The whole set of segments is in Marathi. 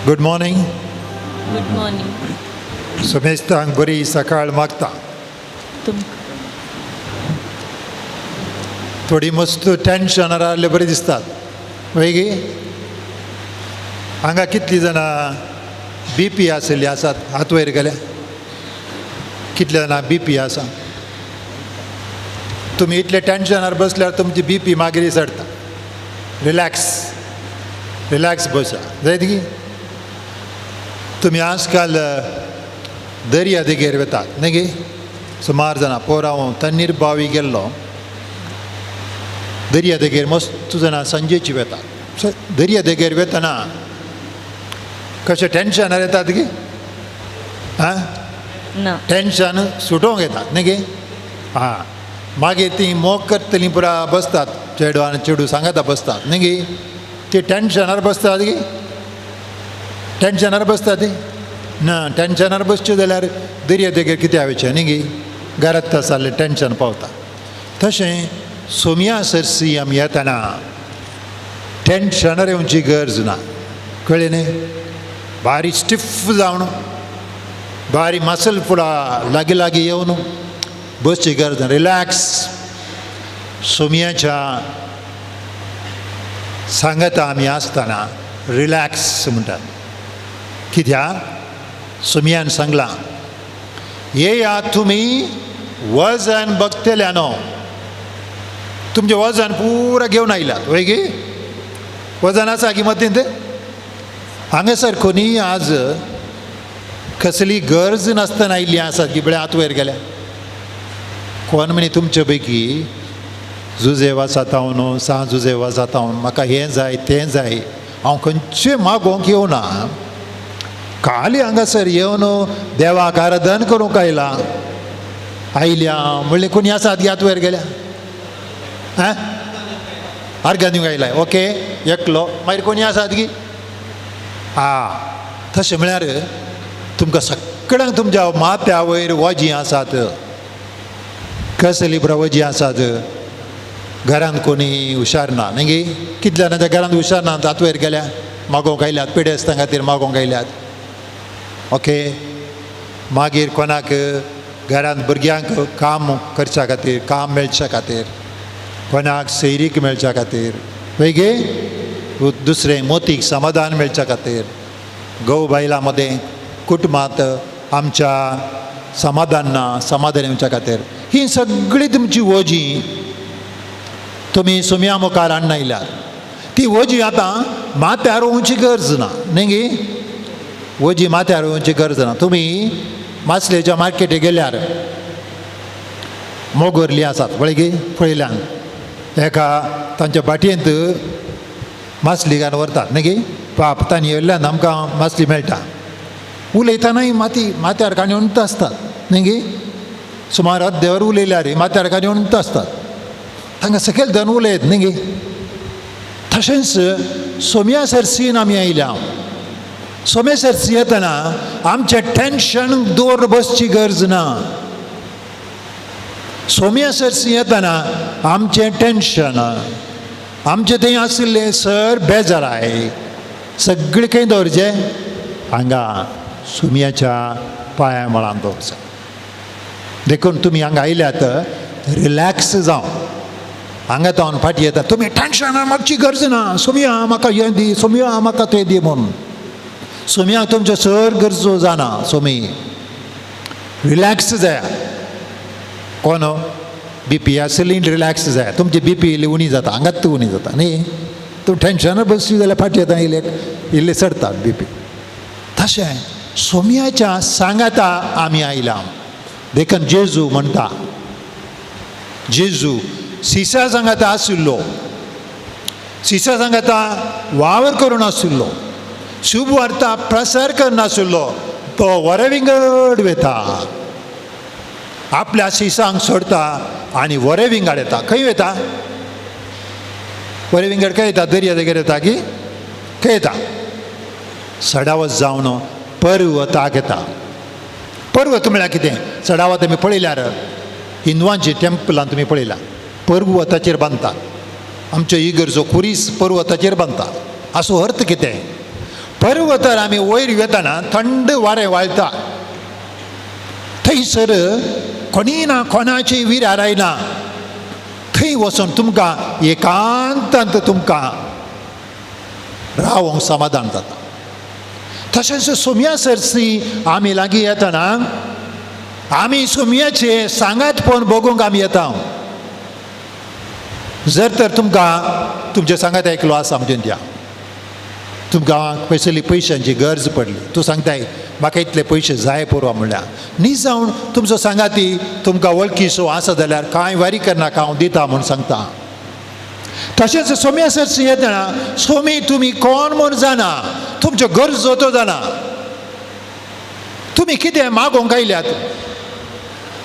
Good morning. Good morning. सोमेस्तांक बरी सकाळ मागता. थोडी मस्त टेन्शनार आसले बरी दिसतात वैगी. हांगा कितली जाणां BP आसली आसात? हात वयर गेल्या. कितले जाणां BP आसा? तुमी इतले टेन्शनार बसल्यार तुमची BP मागीर इसडटा. रिलॅक्स बसा जायत की. तुमी आजकाल दर्या देगेर वतात न्ही गे. सुमार जाणां पोर हांव तन्नीर बावी गेल्लो. दर्या देगेर मस्त जाणां संजेची वेतात. दर्या देगेर वेतना कशें टेन्शनार येतात गे. टेन्शन सुटोवंक येतात न्ही गे. मागीर ती मोग करतलीं पुरा बसतात. चेडू आनी चेडू सांगाता बसतात न्ही गे. ती टेन्शनार बसतात गे. टेन्शनार बसता ती ना. टेन्शनार बसचें जाल्यार दर्या देगेर कितें हांवेचें न्ही गे. घरांत जाल्लें टेन्शन पावता. तशें सोमया सरसी आमी येतना टेन्शनार येवची गरज ना. कळ्ळें न्ही. भारी स्टिफ जावन भारी मसल फुलां लागीं लागीं येवन बसची गरज ना. रिलॅक्स. सोमयाच्या सांगता आमी आसतना रिलॅक्स म्हणटात. कित्याक सोमयान सांगलां येयात तुमी वजन बघतेल्या न्हू तुमचें वजन पुरा घेवन आयलात वय गे वजन आसा की मतीन ते हांगासर कोणी आज कसली गरज नासतना आयिल्लीं आसात की बळे आत वयर गेल्या कोण म्हणे तुमचे पैकी जुजे वासातावन सा जुजे वासातावन म्हाका हें जाय तें जाय हांव खंयचें मागोवंक येवना खाली हांगासर येवन देवाक आराधन करूंक आयल्या म्हणलें कोणी आसात की आत वयर गेल्या आं अर्घ दिवंक आयलाय ओके एकलो मागीर कोणी आसात की तशें म्हळ्यार तुमकां सगळ्यांक तुमच्या माथ्या वयर वजीं आसात कसलीं बरां वजीं आसात घरांत कोणी हुशार ना न्ही कितल्या जाणांच्या घरांत हुशार ना आत वयर गेल्या मागोवंक आयल्यात पेडेस्तां खातीर मागोवंक आयल्यात ओके मागीर कोणाक घरांत भुरग्यांक काम करच्या खातीर काम मेळच्या खातीर कोणाक सैरीक मेळच्या खातीर वेगे दुसरें मोतीक समाधान मेळच्या खातीर घोव बायलां मदें कुटुंबांत आमच्या समाधान ना समाधान येवच्या खातीर ही सगळीं तुमची वजीं तुमी सुम्या मुखार हाडून आयल्यात ती वजीं आतां माथ्यार रोवची गरज ना न्ही वजीं माथ्यार रोवची गरज ना तुमी मासलेच्या मार्केटीक गेल्यार मोगोरली आसात पळय पळयल्यान एका तांच्या बाटयेंत मासली घालून व्हरतात न्ही पाप तांणी येयल्ल्यान आमकां मासली मेळटा उलयतानाय माथ्यार काणी उंत आसतात न्ही सुमार अर्देवर उलयल्यार माथ्यार काणी उंत आसतात तांकां सकयल धरून उलयत न्ही तशेंच सोम्या सर्सीन आमी आयल्या सोम्या सर्सी येतना आमचें टेन्शन दवर बसची गरज ना सोम्या सर्सी येतना आमचें टेन्शन आमचें थंय आशिल्लें सर बेजाराय सगळें खंय दवरचें हांगा सुम्याच्या पांया मळान दवरचें देखून तुमी हांगा आयल्यात रिलॅक्स जावन हांगा तावन फाटी येता तुमी टेन्शनान मागची गरज ना सोम्या म्हाका हें दी सोम्या म्हाका तें दी म्हणून सोम्याक तुमच्यो सर गरजो जाना सोमी रिलॅक्स जाया कोण BP आसली रिलॅक्स जाय तुमची BP इल्ली उणी जाता हांगात उणी जाता न्ही तूं टेन्शनान बसली जाल्यार फाटी येता इल्ले चडतात BP तशें सोम्याच्या सांगाता आमी आयल्या देखून जेजू म्हणटा जेजू सिसा सांगाता आशिल्लो सिसा सांगाता वावर करून आशिल्लो शुभ वार्ता प्रसार करनाशिल्लो तो वरेविंगड वेता आपल्या शिसांक सोडता आनी वरे विंगड येता खंय वता वरे विंगड खंय येता दर्या देगेर येता की खंय येता सडावत जावन पर्वताक येता पर्वत म्हळ्यार कितें सडावत आमी पळयल्यार हिंदुवांची टेंपलां तुमी पळयलां पर्वताचेर बांदतात आमच्यो इगर्जो खुरीस पर्वताचेर बांदतात हाचो अर्थ कितें पर्वतार आमी वयर वेताना थंड वारें व्हाळटा थंयसर कोणी ना कोणाची विरार आयना थंय वचून तुमकां एकांतांत तुमकां रावंक समाधान जाता तशेंच सोम्या सर्सी आमी लागीं येतना आमी सोम्याचे सांगातपण बगूंक आमी येता जर तर तुमकां तुमचे सांगात आयकलो आसा म्हणून दिया तुमकां कसली पयशांची गरज पडली तूं सांगताय म्हाका इतले पयशे जाय पुरवा म्हणल्यार न्ही जावन तुमचो सांगाती तुमकां वळखीचो आसा जाल्यार कांय वारी करनाका हांव दिता म्हूण सांगता तशेंच सोम्या सर्सी येतना सोमी तुमी कोण म्हूण जाणा तुमच्यो गरजो तो जाणा तुमी कितें मागोवंक आयल्यात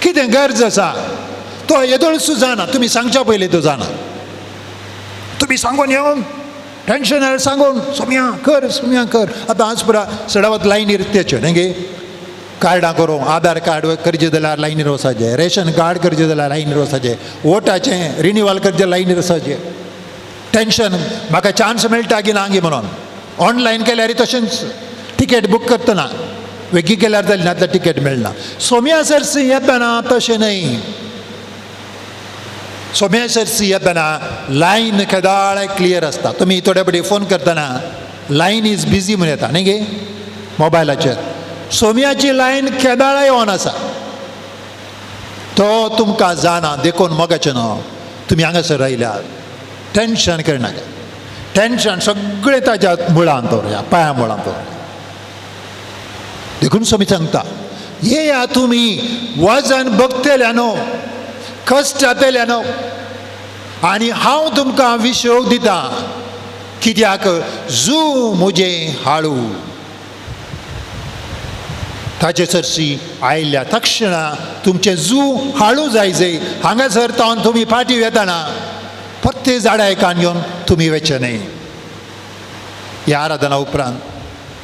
कितें गरज आसा तो येदोळसू जाणा तुमी सांगच्या पयलीं तो जाणा तुमी सांगून येवन टेन्शनार सांगून सोम्या कर आतां आज पुरा सडावत लायनीर तेच्यो न्ही कार्डां करूंक आधार कार्ड करचें जाल्यार लायनीर वचचें रेशन कार्ड करचें जाल्यार लायनीर वचचें वोटाचें रिन्यूवल करचें लायनीर वचचें टेन्शन म्हाका चान्स मेळटा की ना गी म्हणून ऑनलायन केल्यार तशेंच तिकेट बूक करतना वेगी केल्यार जाली ना जाल्यार तिकेट मेळना सोम्या सर्सी येतना तशें न्हय सोम्या सर्सी येतना लायन केदाळ क्लियर आसता तुमी थोडे बडी फोन करतना लायन इज बिजी म्हूण येता न्ही गे मोबायलाचेर सोम्याची लायन केदाळय ऑन आसा तो तुमकां जाणा देखून मोगाचें न्हू तुमी हांगासर रायल्यात टेन्शन करनाका टेन्शन सगळें ताज्या मुळांत दवरया पांया मुळांत दवरया देखून स्वामी सांगता येया तुमी वजन बगतल्या न्हू कश्ट जातल्या न्हू आनी हांव तुमकां विश्वास दितां कित्याक जू म्हजें हाळू ताचे सरशी आयिल्ल्या तक्षणा तुमचे जू हाळू जायजे हांगासर तावन तुमी फाटीं येताना प्रत्येक झाडायकान घेवन तुमी वचचे न्ही ह्या आराधना उपरांत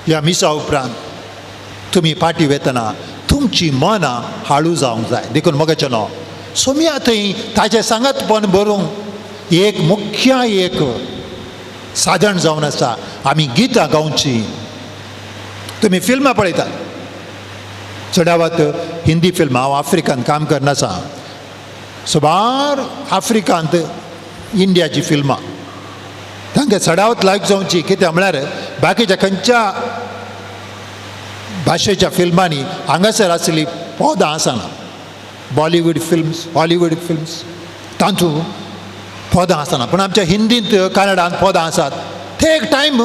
ह्या मिसा उपरांत तुमी फाटीं वेतना तुमची मनां हाळू जावंक जाय देखून मोगाचें न्हू सोम्या थंय ताचें सांगतपण बरोवंक एक मुख्य एक साधन जावन आसा आमी गितां गावची तुमी फिल्मां पळयतात चडावत हिंदी फिल्मां हांव आफ्रिकांत काम करनासा सुमार आफ्रिकांत इंडियाची फिल्मां तांकां चडावत लायक जावची कित्याक म्हळ्यार बाकीच्या खंयच्या भाशेच्या फिल्मांनी हांगासर आसली पदां आसना बॉलिवूड फिल्म्स हॉलिवूड फिल्म्स तातूंत पदां आसना पूण आमच्या हिंदींत कन्नडांत पदां आसात ते एक टायम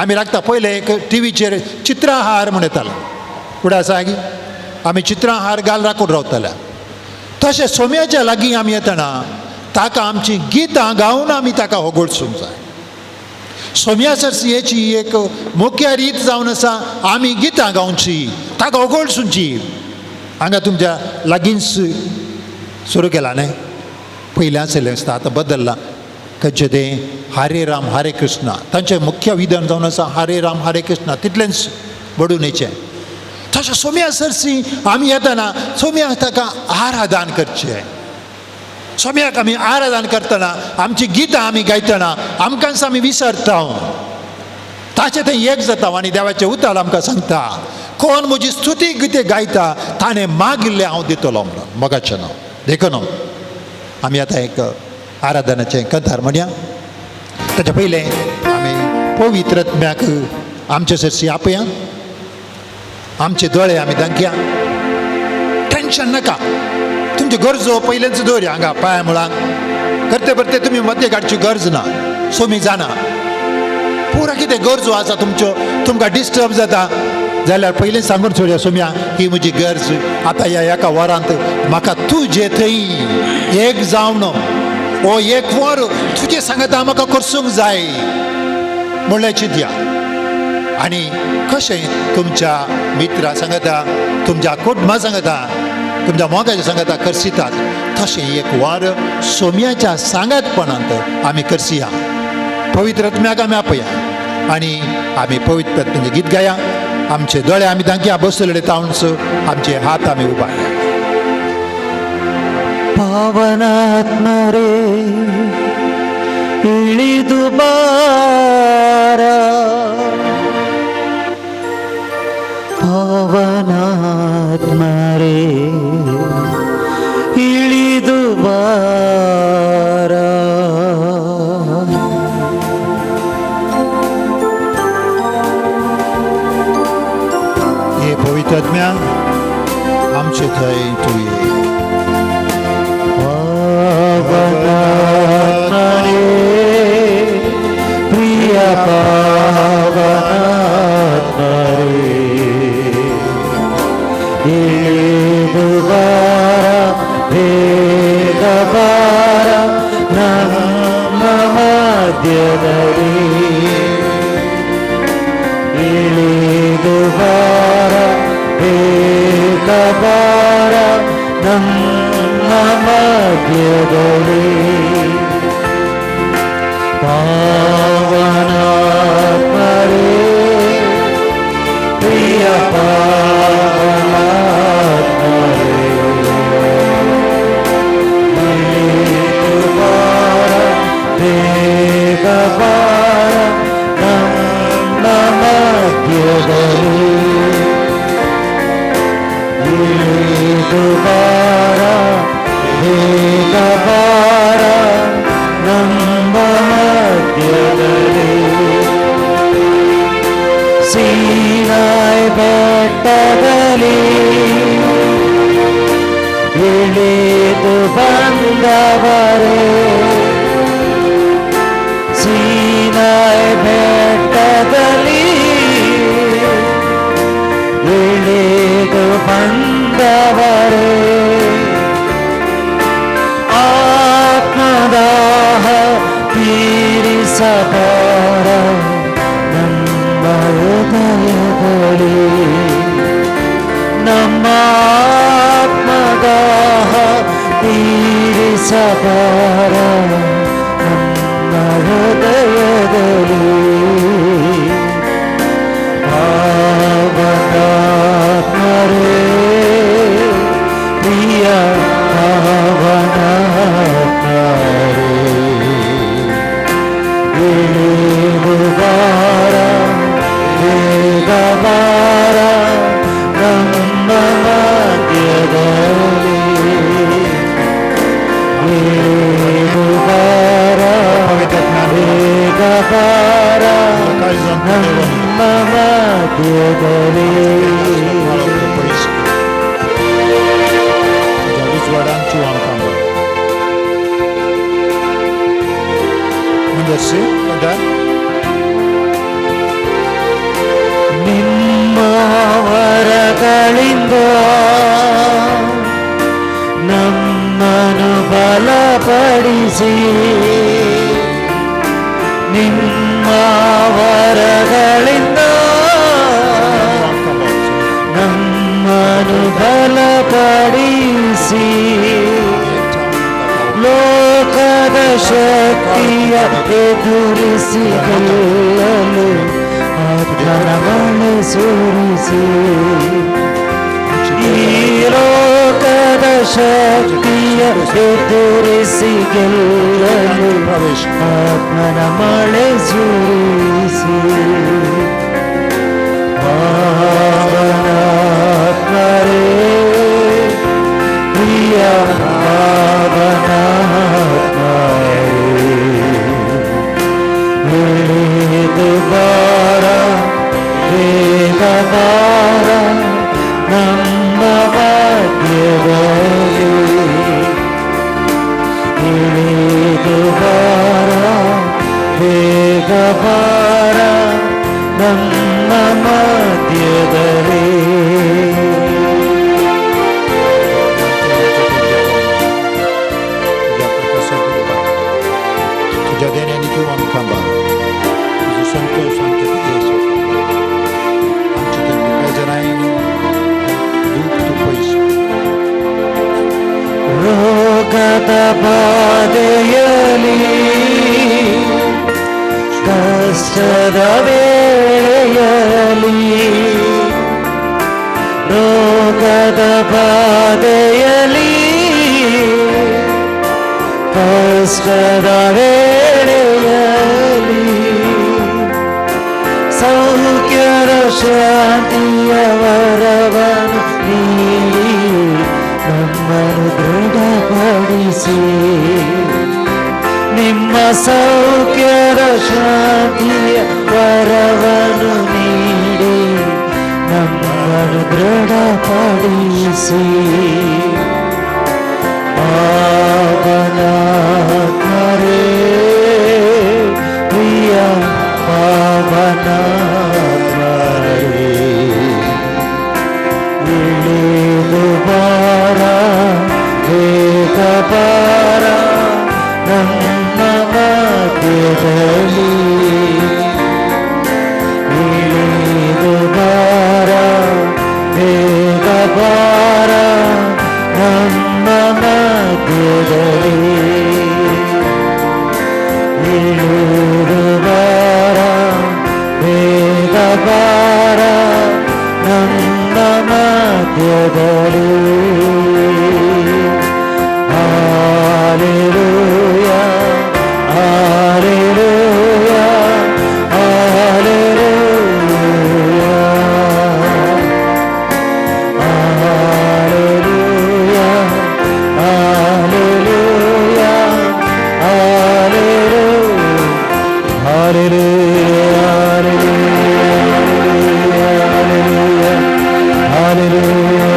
आमी राखता पयले एक टीव्हीचेर चित्रहार म्हण येतालो फुडें आसा की आमी चित्रहार घाल राखून रावताले तशें सोम्याच्या लागीं आमी येतना ताका आमची गितां गावन आमी ताका होगोळसूंक जाय सोम्या सरसियेची एक मुख्य रीत जावन आसा आमी गितां गावची ताका होगोळसूंची हांगा तुमच्या लागींच सुरू केला न्ही पयलें आसलें आसता आतां बदल्ला खंयचें तें हरे राम हरे कृष्णा तांचें मुख्य विधान जावन आसा हरे राम हरे कृष्णा तितलेंच बडूनेचें तशें सोम्या सरसी आमी येतना सोम्याक ताका आराधन करचें सोम्याक आमी आराधन करतना आमची गितां आमी गायतना आमकांच आमी विसरता ताचें थंय एक जाता आनी देवाचें उतर आमकां सांगता कोण म्हजी स्तुती गिते गायता ताणें मागिल्लें हांव दितलो म्हणून मोगाचें न्हू देखून आमी आतां एक आराधनाचें कथार म्हणया ताच्या पयलें आमी पवित्र आत्म्याक आमचे सरशी आपया आमचे दोळे आमी दांकया टेन्शन नाका तुमच्यो गरजो पयलेंच दवरया हांगा पांया मुळांक करते परते तुमी मध्य काडची गरज ना सोमी जाणा पुरो कितें गरजो आसा तुमच्यो तुमकां डिस्टर्ब जाता जाल्यार पयलीं सांगून सोडया सोम्या ही म्हजी गरज आतां ह्या एका वरांत म्हाका तुजें थंय एक जावन ओ एक वर तुजें सांगता म्हाका करसूंक जाय म्हणलें चिंतया आनी कशें तुमच्या मित्रा सांगता तुमच्या कुटुंबा सांगता तुमच्या मोगाच्या सांगता करसितात तशें एक वर सोम्याच्या सांगातपणांत आमी करसिया पवित्र आत्म्याक आमी आपया आनी आमी पवित्र आत्म्याचें गीत गाया आमचे दोळे आमी तांक्या बसलेले तावनस आमचे हात आमी उबारया पावनात्मा रे इळिदु बारा पावनात्मा रे इळिदु बारा हे पवित्र आत्म्या आमचे थंय तूं ये पावनात्मा रे प्रिय पावनात्मा रे इळिदु बारा ಬೇಗ ಬಾರ ನಮ್ಮ ಮಧ್ಯದಲ್ಲಿ ಇಳಿದು ಬಾರ ಬೇಗ ಬಾರ ನಮ್ಮ ಮಧ್ಯದಲ್ಲಿ ಪಾವನಾತ್ಮರೇ ಪ್ರಿಯ ಸೀನಾಯ್ ಬೆಟ್ಟದಲ್ಲಿ ಇಳಿದು ಬಂದವರೇ, ಸೀನಾಯ್ ಬೆಟ್ಟದಲ್ಲಿ ಇಳಿದು ಬಂದವರೇ, ಆತ್ಮದಾಹ ತೀರಿಸಬಾರ ನಮ್ಮ ಹೃದಯದಲ್ಲಿ, ನಮ್ಮ ಆತ್ಮದಾಹ ತೀರಿಸಬಾರ ನಮ್ಮ ಹೃದಯದಲ್ಲಿ, ಪಾವನಾತ್ಮರೇ ಪ್ರಿಯ ಪಾವನಾತ್ಮರೇ, ಇಳಿದು ಬಾರ ಬೇಗ ಬಾರ ನಮ್ಮ ಮಧ್ಯದಲ್ಲಿ, ಇಳಿದು ಬಾರ ಬೇಗ ಬಾರ ನಮ್ಮ ಮಧ್ಯದಲ್ಲಿ. ನಿಮ್ಮ ವರಗಳಿಂದ ನಮ್ಮನ್ನು ಬಲಪಡಿಸಿ, ನಿಮ್ಮ ವರಗಳಿಂದ ನಮ್ಮನ್ನು ಬಲಪಡಿಸಿ, ಲೋಕದ ಶಕ್ತಿಯ ಎದುರಿಸಿ ಗೆಲ್ಲಲು ಆತ್ಮನವನ್ನು ಸುರಿಸಿ, ಈ ಲೋಕದ ಶಕ್ತಿಯ ಎದುರಿಸಿ ಗೆಲ್ಲಲು ಆತ್ಮನ ಮಳೆ ಸುರಿಸಿ, ಪಾವನಾತ್ಮರೇ ಪ್ರಿಯ ಪಾವನಾತ್ಮರೇ, ಇಳಿದು ಬಾರ ಬೇಗ ಬಾರ ನಮ್ಮ ಮಧ್ಯದಲ್ಲಿ, ಇಳಿದು ಬಾರ ಬೇಗ ಬಾರ ನಮ್ಮ ಮಧ್ಯದಲ್ಲಿ. ರೋಗದ ಬಾಧೆಯಲಿ ಕಷ್ಟದ ವೇಳೆಯಲಿ, ರೋಗದ ಬಾಧೆಯಲಿ ಕಷ್ಟದ ವೇಳೆಯಲಿ, ಸೌಖ್ಯದ ಶಾಂತಿಯ ವರವನ್ನು ನೀಡಿ ನಮ್ಮನ್ನು ದೃಢಪಡಿಸಿ, ನಿಮ್ಮ ಸೌಖ್ಯದ ಶಾಂತಿಯ ವರವನ್ನು ನೀಡಿ ನಮ್ಮನ್ನು ದೃಢಪಡಿಸಿ, ಪಾವನಾತ್ಮರೇ ಪ್ರಿಯ ಪಾವನಾತ್ಮರೇ, ಇಳಿದು ಬಾರ ಬೇಗ ಬಾರ ನಮ್ಮ ಮಧ್ಯದಲ್ಲಿ, ಇಳಿದು ಬಾರ ಬೇಗ ಬಾರ ನಮ್ಮ ಮಧ್ಯದಲ್ಲಿ, ಇಳಿದು ಬಾರ ಬೇಗ ಬಾರ ನಮ್ಮ ಮಧ್ಯದಲ್ಲಿ. Hallelujah, hallelujah, hallelujah, hallelujah, hallelujah, hallelujah, hallelujah, hallelujah, hallelujah.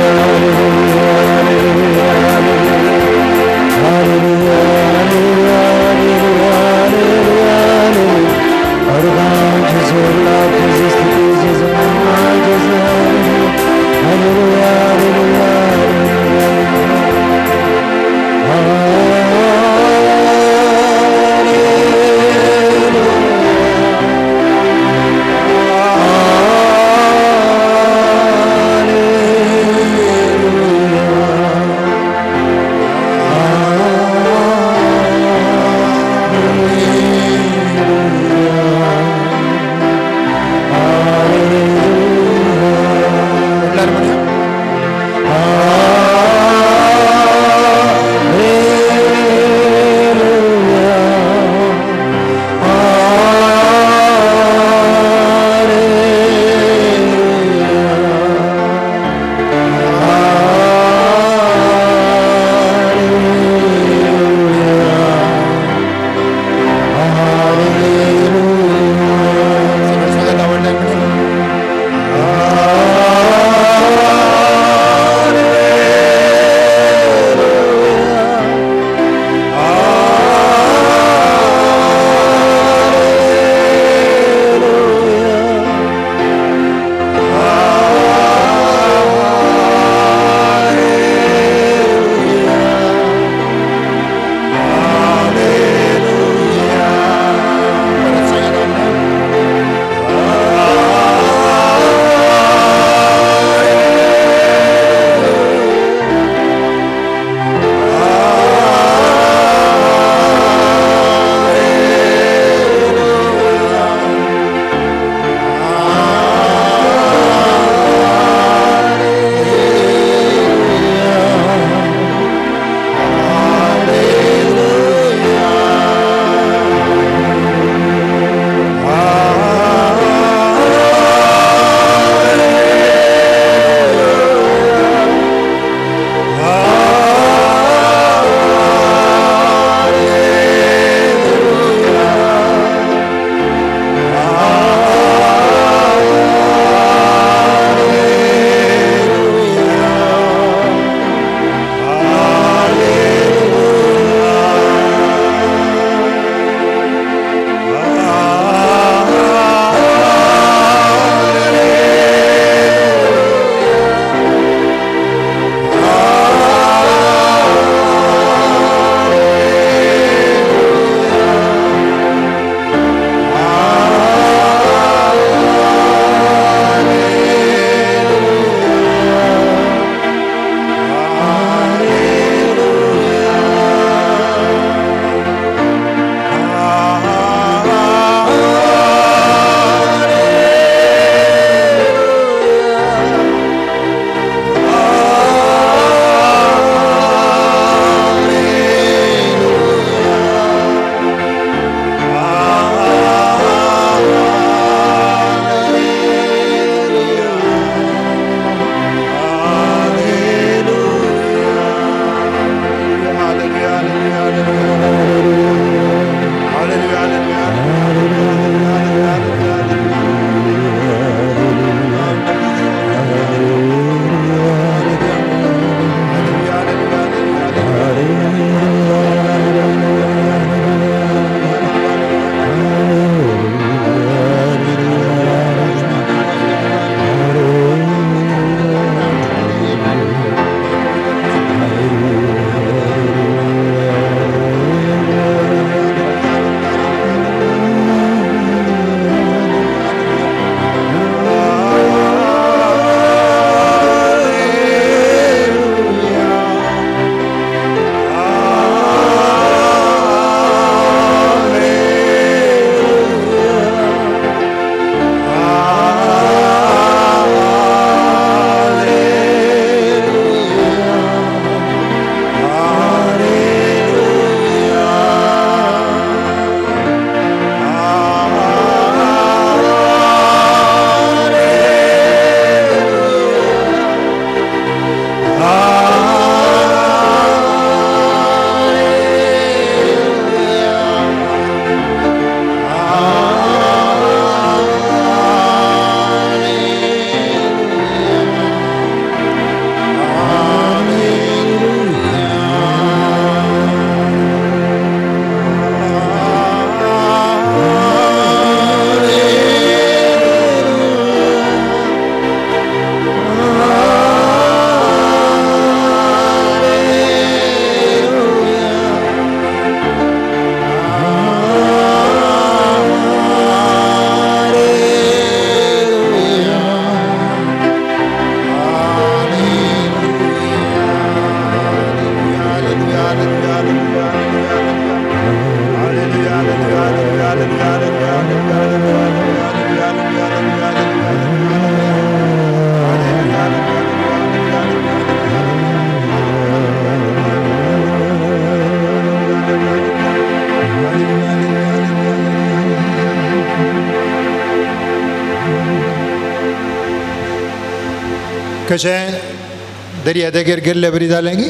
कशें दर्या देगेर गेल्ले बरी जालें की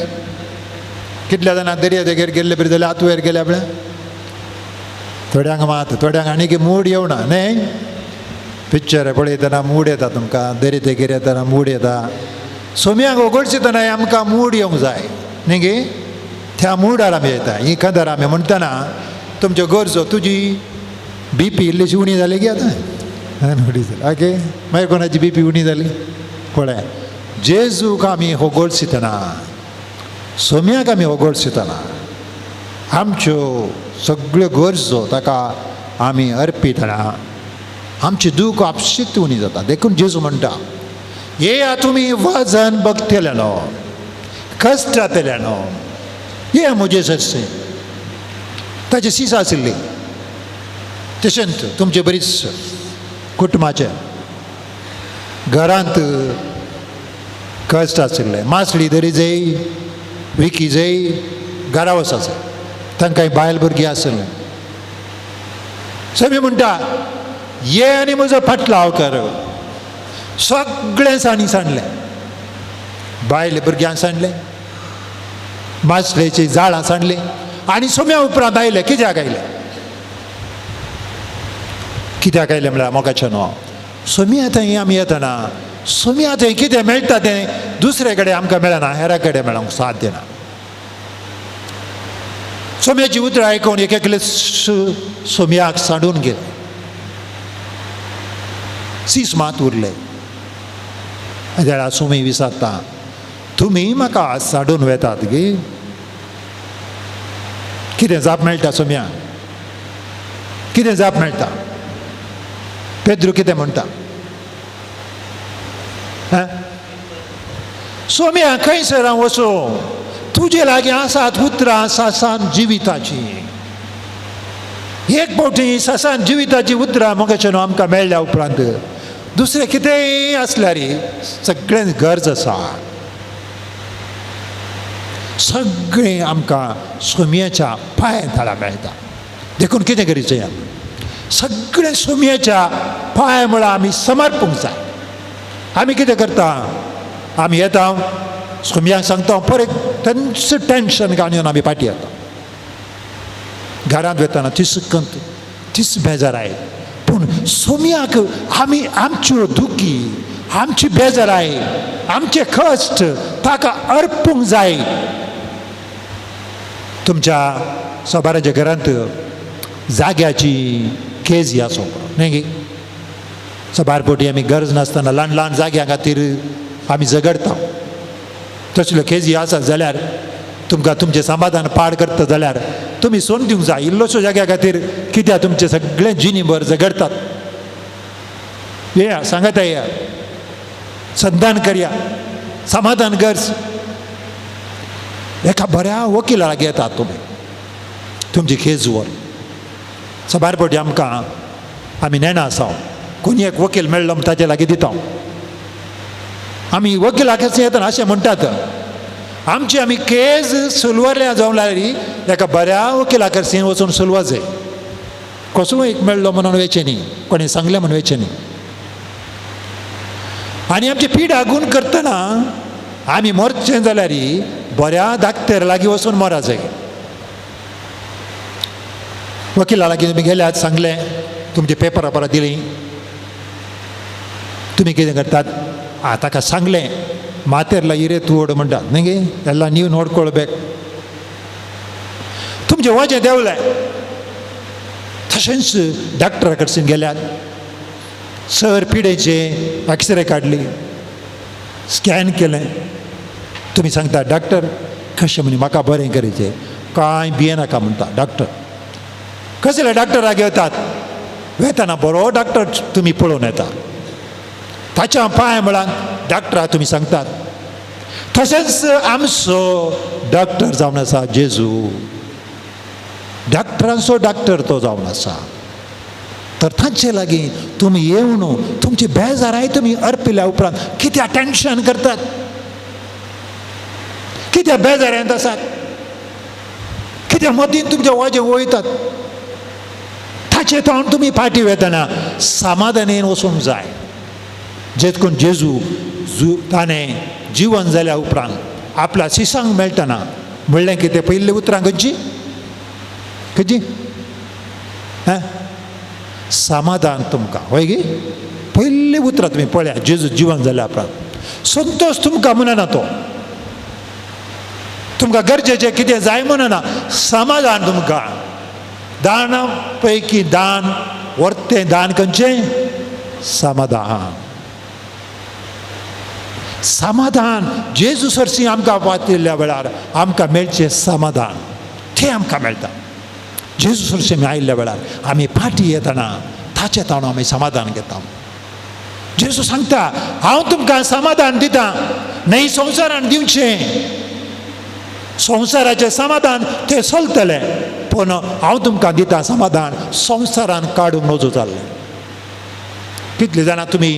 कितल्या जाणांक दर्या देगेर गेल्ले बरी जाल्यार आतवयर गेल्या आपल्या थोड्यांक मात थोड्यांक आनी मूड येवना न्ही पिक्चर पळयतना मूड येता तुमकां दर्या देगेर येतना मूड येता सोम्याक ओगडचितना आमकां मूड येवंक जाय न्ही गे त्या मुडार आमी येता ही खबर आमी म्हणटना तुमच्यो गरजो तुजी BP इल्लीशी उणी जाली की आतां उणी जाली ओके मागीर कोणाची BP उणी जाली पळय जेजूक आमी होगोडसितना सोम्याक आमी होगोडसितना आमच्यो सगळ्यो गरजो ताका आमी अर्पितना आमची दूख आपशीत उणी जाता देखून जेजू म्हणटा येया तुमी वजन बगतेल्यानो कश्टांतल्यानो ये मुझे सस्से ताचे सीस आशिल्ली तशेंच तुमचे बरीच कुटुंबाचे घरांत कश्ट आशिल्ले मासळी तरी जाय विकी जाय घरा वचाच तांकां बायल भुरगीं आशिल्ले समी म्हणटा ये आनी म्हजो फाटलाव कर सगळें सांडलें बायल भुरग्यांक सांडलें मासळेची झाडां सांडलीं आनी सोम्या उपरांत आयले कित्याक आयले म्हळ्यार मोगाचें न्हू सोम्या थंय आमी येतना सोम्या थंय कितें मेळटा तें दुसरे कडेन आमकां मेळना हेरा कडेन मेळोंक साध्य ना सोम्याची उतरां आयकून एक एकले सोम्याक सांडून गेले सीस मात उरले सोमी विचारता तुमी म्हाका सांडून वेतात गे कितें जाप मेळटा सोम्या कितें जाप मेळटा पेद्रू कितें म्हणटा सोम्या खंयसर वचूं तुजे लागीं आसात उतरां सासान जिविताची एक फावटी सासान जिविताची उतरां मोगाचें न्हू आमकां मेळ्ळ्या उपरांत दुसरें कितेंय आसल्यार सगळें गरज आसा सगळें आमकां सोम्याच्या पांय थळा मेळटा देखून कितें करीचें सगळें सोम्याच्या पांय म्हळ्यार आमी समर्पूंक जाय आमी कितें करता आमी येता सोम्याक सांगता परत तेंच टेंशन घालून आमी फाटीं येता घरांत वयतना तीच बेजाराय पूण सोम्याक आमी आमच्यो दुखी आमची बेजाराय आमचे कश्ट ताका अर्पूंक जाय तुमच्या सोबाराच्या घरांत जाग्याची केजी आसूं न्ही गे सोबारपोटी आमी गरज नासतना ल्हान ल्हान जाग्या खातीर आमी झगडटा तसल्यो केजी आसात जाल्यार तुमकां तुमचें समाधान पाड करता जाल्यार तुमी सोडून दिवंक जाय इल्लोसो जाग्या खातीर कित्याक तुमचें सगळें जिणीभर झगडटात येया सांगात येया संधान करया समाधान गर्ज एका बऱ्या वकिला लागीं येतात तुमी तुमची केस व्हर सोबारपोटी आमकां आमी नेणा आसा कोणी एक वकील मेळ्ळो म्हणून ताचे लागीं दिता आमी वकिला कशें येतना अशें म्हणटात आमची आमी केस सुलवल्या जावं लागली एका बऱ्या वकिला कडे वचून सुलवा जाय कसो एक मेळ्ळो म्हणून वयचें न्ही कोणी सांगलें म्हणून वयचें न्ही आनी आमची पीड आगून करतना आमी मरचें जाल्यार बऱ्या धाकटेर लागीं वचून मरा जाय वकिला लागीं तुमी गेल्यात सांगलें तुमची पेपरां परत दिलीं तुमी कितें करतात ताका सांगलें ಮಾತೆರ್ಲ ಇರೇ ತೂಡು ಮಂಡ ನನಗೆ ಎಲ್ಲ ನೀವು ನೋಡ್ಕೊಳ್ಬೇಕು तुमचे वजें देंवलें तशेंच डॉक्टरा कडसून गेल्यात सर पिडेचे एक्सरे काडली स्कॅन केलें तुमी सांगता डॉक्टर कशें म्हणे म्हाका बरें करीचें कांय भियेनाका म्हणटा डॉक्टर कसले डॉक्टराक येतात वेतना बरो डॉक्टर तुमी पळोवन येता ताच्या पांय म्हळ्यार डॉक्टरा तुमी सांगतात तशेंच आमचो डॉक्टर जावन आसा जेजू डॉक्टरांचो डॉक्टर तो जावन आसा तर तांचे लागीं तुमी येवन तुमची बेजाराय तुमी अर्पिल्या उपरांत कित्याक टेन्शन करतात कित्याक बेजारांत आसात कित्याक मदीं तुमचे वजें वयतात ताचे तोंड तुमी फाटीं वेतना समाधानेन वचूंक जाय जेतकून जेजू ताणें जिवन जाल्या उपरांत आपल्या शिसांक मेळटना म्हणलें की तें पयले उतरां खंयची समाधान तुमकां होय गे पयली उतरां तुमी पळया जेजू जिवन जाल्या उपरांत संतोश तुमकां म्हणना तो तुमकां गरजेचें कितें जाय म्हणना समाधान तुमकां दाना पैकी दान वर्तें दान खंयचें समाधान समाधान जेजू सरसी आमकां वातिल्ल्या वेळार आमकां मेळचें समाधान तें आमकां मेळटा जेजू सरसी आमी आयिल्ल्या वेळार आमी फाटी येतना ताचे ताणो आमी समाधान घेता जेजू सांगता हांव तुमकां समाधान दितां न्हय संवसारान दिवचें संवसाराचें समाधान तें चलतलें पूण हांव तुमकां दितां समाधान संवसारान काडूंक नजो जाल्लें कितलीं जाणां तुमी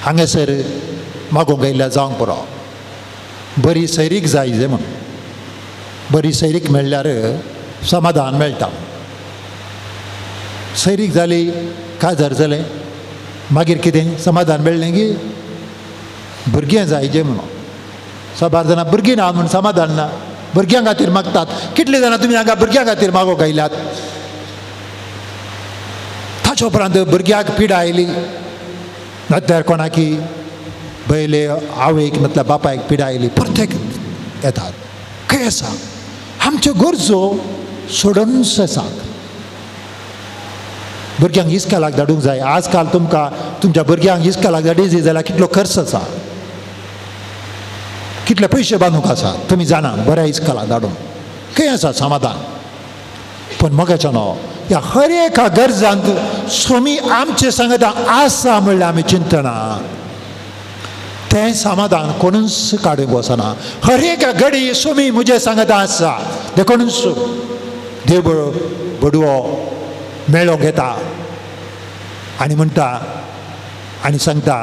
हांगासर मागोवंक येयल्या जावंक पुरो बरी सैरीक जाय जे म्हण बरी सैरीक मेळ्ळ्यार समाधान मेळटा सैरीक जाली काय जालें मागीर कितें समाधान मेळ्ळें की भुरगीं जाय जे म्हणून साबार जाणां भुरगीं ना म्हूण समाधान ना भुरग्यां खातीर मागतात कितले जाणां तुमी हांगा भुरग्यां खातीर मागोवंक आयल्यात ताचे उपरांत भुरग्याक पिडा आयली नाल्यार कोणाकी बैले आवयक नाल्यार बापायक पिडा आयली प्रत्येक येतात खंय आसा आमच्यो गरजो सोडून आसात भुरग्यांक इस्कॉलाक धाडूंक जाय आजकाल तुमकां तुमच्या भुरग्यांक इस्कॉलाक धाडिजी जाल्यार कितलो खर्च आसा कितले पयशे बांदूंक आसा तुमी जाणा बऱ्या इस्कॉलाक धाडूंक खंय आसा समाधान पूण मोगाच्यानो ह्या हर एका गरजांक स्वामी आमचे सांगता आसा म्हणल्यार आमी चिंतना तें समाधान कोणूच काडूंक वचना हर एका घडी स्वामी म्हजे सांगता आसा देखूनच देव बडवो मेळो घेता आनी म्हणटा आनी सांगता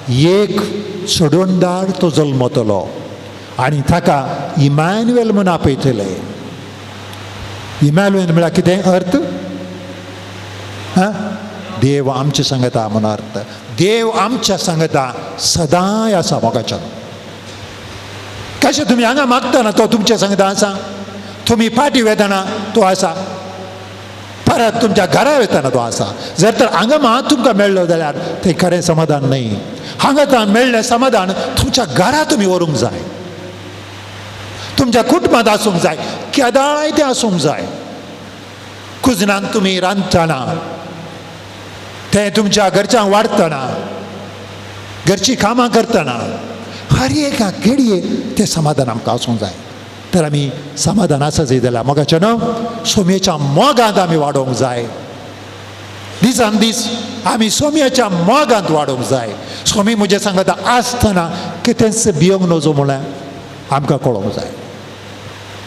एक सोडून धाड तो जल्मतलो आनी ताका इमॅन्युएल म्हूण आपयतले इमॅन्युएल म्हळ्यार कितें अर्थ देव आमचे सांगता म्हणून अर्थ देव आमच्या सांगता सदांय आसा मोगाच्यान कशें तुमी हांगा मागतना तो तुमचे सांगता आसा तुमी फाटी वेतना तो आसा परत तुमच्या घरा वेतना तो आसा जर तर हांगा तुमकां मेळ्ळो जाल्यार तें खरें समाधान न्हय हांगा मेळ्ळें समाधान तुमच्या घरा तुमी व्हरूंक जाय तुमच्या कुटुंबांत आसूंक जाय केदाळाय तें आसूंक जाय कुजनान तुमी रांदतना तें तुमच्या घरच्यांक वाडटना घरचीं कामां करतना हर एका घडये तें समाधान आमकां आसूंक जाय तर आमी समाधान आसा जाल्यार मोगाचें न्हू सोम्याच्या मोगांत आमी वाडोवंक जाय दिसान दीस आमी सोम्याच्या मोगांत वाडोवंक जाय सोमी म्हजें सांगता आसतना कितेंच भियोंक नजो म्हळ्यार आमकां कळोवंक जाय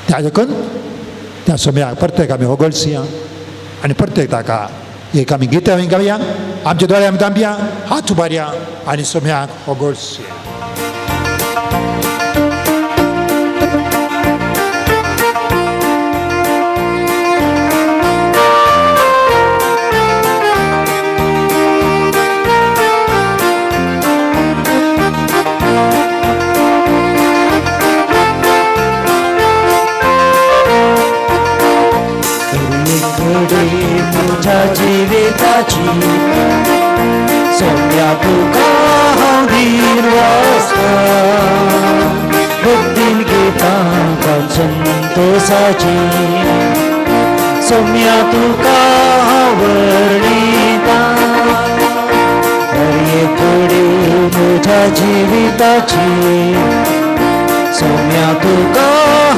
त्या देखून त्या सोम्याक प्रत्येक आमी होगळसिया आनी प्रत्येक ताका एक आमी गितां गावया आमचे दोळे आमी दांबया हात उबारया आनी सोम्याक होगळसिया जिविताची सोम्या तुका हांव निर्वासता भक्तीन गितां संतोषाची सोम्या तुका हांव वर्णिता हर फुडें म्हज्या जिविताची सोम्या तुका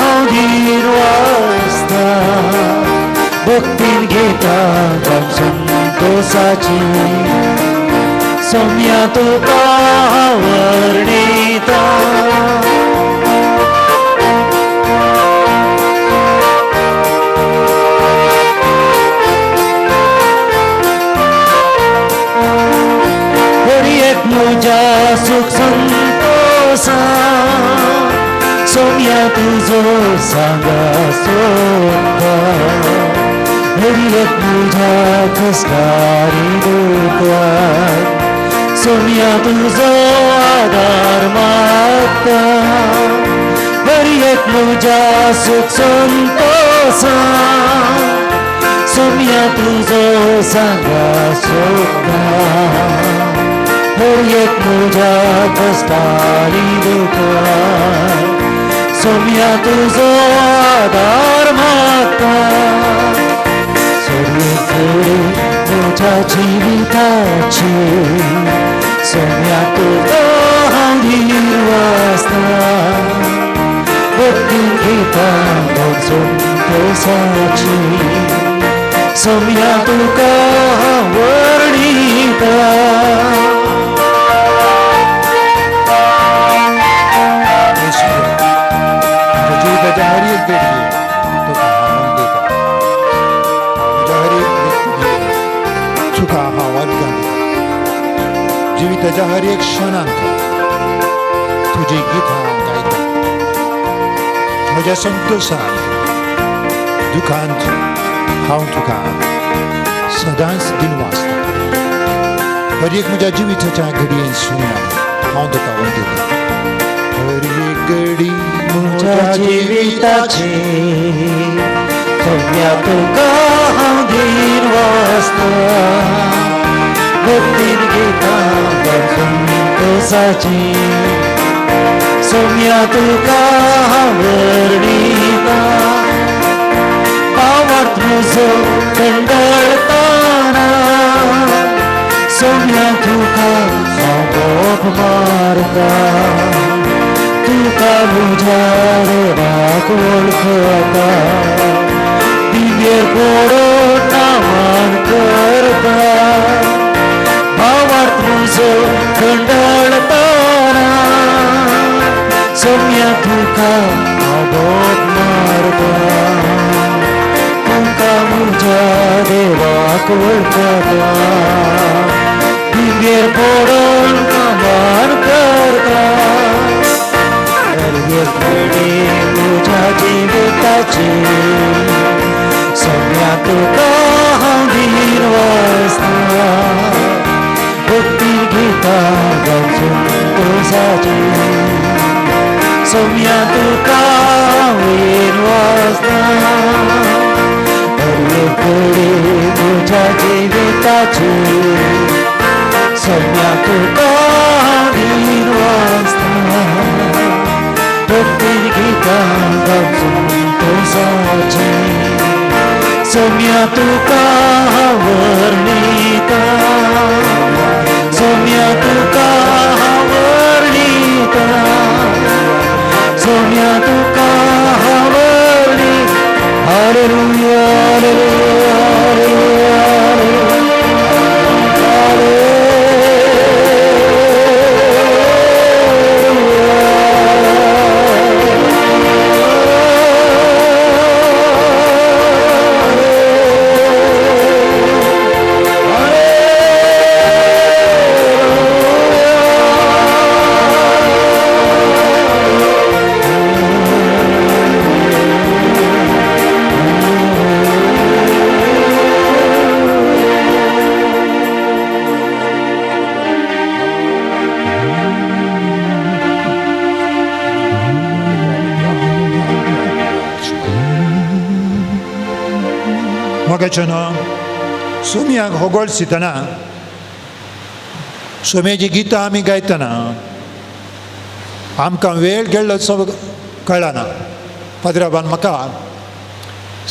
हांव निर्वासता भक्तीन गिता संतोषाची सोम्या तुका वर्णिता हर एक म्हज्या सुख संतोषा सोम्या तुजो सांगा सोदता हर एक तुझ्या कसकारी दुःखात सोम्या तुझो आधार मागता हर एक म्हज्या सुख संतोषां सोम्या तुझो सांगा सोदता हर एक म्हज्या कश्टांनी दुखां सोम्या तुझो आधार मागता सर्वेकडे म्हज्या जिविताची सोम्या तुझो हांव निर्वासता भक्ती घेता संतोषाची सोम्या तुका हांव वर्णिता जिविताच्या हर एक घडये तुका हांव देता म्हज्या हर एक व्यक्ती तुका हांव अर्गां दिता जिविताच्या हर एक क्षणांत तुजी गीतां हांव गायता म्हज्या संतोषांत दुखांत हांव तुका सदांच दिनवासता हर एक म्हज्या जिविताच्या घडयेन सुण्या हांव तुका वंदयता हर एक घडी म्हज्या जिविताची सोम्या तुका हांव दिनवासता भक्तीन घेता संतोषाची सोम्या तुका हांव वर्णिता पावत म्हजो कंडळताना सोम्या तुका हांव मोग मारता तुका म्हज्या देवाक वळखता दिव्येर पडोन नामान करता भावार्थ म्हजो कंडळताना सोम्या तुका हांव मोग मारता तुका म्हज्या देवाक वळखता दिव्येर पडोन नामान करता म्हज्या जिविताची सोम्या तुका हांव दिनवासता भक्ती घेता संतोषाची सोम्या तुका हांव दिनवासता हर एक घडी म्हज्या जिविताची सोम्या तुका हांव दिनवासता भक्ती गीता संतोषाची सोम्या तुका हांव वर्णिता सोम्या तुका हांव वर्णिता सोम्या तुका हांव वर्णिता हालेलुया हालेलुया मोगाच्यान सोम्याक होगोळ सितना सोम्याची गितां आमी गायतना आमकां वेळ गेल्लो कळना पाद्राबान म्हाका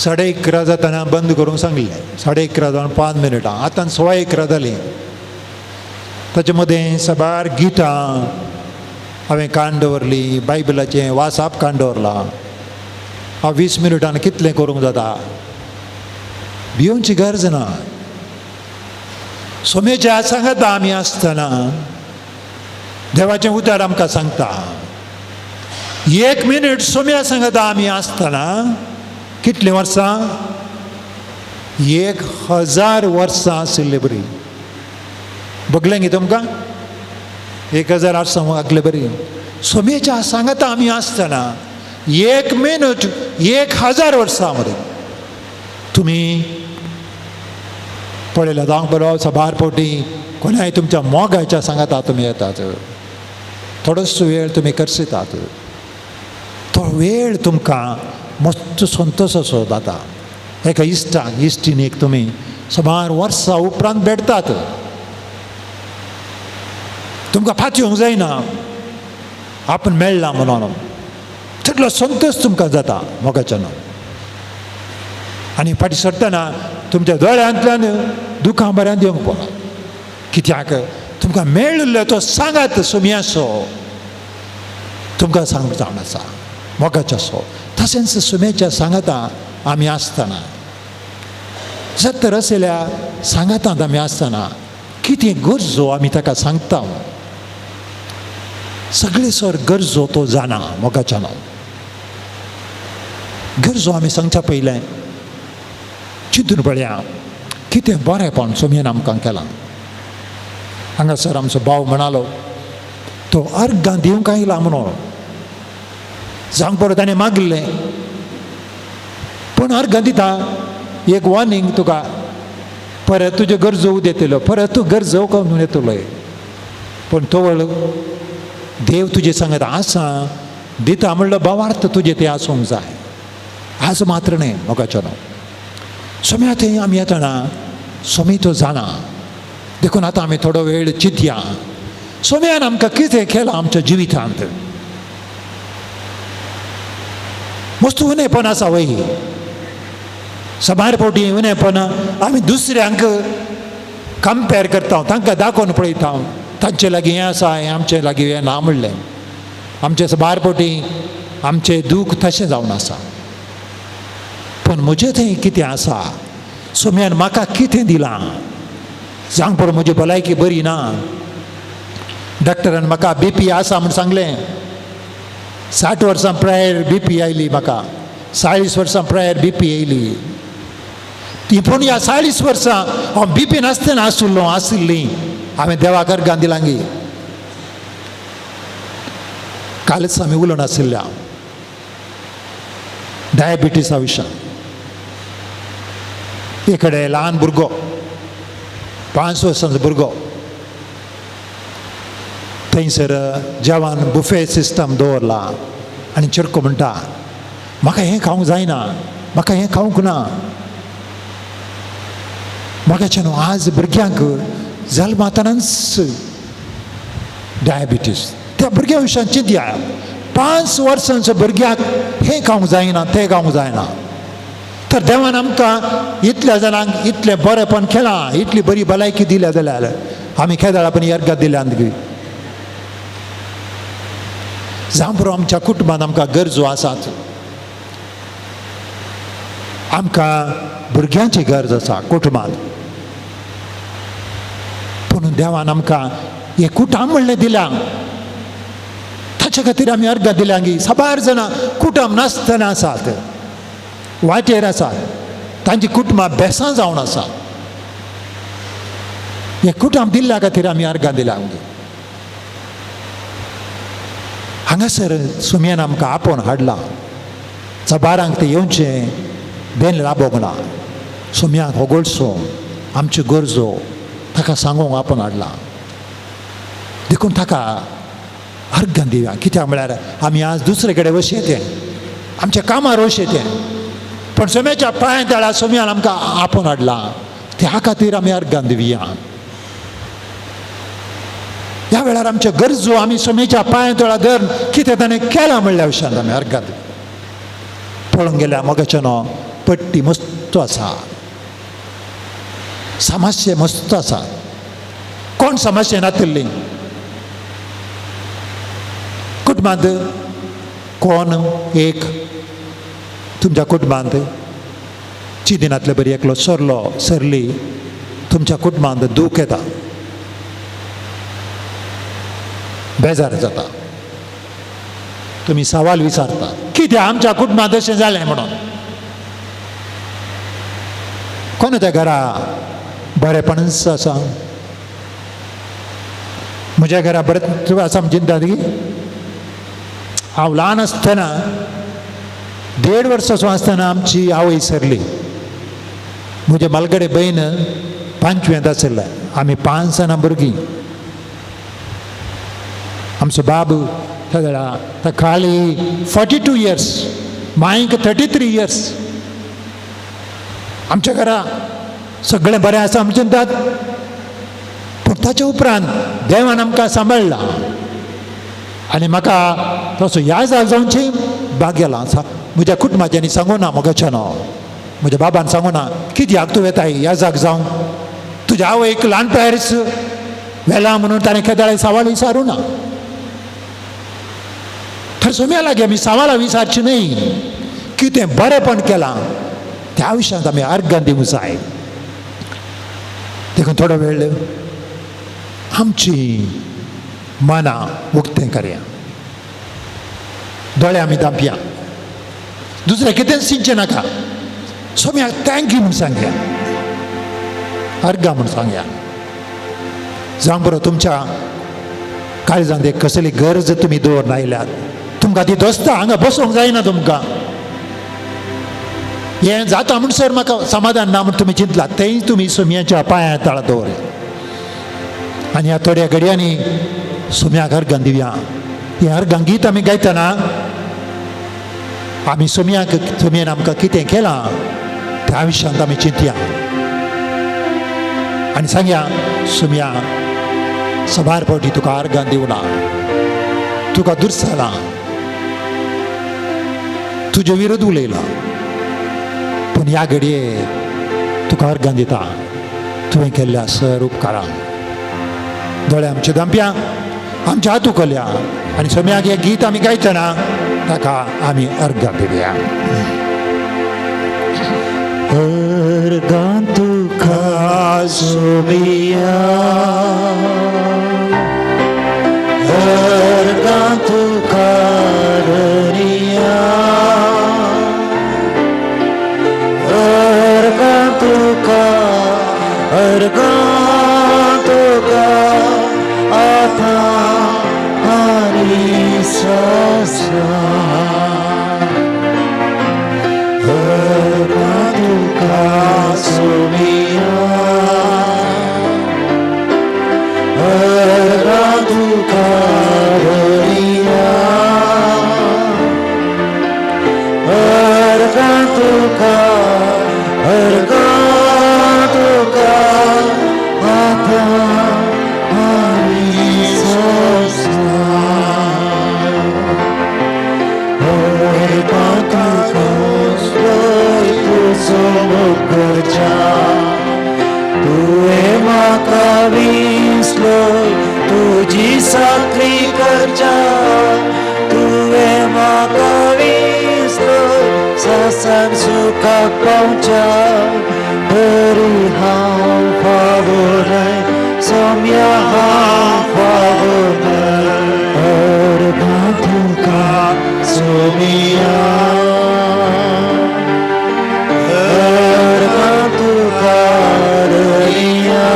11:30 जातना बंद करूंक सांगलें 11:30 जावन 5 मिनटां आतां 11:15 जालीं ताचे मदें साबार गितां हांवें काण दवरलीं बायबलाचें वाचप काण दवरलां हांव 20 मिनटान कितलें करूंक जाता भिवूंची गरज ना सोम्याच्या सांगाता आमी आसतना देवाचें उतर आमकां सांगता 1 मिनट सोम्या सांगाता आमी आसतना कितलीं वर्सां 1000 वर्सां आशिल्लीं बरी बगलें न्ही तुमकां 1000 वर्सां आगले बरी सोम्याच्या सांगाता आमी आसतना 1 मिनट 1000 वर्सां मरे तुमी पळयला जावंक बरो सबार पोटी कोणाय तुमच्या मोगाच्या सांगाता तुमी येतात, थोडोसो वेळ तुमी करसितात, तो वेळ तुमकां मस्त संतोश असो जाता. एका इश्टाक इश्टीनीक तुमी सुमार वर्सां उपरांत भेटतात. तुमकां फांत्योवंक जायना आपूण मेळ्ळा म्हणून, तितलो संतोश तुमकां जाता मोगाच्यान. आनी फाटीं सरतना तुमच्या दोळ्यांतल्यान दुखां बऱ्यांत येवंक पडना. कित्याक तुमकां मेळिल्लो तो सांगात सुमयाचो तुमकां सांगूंक जावन आसा मोगाच्याचो. तशेंच सुमयेच्या सांगाता आमी आसतना, जर आसलेल्या सांगातांत आमी आसतना कितें गरजो आमी ताका सांगता, सगळे सर गरजो तो जाणा मोगाच्यान. गरजो आमी सांगच्या पयलें चिंतून पळया कितें बरेंपण सुमयेन आमकां केलां. हांगासर आमचो भाव म्हणालो तो अर्गां दिवंक आयला म्हणून, जावंक पडो ताणें मागिल्लें, पूण अर्गां दिता एक वॉर्निंग तुका, परत तुज्यो गरजो येतलो, परत तूं गरजो करून येतलो. पूण तो देव तुजे सांगत आसा दिता म्हणलो भावार्थ तुजें तें आसूंक जाय. आज मात्र न्ही मोगाच्यान. सुमया थंय आमी येतना सुमी तो जाणा. देखून आतां आमी थोडो वेळ चिंतया सुमयान आमकां कितें केलां आमच्या जिवितांत. मस्त उणेपण आसा वय, सबार फावटी उणेपण आमी दुसऱ्यांक कंपेर करता, तांकां दाखोवन पळयता तांचे लागीं हें आसा हें आमचे लागीं हें ना म्हणलें. आमचे सबार फावटी आमचें दूख तशें जावन आसा. पूण म्हजें थंय कितें आसा, सुमयान म्हाका कितें दिलां. जावंक पडो म्हजी भलायकी बरी ना, डॉक्टरान म्हाका BP आसा म्हूण सांगलें. 60 वर्सां प्रायर BP आयली म्हाका, 40 वर्सां प्रायर BP येयली. ती पूण ह्या 40 वर्सां हांव BP नासतना आशिल्ली हांवें देवाक अर्गां दिलांगी. कालच आमी उलोवन आशिल्ल्या डायबिटीसा विशयी. एक कडेन ल्हान भुरगो 5 वर्सांचो भुरगो, थंयसर जेवण बुफे सिस्टम दवरला आनी चिरको म्हणटा म्हाका हें खावंक जायना, म्हाका हें खावंक ना. मोगाच्यान आज भुरग्यांक जल्मातनाच डायबिटीस. त्या भुरग्या विशयान चिंतया. 5 वर्सांचो भुरग्याक हें खावंक जायना तें खावंक जायना. तर देवान आमकां इतल्या जाणांक इतलें बरेंपण केलां, इतली बरी भलायकी दिल्या जाल्यार आमी केदारापणी अर्गां दिल्यान जावं बरो आमच्या कुटुंबांत आमकां गरजो आसात. आमकां भुरग्यांची गरज आसा कुटुंबांत, पूण देवान आमकां हें कुटुंब म्हणलें दिलां. ताचे खातीर आमी अर्गां दिल्यां की सबार जाणां कुटुंब नासतना आसात, वाटेर आसात, तांची कुटुंबां बेसां जावन आसात. हें कुटुंब दिल्ल्या खातीर आमी अर्गां दिल्यां. हांगासर सुमयान आमकां आपोवन हाडलां. सबारांक ते येवचें बेन लाबोंक ना. सुमयाक होगोळसो आमच्यो गरजो ताका सांगूंक आपोवन हाडलां. देखून ताका अर्गां दिवया. कित्याक म्हळ्यार आमी आज दुसरे कडेन वच येतें, आमच्या कामार वच येतें, पण सुमयाच्या पांय तळा सुमयान आमकां आपोवन हाडलां. त्या खातीर आमी अर्गां दिवया. ह्या वेळार आमच्यो गरजो आमी सुमयेच्या पांय तळा धरून कितें ताणें केलां म्हणल्या विशयान आमी अर्गां दिवया. पळोवंक गेल्यार मोगाच्यान पट्टी मस्त आसा, समस्या मस्त आसा. कोण समस्या नातिल्ली कुटुंबांत? कोण एक तुमच्या कुटुंबांत चिदिनांतले बरी एकलो सरलो सरली तुमच्या कुटुंबांत दूख येता, बेजार जाता, तुमी सवाल विचारता कित्याक आमच्या कुटुंबांत अशें जालें म्हणून. कोण त्या घरा बरेपणच आसा? म्हज्या घरा बरें आसा आमी चिंतात की हांव ल्हान आसतना 1.5 वर्साचो आसतना आमची आवय सरली. म्हजे मालगडे भयण 5वेंत आशिल्लें आमी 5 जाणां भुरगीं आमचो बाबू खाली 42 years मायक 33 years आमच्या घरा सगळें बरें आसा आमी चिंतात पूण ताच्या उपरांत देवान आमकां सांबाळला आनी म्हाका तसो याद जावची भाग्यला म्हज्या कुटुंबाच्यांनी सांगूं ना मोगाच्यान म्हज्या बाबान सांगूं ना कित्याक तूं येता याजाक जावं तुज्या आवयक ल्हान पेरेस व्हेला म्हणून ताणें केदाळे सवाल विचारूं ना तर सोम्या लागी आमी सवालां विचारची न्ही कितें बरेंपण केलां त्या विशयांत आमी अर्घां दिवूं जाय देखून थोडो वेळ आमची मनां उक्तें करया दोळे आमी धांपया दुसरें कितें सिंचें नाका सोम्याक थँक्यू म्हूण सांगया अर्घां म्हूण सांगया जावं बरो तुमच्या काळजांत एक कसली गरज तुमी दवरून आयल्यात तुमकां ती दोस्तां हांगा बसोवंक जायना तुमकां हें जाता म्हणसर म्हाका समाधान ना म्हूण तुमी चिंतलात तेंय तुमी सोम्याच्या पांयां तळा दवर आनी ह्या थोड्या घडयांनी सोम्याक अर्घां दिवया हें अर्घां गीत आमी गायतना आमी सोम्यान आमकां कितें केलां त्या विशयांत आमी चिंतया आनी सांगया सोम्या सबार फावटी तुका अर्घां दिवना तुका दुर्सालां तुजे विरोध उलयलां पूण ह्या घडये तुका अर्घां दिता तुवें केल्ल्या सर उपकारांक दोळे आमचे धांपया आमचे हात उखलया आनी सोम्याक हें गीत आमी गायतना ताका आमी अर्घां दिवया अर्घां तुका सोम्या अर्घां तुका धरिया अर्घां तुका आता आनी ससा अर्घां तुका सोम्या अर्घां तुका धरिया अर्घां तुका आता आनी ससा अर्घां तुका तुजो मुखर्चा तुवें म्हाका विसलोय तुजी साखरी करच्या तुवें म्हाका विसलोय सासान सुखाक पावच्या तरी हांव फावो न्हय सोम्या हांव फावो न्हय अर्घां तुका सोम्या अर्घां तुका धरिया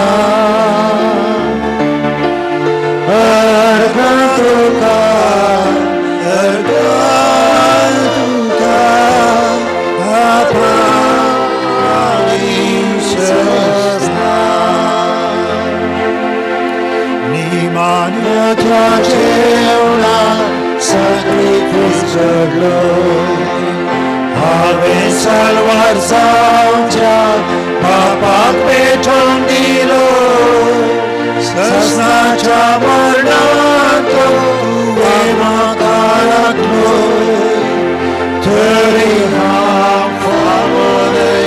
अर्घां तुका आता आनी ससा निमान्याच्या जेवणाक सगळी खूश चडलो हांवें साल्वार जावच्या बापाक पेटोवन दिलो ससनाच्या मरणांत तुवें म्हाका राखलो तरी हांव फावो न्हय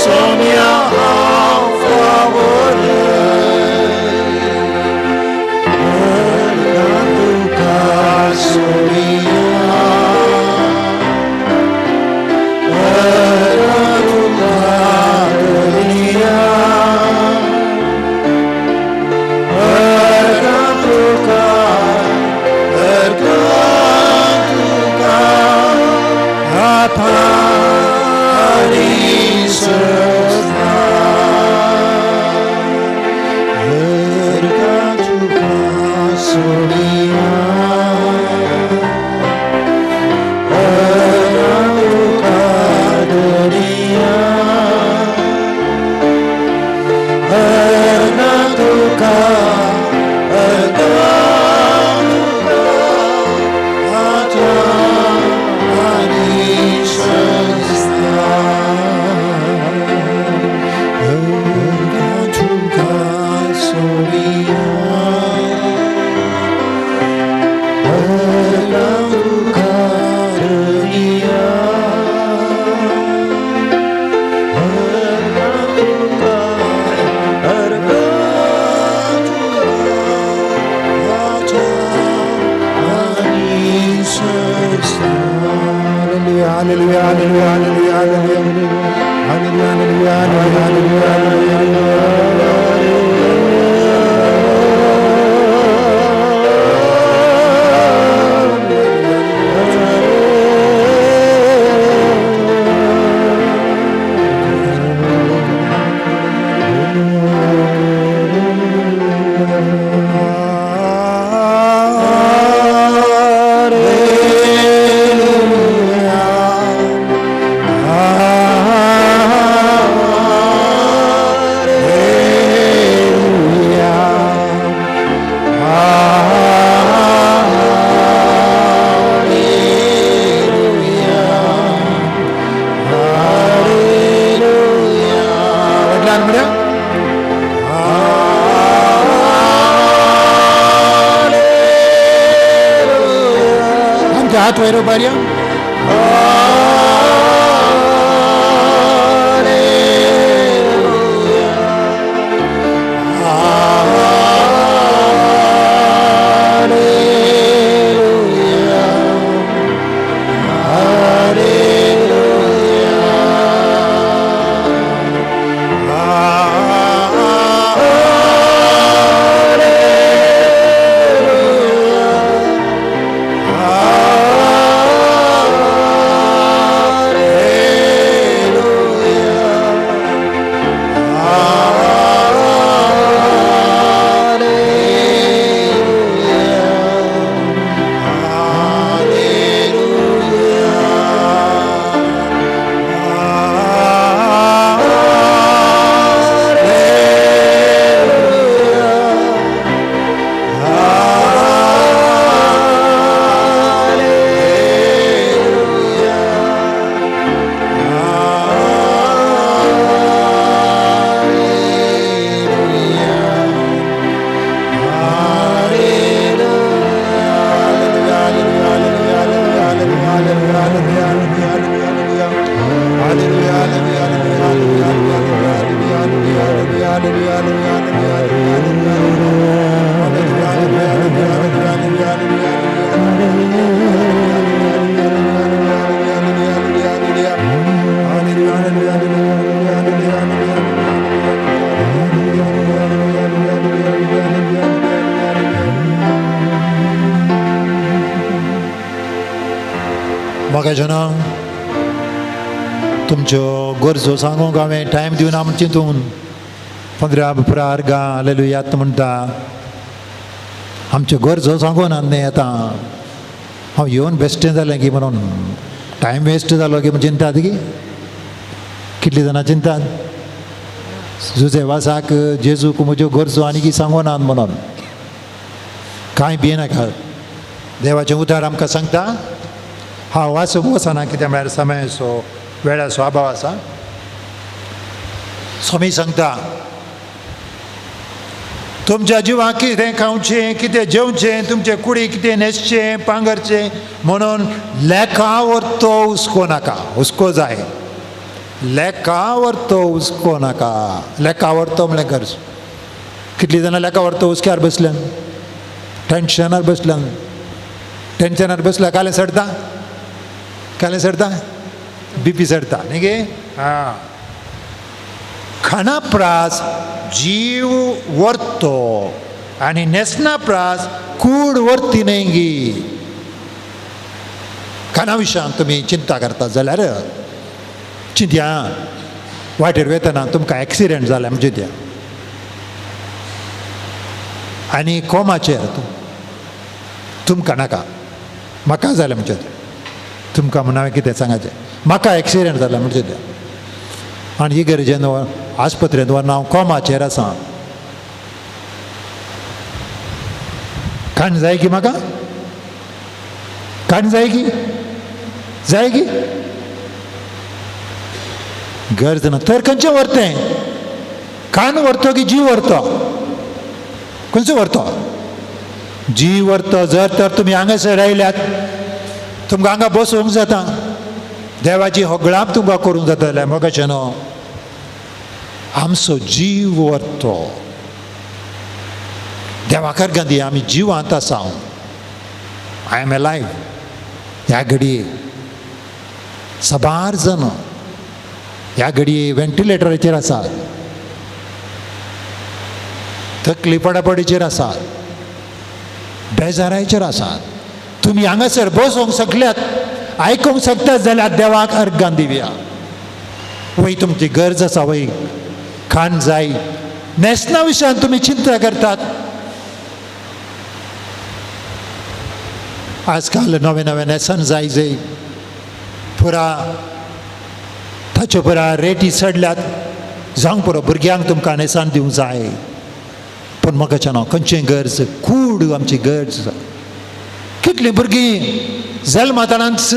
सोम्या हांव फावो न्हय अर्घां तुका सोम्या अर्घां तुका धरिया अर्घां तुका आता आनी ससा अर्घां तुका सोम्या अर्घां तुका धरिया हात वयर उबारया. म्हाका जेन्ना तुमच्यो गरजो सांगूंक हांवें टायम दिवन आमी चिंतून 15 प्रार्गा हालेलुया म्हणटा आमच्यो गरजो सांगून आनी येता हांव येवन बेश्टें जालें की म्हणून टायम वेस्ट जालो की चिंतात की कितलीं जाणां चिंतात जुझेवासाक जेजूक म्हज्यो गरजो आनी की सांगोनात म्हणून कांय भिनाका. देवाचें उतर आमकां सांगता हांव वाचूंक वचना कित्याक म्हळ्यार समयाचो वेळाचो अभाव आसा. स्वामी सांगता तुमच्या जिवाक कितें खावचें कितें जेवचें तुमचे कुडी कितें न्हेसचें पांगरचें म्हणून लेखा व्हरतो हुस्को नाका. हुस्को जाय लेखा व्हरतो हुस्को नाका. लेखा व्हरतो म्हळ्यार गरज. कितलीं जाणां लेखा व्हरतो हुस्क्यार बसल्यान टेन्शनार बसल्यान टेन्शनार बसल्या कालें सडटा कालें सडटा BP सडटा न्ही गे. हां खाना प्रास जीव व्हरतो आनी न्हेसना प्रास कूड व्हरती न्ही गी. खाना विशयान तुमी चिंता करतात जाल्यार चिंतया वाटेर वयतना तुमकां एक्सिडेंट जालें म्हणजे चिंतया आनी कोमाचेर तुमकां नाका म्हाका जालें म्हणजे तुमकां म्हण हांवें कितें सांगचें म्हाका एक्सिडेंट जालें म्हणजे चिंतया आनी इगर्जेन आस्पत्रेंत व्हरना हांव कोमाचेर आसा. खाण जाय की म्हाका खाण जाय की जाय की गरज ना तर खंयचें व्हरतें खाण व्हरतो की जीव व्हरतो खंयचो व्हरतो जीव व्हरतो. जर तर तुमी हांगासर आयल्यात तुमकां हांगा बसूंक जाता देवाची होगळाप तुमकां करूंक जाता जाल्यार मोगाचें न्हू आमचो जीव व्हरतो. देवाकार गांधी आमी जिवांत आसा. आय एम अलायव ह्या घडये साबार जण ह्या घडये वेंटिलेटराचेर आसात, तकली पडापडीचेर आसात, बेजाराचेर आसात. तुमी हांगासर बसोंक शकल्यात, आयकूंक शकतात जाल्यार देवाक अर्गां दिवया. वय तुमची गरज आसा, वय खाण जाय, नेसना विशयान तुमी चिंता करतात. आजकाल नवे नवे नेसन जाय जाय पुरा ताच्यो पुरा रेटी चडल्यात. जावंक पुरो भुरग्यांक तुमकां नेसान दिवंक जाय. पूण म्हाका हांव खंयचें गरज, कूड आमची गरज. कितलीं भुरगीं जल्मातानाच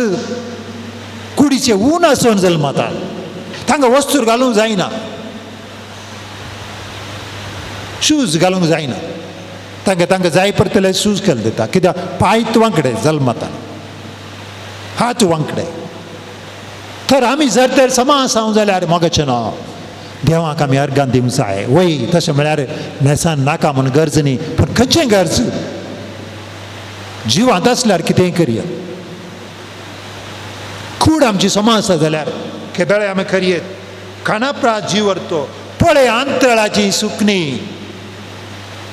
कुडीचें ऊन आसून जल्मातात, तांकां वस्तूर घालूंक जायना, शूज घालूंक जायना. तांकां जाय पडटले शूज घालून दिता. कित्याक पांय वांकडे जल्माता, हात वांकडे. तर आमी जर तर समा आसांव जाल्यार मोगाचें न्हय, देवाक आमी अर्गां दिवंक जाय. वय तशें म्हळ्यार नेसान नाका म्हूण गरज न्ही, पूण खंयचें गरज जिवांत आसल्यार कितेंय करया. कूड आमची समा आसा जाल्यार केदळे आमी करयेत. खानाप्रास जीव व्हरतो, पळय अंतराळाची सुकणी,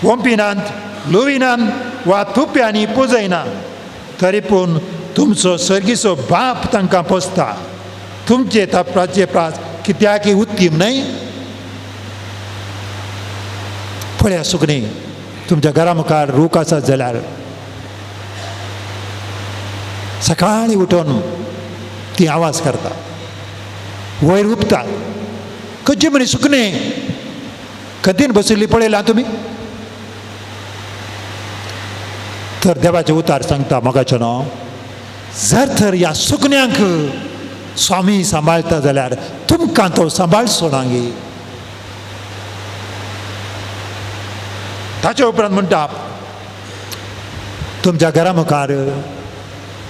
वंपिनांत, लुविनांत वा तुप्यांनी पुजयना, तरी पूण तुमचो सर्गीचो बाप तांकां पोसता. तुमचे तापाचे प्रास कित्याक उत्तीम न्हय? पळया सुकणी, तुमच्या घरा मुखार रूख आसत जाल्यार सकाळीं उठून ती आवाज करता, वयर उपता. खंयची म्हणी सुकणी कधीन बशिल्ली पळयला तुमी? तर देवाचे उतार सांगता मोगाचें न्हय, जर तर ह्या सुकण्यांक स्वामी सांबाळटा जाल्यार तुमकां तो सांबाळचो ना गे. ताचे उपरांत म्हणटा, तुमच्या घरा मुखार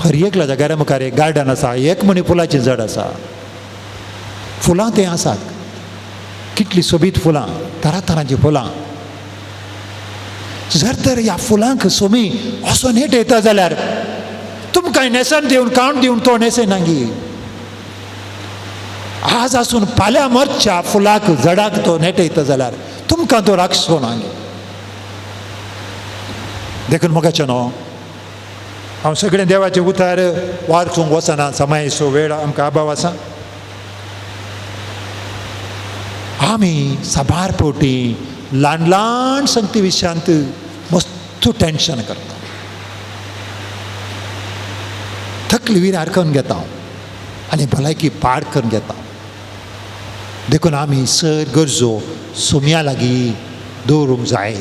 हर एकल्याच्या घरा मुखार एक गार्डन आसा, एक म्हणी फुलाचें झाड आसा. फुलां तें आसात, कितलीं सोबीत फुलां, तरातरांचीं फुलां. जर तर ह्या फुलांक सोमी असो नेट येता जाल्यार तुमकां नेसन दिवन कावंट दिवन तो नेसयना गे. आज आसून फाल्यां मरच्या फुलाक झाडाक तो नेटयता जाल्यार तुमकां तो राखचो ना गे. देखून मोगाचें न्हय, हांव सगळें देवाचे उतार वाचूंक वचना, समायेचो वेळ आमकां अभाव आसा. आमी साबार फावटी ल्हान ल्हान संगती विशयांत मस्त टेन्शन करता, तकली विरार करून घेता आनी भलायकी पाड करून घेता. देखून आमी सर गरजो सुमया लागीं दवरूंक जाय.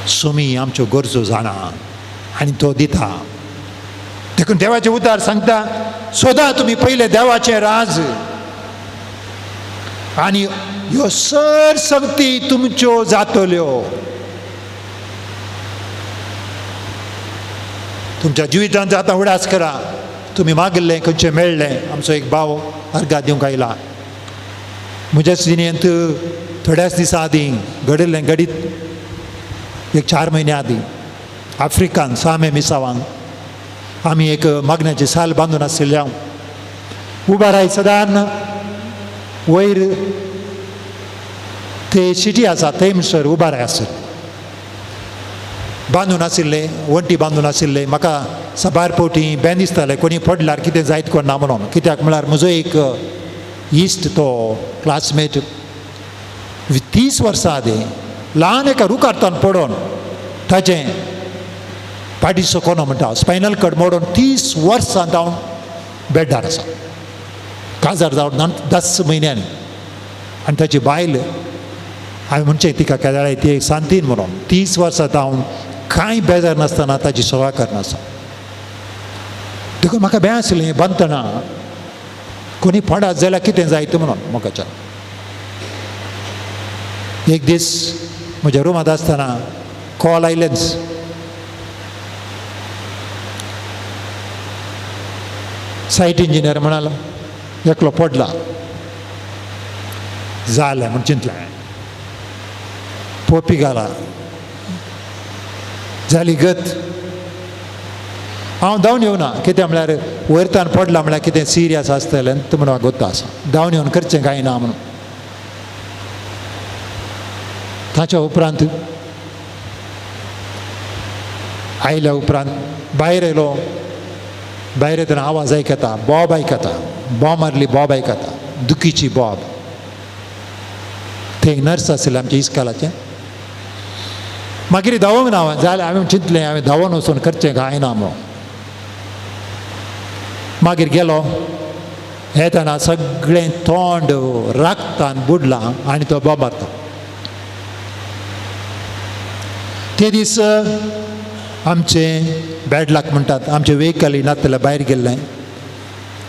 सुमी आमच्यो गरजो जाणा आनी तो दिता. देखून देवाचे उतार सांगता, सोदा तुमी पयले देवाचें राज आनी ह्यो सर संगती तुमच्यो जातल्यो. तुमच्या जिवितांत आतां उडास करा. तुमी मागिल्लें खंयचें मेळ्ळें. आमचो एक भाव अर्गां दिवंक आयला. म्हज्या जिणेंत थोड्याच दिसां आदीं घडिल्लें, घडीत एक 4 म्हयने आदीं आफ्रिकान सामे मिसावांक आमी एक मागण्याची साल बांदून आशिल्ले. हांव उबाराय सदारण वयर ते सिटी आसा थंय म्हणसर उबाराय आसत बांदून आशिल्ले, वंटी बांदून आशिल्ले. म्हाका साबार फावटी बेन दिसतालें कोणी पडल्यार कितें जायत कोन्ना म्हणून. कित्याक म्हळ्यार म्हजो एक इश्ट, तो क्लासमेट, 30 वर्सां आदीं ल्हान एका रुखारतान पडोन ताचें पाटीचो कोनो म्हणटा स्पायनल कड मोडून 30 वर्सां जावन बेड्डार आसा. काजार जावन 10 म्हयन्यांनी. आनी ताची बायल, हांवें म्हणचें तिका केदाळे ती एक सांतीन म्हणून 30 वर्सां जावन कांय बेजार नासतना ताची सेवा करनासा. देखून म्हाका बें आसलें बांदतना कोणी पडत जाल्यार कितें जायत म्हणून. मोगाच्या एक दीस म्हज्या रुमांत आसतना कॉल आयलेंच. सायट इंजिनियर म्हणालो एकलो पडला. जालें म्हूण चिंतलें. पोपी घाला, जाली गत. हांव धांवन येवना कितें म्हळ्यार वयरतान पडला म्हळ्यार कितें सिरियस आसतलें तें म्हणून म्हाका गोत्ता आसा धांवन येवन करचें कांय ना म्हणून ताच्या उपरांत आयल्या उपरांत भायर येयलो भायर येतना आवाज आयकता बॉब आयकता बॉब मारली बॉब आयकता दुखीची बॉब थंय नर्स आसलें आमच्या इस्कालाचें मागीर धांवूंक ना जाल्यार हांवें चिंतलें हांवें धांवून वचून करचें कांय ना म्हणून मागीर गेलो येतना सगळें तोंड रक्तान बुडलां आनी तो बॉब मारता ते दीस आमचें बॅड लक म्हणटात आमचें वेहिकल नासलें भायर गेल्लें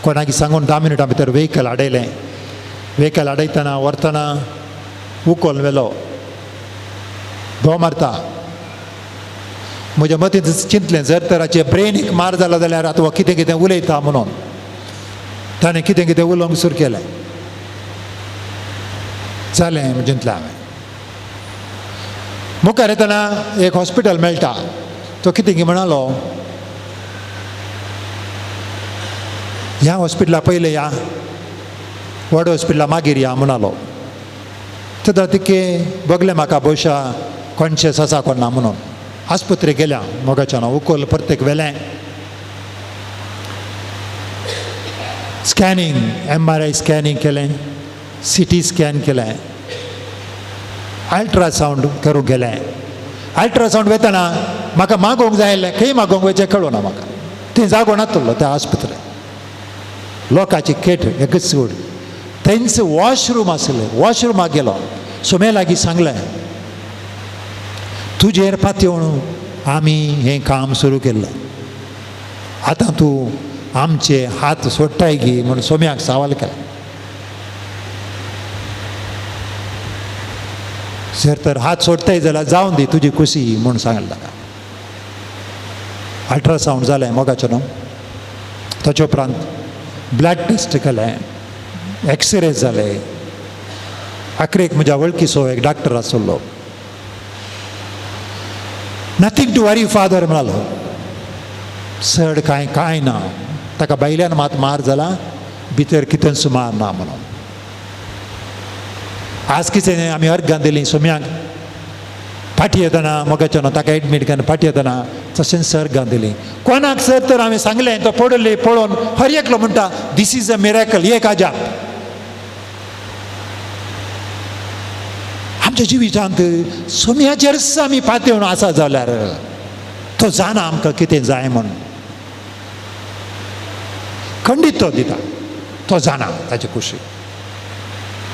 कोणाकी सांगून 10 मिनटां भितर वेहिकल आडयलें वेहिकल आडयतना व्हरतना उखल व्हेलो भोव मारता म्हज्या मतींत चिंतलें जर तर हाचे ब्रेनीक मार जालो जाल्यार आतां हो कितें कितें उलयता म्हणून ताणें कितें कितें उलोवंक सुरू केलें जालें म्हूण चिंतलें हांवें मुखार येतना एक हॉस्पिटल मेळटा तो कितें की म्हणालो ह्या हॉस्पिटला पयलें या व्हड हॉस्पिटला मागीर या म्हणालो तेन्ना तिके बगलें म्हाका बशा कॉन्शियस आसा कोण ना म्हणून आस्पत्रेक गेल्या मोगाच्यान उखल परतेक व्हेलें स्कॅनिंग MRI स्कॅनिंग केलें CT स्कॅन केलें अल्ट्रासावंड करूंक गेलें अल्ट्रासावंड वेतना म्हाका मागोवंक जाय आसलें खंय मागोवंक वयचें कळूना म्हाका थंय जागो नासलो त्या आस्पत्रेक लोकांची खेट एकच सोड थंयच वॉशरूम आसलें वॉशरुमाक गेलो सुमे लागीं सांगलें तुजेर पातयेवन आमी हें काम सुरू केल्लें आतां तूं आमचे हात सोडटाय गी म्हूण सोम्याक सवाल केलो जर तर हात सोडताय जाल्यार जावन दी तुजी खुशी म्हूण सांगलें ताका अल्ट्रासावंड जालें मोगाचें न्हू ताचे उपरांत ब्लड टेस्ट केलें एक्सरे जाले आखरेक म्हज्या वळखीचो एक डॉक्टर आसलो नथींग टू वरी फादर म्हणालो चड कांय ना ताका भायल्यान मात मार जाला भितर कितेंच मार ना म्हणून आज कितें आमी अर्गां दिलीं सोम्याक फाटी येतना मोगाच्यान ताका एडमीट केन्ना फाटी येतना तशेंच सर्गां दिलीं कोणाक सर तर हांवें सांगलें तो पडले पळोवन हर एकलो म्हणटा दीस इज अ मिरेकल एक अजाप आमच्या जिवितांत सोम्याचेरच आमी पातयेवन आसा जाल्यार तो जाणा आमकां कितें जाय म्हणून खंडीत तो दिता तो जाणा ताची खुशी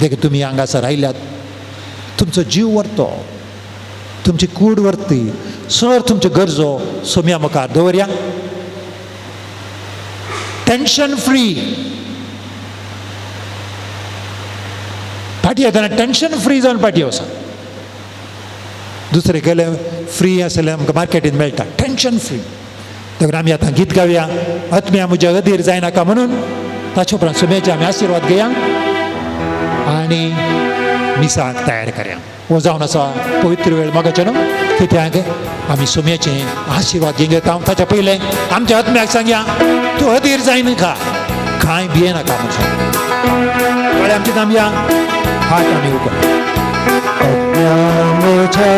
देखीक तुमी हांगासर आयल्यात तुमचो जीव व्हरतो तुमची कूड व्हरती सर तुमच्यो गरजो सोम्या मुखार दवरया टेन्शन फ्री फाटी येतना टेन्शन फ्री जावन फाटी वचा दुसरे गेले फ्री आसलें आमकां मार्केटीन मेळटा टेन्शन फ्री देखून आमी आतां गीत गावया आत्म्या म्हज्या अधीर जायनाका म्हणून ताचे उपरांत सोम्याचे आमी आशिर्वाद घेया आनी मिसाक तयार करया हो जावन आसा पवित्र वेळ मोगाचें न्हू कित्याक आमी सोम्याचे आशिर्वाद घेवन घेता ताच्या पयलें आमच्या आत्म्याक सांगया तूं अधीर जायनाका कांय भियेनाका म्हूण सांग कळ्ळें आमचें नाम या हात आमी उगड म्हज्या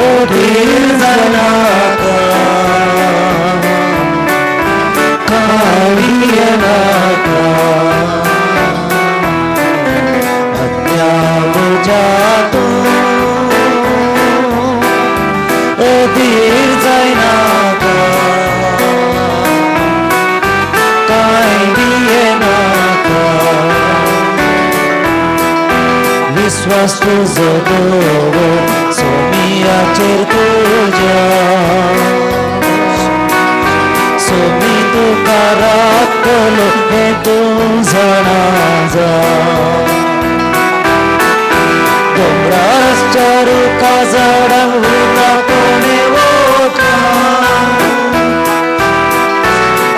अधीर जायनाका कांय भियेनाका अधीर जायनाका कांय भियेनाका विश्वास तुजो दवर सोमियाचेर तुज्या सोमी तुका राखतलो हें तूं जाणा दोंगराच्या रुखा झाडांक उरता कोणे वोटा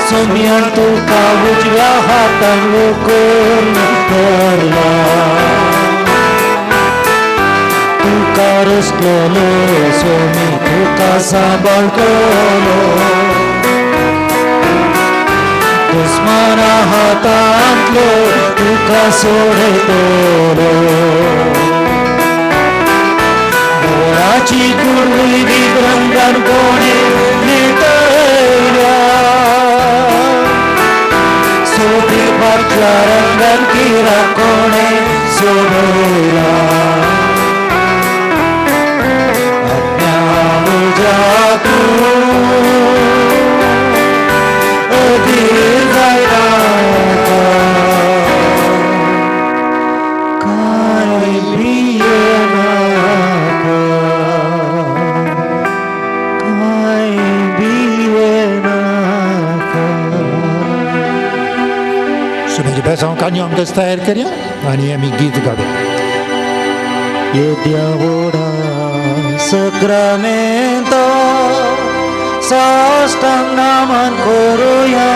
सोम्यान तुका उजव्या हातान वखून धरला तुका रुसलेलो सो मी तुका सांबाळटलो दुस्माना हातांतलो तुका सोडटलो मोराची कुडवी विभ्रंगान कोणे नेटल्या सोबीपातल्या रंगान किरा कोणे सोडला अज्ञान जातू अधीर जायला काय भियेना काय भियेना सुमेरी बेसांव कान्यो आमकां तयार करया आनी आमी गीत गावया Devoda Sacramento साष्टांगामान करूया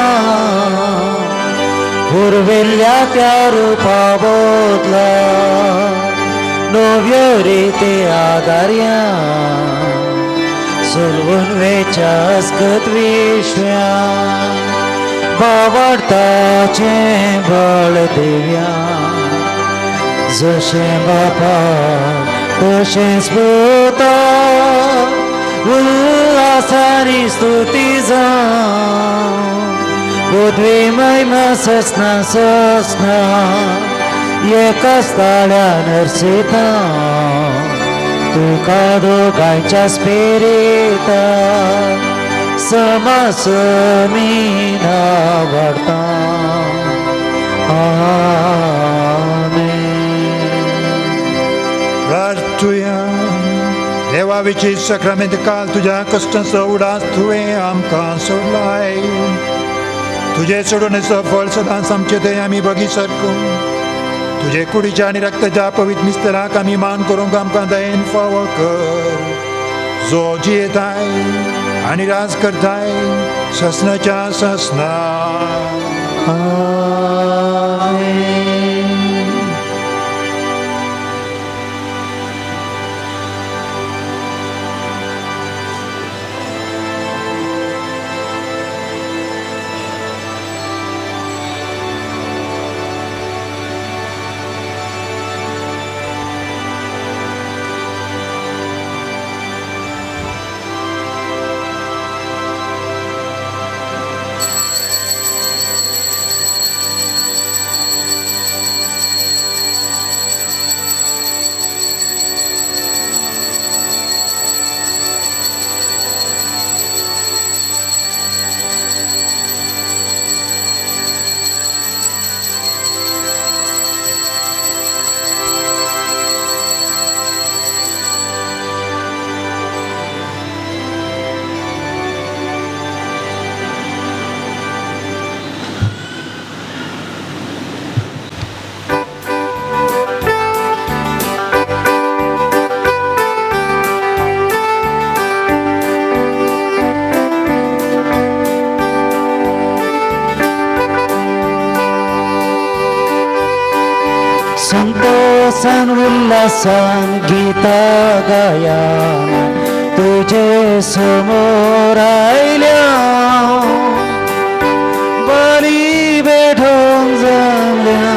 उर्विल्ल्या त्या रूपा बोधला नव्यो रीती आदार्या सोलवून वेच्या अस्गत विश्व्या बावडताचे बळ दिव्या जशें बापा तशेंच पुता उल्हासानी स्तुती जावं बुद्वी महिमा ससना ससना एकाच ताळ्यान नरसिता तुका दोगांयच्या स्पिरिता समास मी वाडता तुया देवा विशीं सक्रामेंत काल तुज्या कश्टांचो उडास तुवें आमकां सोडलाय तुजें सोडून फळ सदांच आमचे थंय आमी बगी सरकून तुजे कुडीच्या आनी रक्ताच्या पवित्र मिस्तराक आमी मान करूंक आमकां दयेन फावो कर जो जियेताय आनी राज करताय ससनाच्या ससना संतोषान उल्हासान गीता गाया तुझे समोर आयल्या बली भेटून जमल्या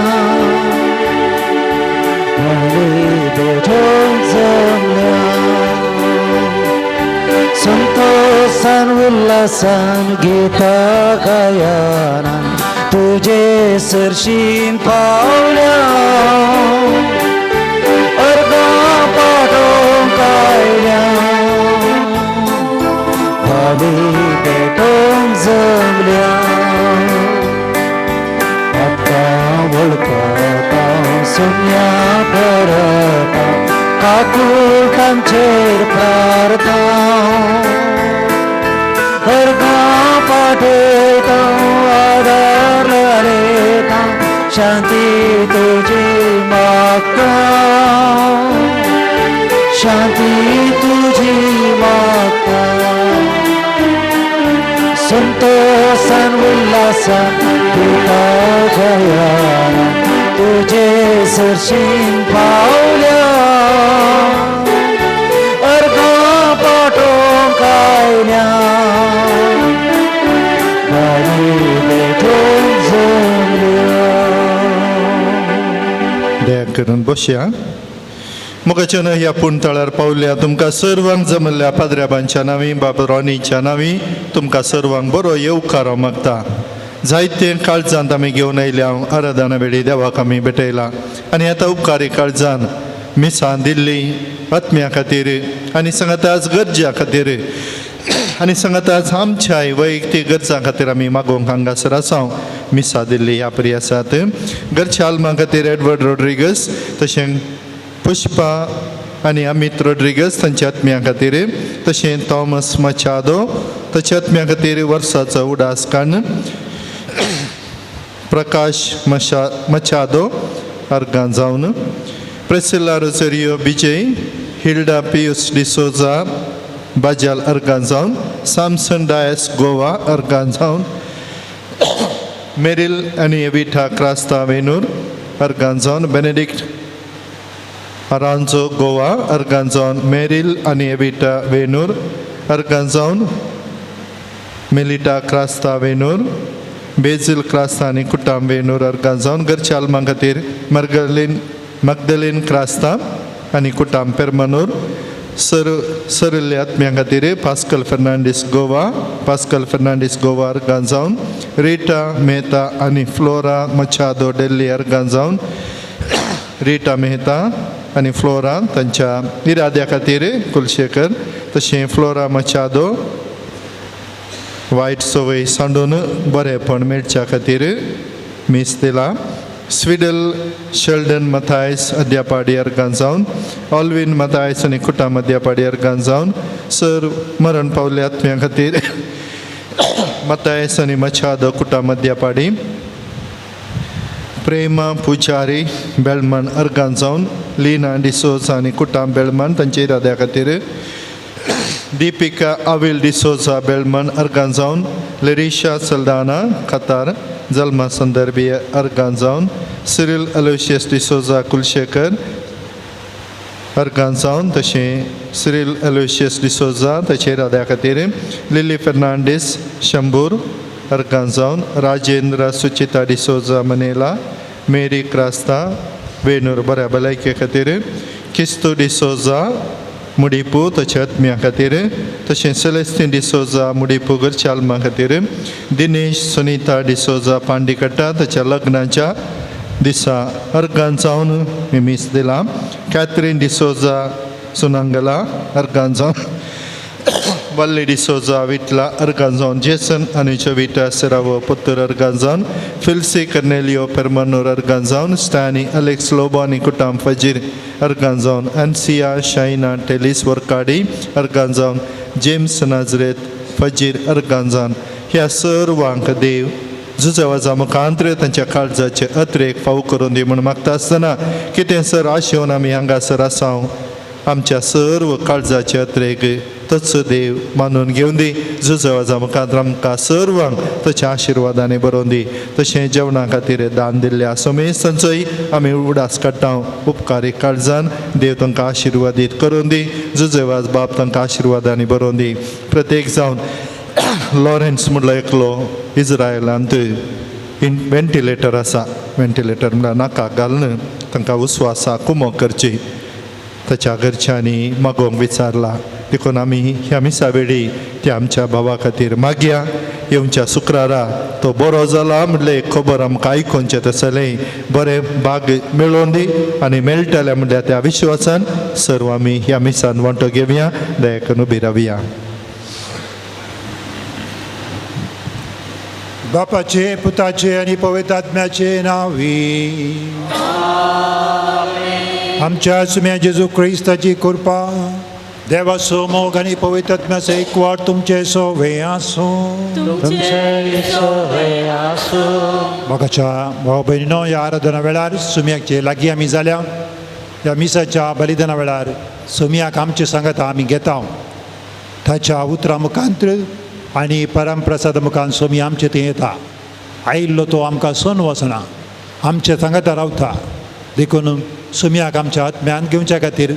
बली भेटून जमल्या संतोषान उल्हासान गीता गाया तुझे सरशीन पावल्या अर्गां पाठोवंक आयल्या भावी भेटोवंक जमल्या आतां वळखता सोन्या परता काकुळटांचेर प्रार्थना अर्गां पाठयता आदार लायता शांती तुजी मागता शांती तुजी मागता संतोषान उल्हासान तुका जया तुजे सरशीन पावल्या करून बसया. मुखाच्यान ह्या पुणतळार पावल्या. तुमकां सर्वांक जमल्ल्या पाद्र्याबांच्या नांवी बाब रॉनीच्या नांवी तुमकां सर्वांक बरो येवकारो मागता. जायते काळजांत आमी घेवन आयल्या. आराधना वेळी देवाक आमी भेटयला आनी आतां उपकारी काळजान मिसां दिल्ली आत्म्या खातीर आनी सांगात आज गरजा खातीर आनी सांगात आज आमच्याय वैयक्तीक गरजां खातीर आमी मागोवंक हांगासर आसां. मिसां दिल्ली ह्या परी आसात. घरच्या आल्मा खातीर एडवर्ड रोड्रिगस, तशें पुष्पा आनी अमित रोड्रिगस तांच्या आत्म्या खातीर, तशें थॉमस मचादो ताच्या आत्म्या खातीर वर्साचो उडास काण, प्रकाश मचादो अर्गां जावन, प्रेसिला रोझेरियो बिजय, हिल्डा पियुस डिसोजा बाजाल अर्गां जावन, सॅमसन डायस गोवा अर्गां जावन, मेरिल आनी एविटा क्रास्ता वेनूर अर्गां जावन, बेनेडिक्ट आरांजो गोवा अर्गां जावन, मेरिल आनी एविटा वेनूर अर्गां जावन, मेलिटा क्रास्ता वेनूर, बेजिल क्रास्ता आनी कुटाम वेनूर अर्गां जावन, घरच्या आल्मां खातीर मगदलीन क्रास्ता आनी कुटाम पेरमानूर, सरिल्ल्या आत्म्या खातीर पास्कल फेर्नांडीस गोवा अर्गां जावन, रिटा मेहता आनी फ्लोरा मचादो डेल्ली अर्गां जावन, रिटा मेहता आनी फ्लोरा तांच्या इराद्या खातीर कुलशेकर, तशें फ्लोरा मचादो वायट संवय सांडून बरेपण मेळच्या खातीर मीस दिला. स्विडल शेल्डन मथायस अद्यापाडी अर्गां जावन, ऑल्विन मथायस आनी कुटाम अद्यापाडी अर्गां जावन, सर मरण पावल्या आत्म्या खातीर मथायस आनी मचादो कुटाम अद्यापाडी, प्रेमा पुजारी बेळमन अर्गां जावन, लिना डिसोजा आनी कुटाम बेळमन तांच्या इराद्या खातीर, दीपिका आविल डिसोजा बेळमन अर्गां जावन, लेरिशा सल्दाना कतार जल्मा संदर्भी अर्गां जावन, सिरिल अलोशियस डिसोजा कुलशेकर अर्गां जावन, तशें सिरिल अलोशियस डिसोजा ताचे इराद्या खातीर, लिली फेर्नांडीस शंभूर अर्गां जावन, राजेंद्र सुचिता डिसोजा मनेला, मेरी क्रास्ता वेनूर बऱ्या भलायके खातीर, किस्तू डिसोजा मुडिपू ताच्या आत्म्या खातीर, तशें सेलेस्टीन डिसोजा मुडिपू घरच्या आल्मा खातीर, दिनेश सुनीता डिसोजा पांडिकट्टा ताच्या लग्नाच्या दिसा अर्गां जावन मीस दिला. कॅथरीन डिसोजा सुनांगला अर्गां जावन, वल्ली डिसोजा विटला अर्गां जावन, जेसन आनी विटा सेरावो पुत्र अर्गां जावन, फिल्सी कर्नेलियो पेरमानूर अर्गां जावन, स्टॅनी अलेक्स लोबो आनी कुटाम फजीर अर्गां जावन, एनसिया शाइना टेलिस वर्काडी अर्गां जावन, जेम्स नाजरेत फजीर अर्गां जावन, ह्या सर्वांक देव जुजवाजा मुखांत्र तांच्या काळजाचे अत्रेक फाव करून दी म्हूण मागता आसतना कितें सर आशेवन आमी हांगासर आसां. आमच्या सर्व काळजाचे अत्रेक तोच देव मानून घेवन दी. जुजवाजा मुखांत्र आमकां सर्वांक ताच्या आशिर्वादाने बरोवन दी. तशें जेवणा खातीर दान दिल्ल्या सोमेस तांचोय आमी उडास काडटा. उपकारी काळजान देव तांकां आशिर्वादीत करून दी. जुजवाज बाब तांकां आशिर्वादांनी बरोवन दी. प्रत्येक जावन लॉरेन्स म्हणलो एकलो इज्रायलांत वेंटिलेटर आसा. वेंटिलेटर म्हळ्यार नाका घालून तांकां उस्वासा कुमो करची. ताच्या घरच्यांनी मागोवंक विचारला. देखून आमी ह्या मिसा वेळी त्या आमच्या भावा खातीर मागया. येवच्या शुक्रारा तो बरो जाला म्हणले खबर आमकां आयकोनचें तसलें बरें भाग मेळोवन दी आनी मेळटलें म्हणल्यार त्या विश्वासान सर्व आमी ह्या मिसान वांटो घेवया. दया करून उबी रावया. बापाचे पुताचे आणि पवित्र आत्म्याचे नावी. आमच्या सुम्या जेजू क्रिस्ताची कृपा देवाचो मोग आणि पवित्र आत्म्याचो एकवाट तुमचे सोवे आसूं. मोगाच्या भाव भयणीनो, ह्या आराधना वेळार सुम्याचे लागीं आमी जाल्या. ह्या मिसाच्या बलिदाना वेळार सुम्याक आमचे सांगात आमी घेता. ताच्या उतरां मुखांत्र आनी परमप्रसाद मुखान सोमी आमचे थंय येता. आयिल्लो तो आमकां सोन वचना, आमचे सांगाता रावता. देखून सुम्याक आमच्या आत्म्यान घेवच्या खातीर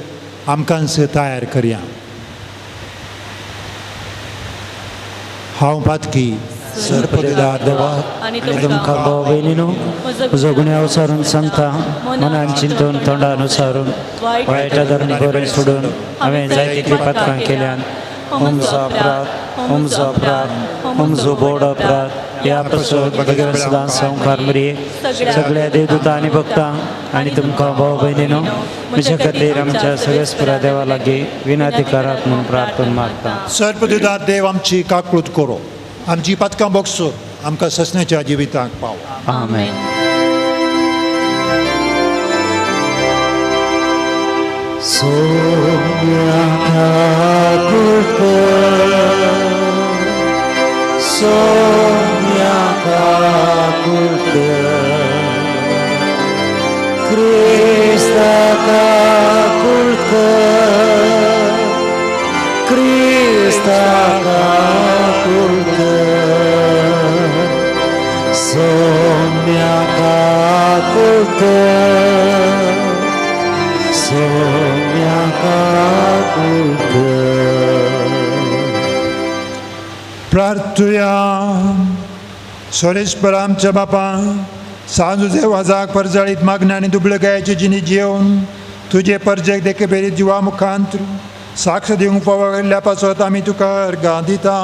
आमकांच तयार करया. हांव पातकी सर्पदिदार देवा आनी तुमकां भाव भयणीनो म्हजो गुन्यांव विचारून सांगता मनान चिंतून तोंडान विचारून वायट धोरणी बरें सोडून हांवें जायती कृपातकां केल्यान म्हजो अपराध म्हजो बोड अपराध ह्या प्रसोद भगवान सदां संवकार मरिये सगळ्या देवदूतां आनी भक्तां आनी तुमकां भाव भयणीनो म्हज्या खातीर आमच्या सगळ्या देवा लागीं विनाधिकाराक म्हणून प्रार्थना मागता. सर्पदिदार देव आमची काकूळट करो, आमची पथकां बगसून आमकां ससण्याच्या जिवितांक पाव. आमेन. सोम्या काकूळट सोम्या काकूळट क्रिस्ता काकूळट क्रिस्ता काकूळट सोम्या काकूळट सोम्या काकूळट. प्रार्थुया. सोरेश्वर आमच्या बापा, सांजुचे वाजाक परजळीत मागण्या आनी दुबळकायाची जिणी जेवन तुजे परजेक देखे बेरीत जिवा मुखांत साक्ष दिवंक फावल्या पासत आमी तुका अर्गां दिता.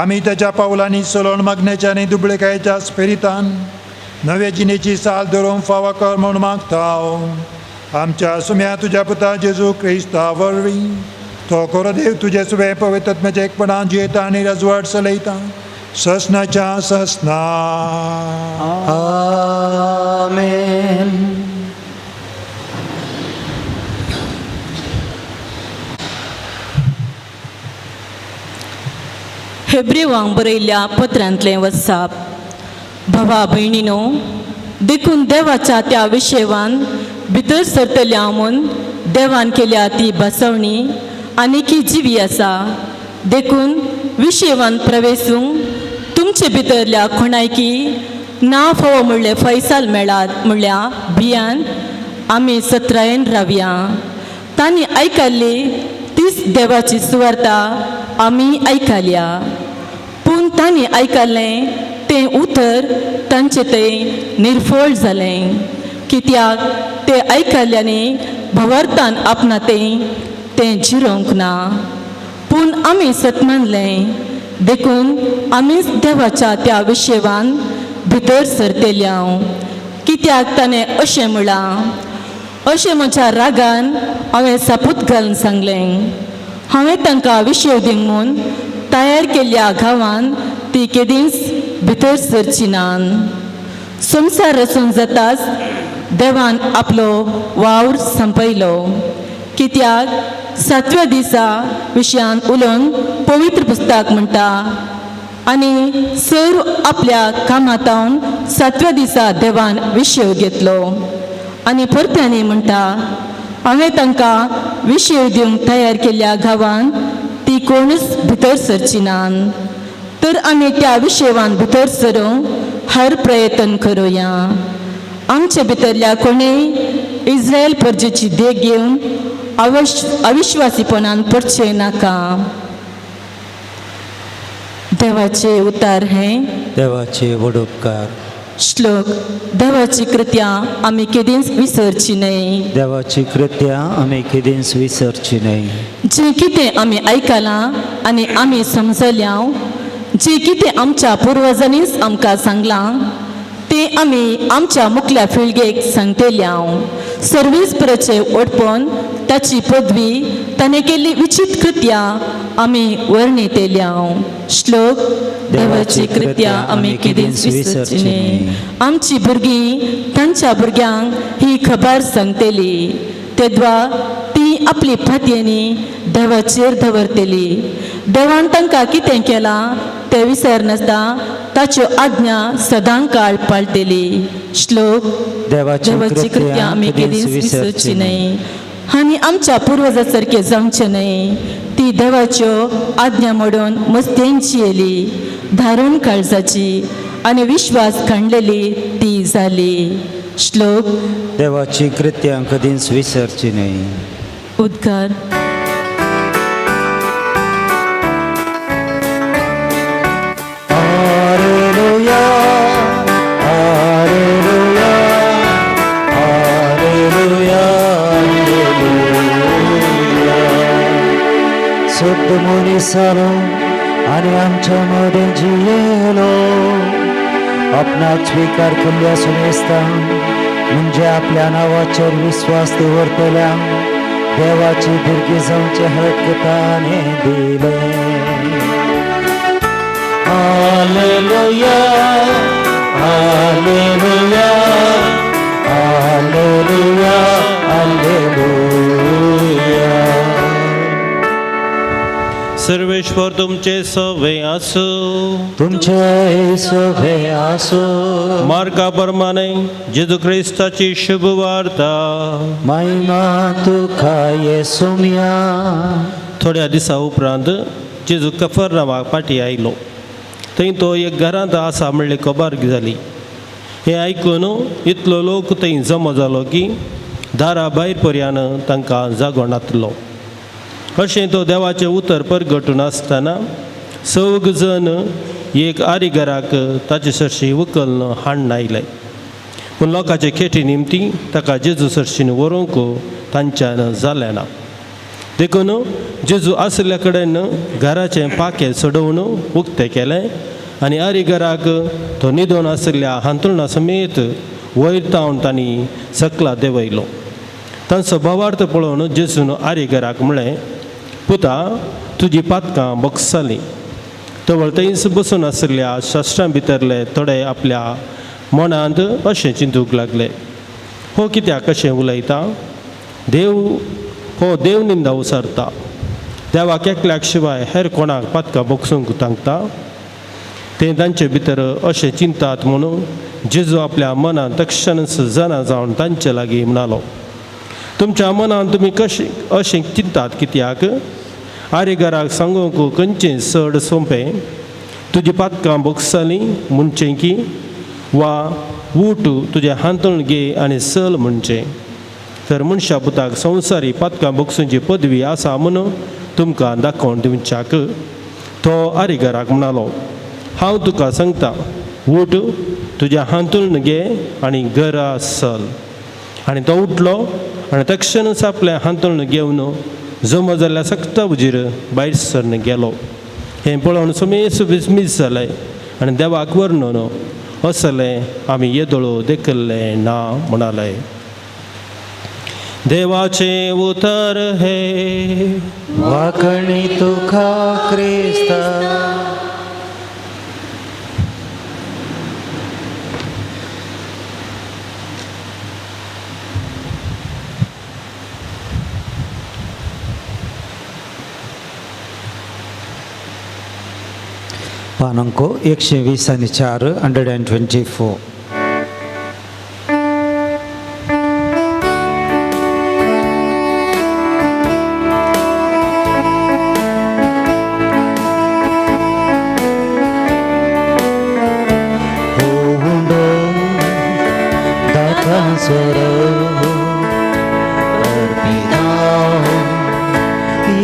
आमी त्याच्या पावलांनी चलोवन मागण्याच्या आनी दुबळकायेच्या स्पिरितान नवे जिणेची साल धरूंक फावा कर म्हूण मागता. आमच्या सुम्या तुज्या पुता जेजू क्रिस्ता वरवीं तो खरो देव तुजे सुबे पवित्रत्म्याच्या एकपणान जियेता आनी राजवट चलयता ससनाच्या ससना. आमेन. हेब्रेवांक बरयल्ल्या पत्रांतलें वचप. भावा भयणीनो, देखून देवाच्या त्या विशेवान भितर सरतल्या म्हूण देवान केल्या ती बसवणी आनीकी जिवी आसा. देखून विशेवान प्रवेशूंक तुमचे भितरल्या कोणायकी ना फावो म्हणले फैसाल मेळात म्हणल्या भियान आमी सत्रायेन रावया. तांणी आयकल्ली तीच देवाची सुवार्ता आमी आयकल्या. पूण तांणी आयकल्लें तें उतर तांचें तें निर्फळ जालें, कित्याक ते आयकल्ल्यानी भवार्थान आपणा तें जिरोवंक ना. पूण आमी सत मानलें, देखून आमीच देवाच्या त्या विशेवान भितर सरतेल्या. कित्याक ताणें अशें म्हळां, अशें म्हज्या रागान हांवें सापूत घालून सांगलें. हांवें तांकां विशेव दिवंक म्हूण तयार केल्ल्या गांवांत ती केदींच भितर सरची नान. संवसार रचून जाताच देवान आपलो वावर संपयलो. कित्याक 7व्या दिसा विशयान उलोवन पवित्र पुस्तक म्हणटा, आनी सर्व आपल्या कामातावन 7व्या दिसा देवान विशेव घेतलो. आनी परत्यांनी म्हणटा, हांवें तांकां विशेव दिवंक तयार केल्ल्या गांवांत ती कोणूच भितर सरची नान. तर आमी त्या विशेवान भितर सरूंक हर प्रयत्न करुया. आमचे भितरल्या कोणेय इस्रायल परजेची देख घेवन अविश्वासीपणान पडचे नाका. देवाचे उतार हें देवाचे वडोपकार. श्लोक. देवाची कृत्यां आमी केदींच विसरची न्हय. देवाची कृत्यां आमी केदींच विसरची न्हय. जें कितें आमी आयकलां आनी आमी समजल्यां, जें कितें आमच्या पुर्वजांनीच आमकां सांगलां, तें आमी आमच्या मुखल्या पिळगेक सांगतेल्या. सर्वेस्पराचे ओडपण ताची पदवी ताणें केल्ली विचित्र कृत्यां आमी वर्णितेल्या. श्लोक. देवाची कृत्यां आमी केदींच विसरची न्हय. आमची भुरगीं तांच्या भुरग्यांक ही खबर सांगतेली, तेद्वा ती आपली फातयेनी देवाचेर दवरतेली. देवान तांकां कितें केलां तें विसरनासता ताच्यो आज्ञा सदां काळ पाळटली. श्लोक. देवाची कृत्यां आमी केदींच विसरची न्हय आनी आमच्या पुर्वजां सारकें जावचें न्हय. ती देवाच्यो आज्ञा मोडून मस्तेंची येली, धारून काळजाची आनी विश्वास खणलेली ती जाली. श्लोक. देवाची कृत्यां कधीच विसरची न्हय. उद्गार. दिसालो आणि आमच्यामध्ये जियेलो आपणात स्वीकार केल्ल्या सुनेस्ता म्हणजे आपल्या नावाचेर विश्वास दवरतल्या देवाची भुरगीं जावचे हक्क ताणे दिले. Hallelujah hallelujah hallelujah hallelujah. Sarveshwar तुमचे सवे असो. तुमचे सभे असो. मार्गाप्रमाणे जेजू ख्रिस्ताची शुभ वार्ता. महिमा तुका येसुम्या. थोड्या दिसा उपरांत जेजू कफरनामा पाटी आयलो. थंय तो एक घरांत आसा म्हणले खबर जाली. हें आयकून इतलो लोक थंय जमा जालो की दारा भायर पर्यान तांकां जागो नातलो. अशें तो देवाचें उतर परगटून आसतना सग जण एक आरिगराक ताचे सरशी व्हंकल हाडून आयले. पूण लोकांचे खेटी निमती ताका जेजू सरशीन व्हरूंक तांच्यान जालें ना. देखून जेजू आसल्या कडेन घराचें पाकें सोडवून उक्तें केलें आनी आरिगराक तो न्हिदोन आसल्या हांतरुणा समेत वयर तावन तांणी सकला देंवयलो. तांचो भावार्थ पळोवन जेजून आरिगराक म्हळें, पुता तुजी पातकां बोगसालीं. तवळ थंयच बसून आसल्या शास्त्रां भितरले थोडे आपल्या मनांत अशें चिंतूंक लागले, हो कित्याक अशें उलयता. देव निंदा उसरता. देवाक एकल्याक शिवाय हेर कोणाक पातकां बोगसूंक सांगता. ते तांचे भितर अशें चिंतात म्हणून जेजू आपल्या मनांत तक्षणच जाणा जावन तांचे लागीं म्हणालो, तुमच्या मनांत तुमी अशें चिंतात कित्याक? आरिगराक सांगूंक खंयचें चड सोंपें, तुजी पातकां बोगसालीं म्हणचें की वा ऊठ तुजें हांतरूण घे आनी चल म्हणचें? तर मनशा पुताक संवसारी पातकां बोगसूंची पदवी आसा म्हणून तुमकां दाखोवन दिवच्याक. तो आरिगराक म्हणालो, हांव तुका सांगता, ऊठ तुजें हांतरूण घे आनी घरा चल. आनी तो उठलो आनी तक्षणच आपलें हांतरूण घेवन जमा जाल्ल्या सक्ता उजीर भायर सरून गेलो. हें पळोवन समेस विस्मीत जालें आनी देवाक वर्णन असलें आमी येदोळो देखल्लें ना म्हणालें. देवाचें उतर हे. वाकणी तुका क्रिस्ता. पानांको 120 आणि 4 124.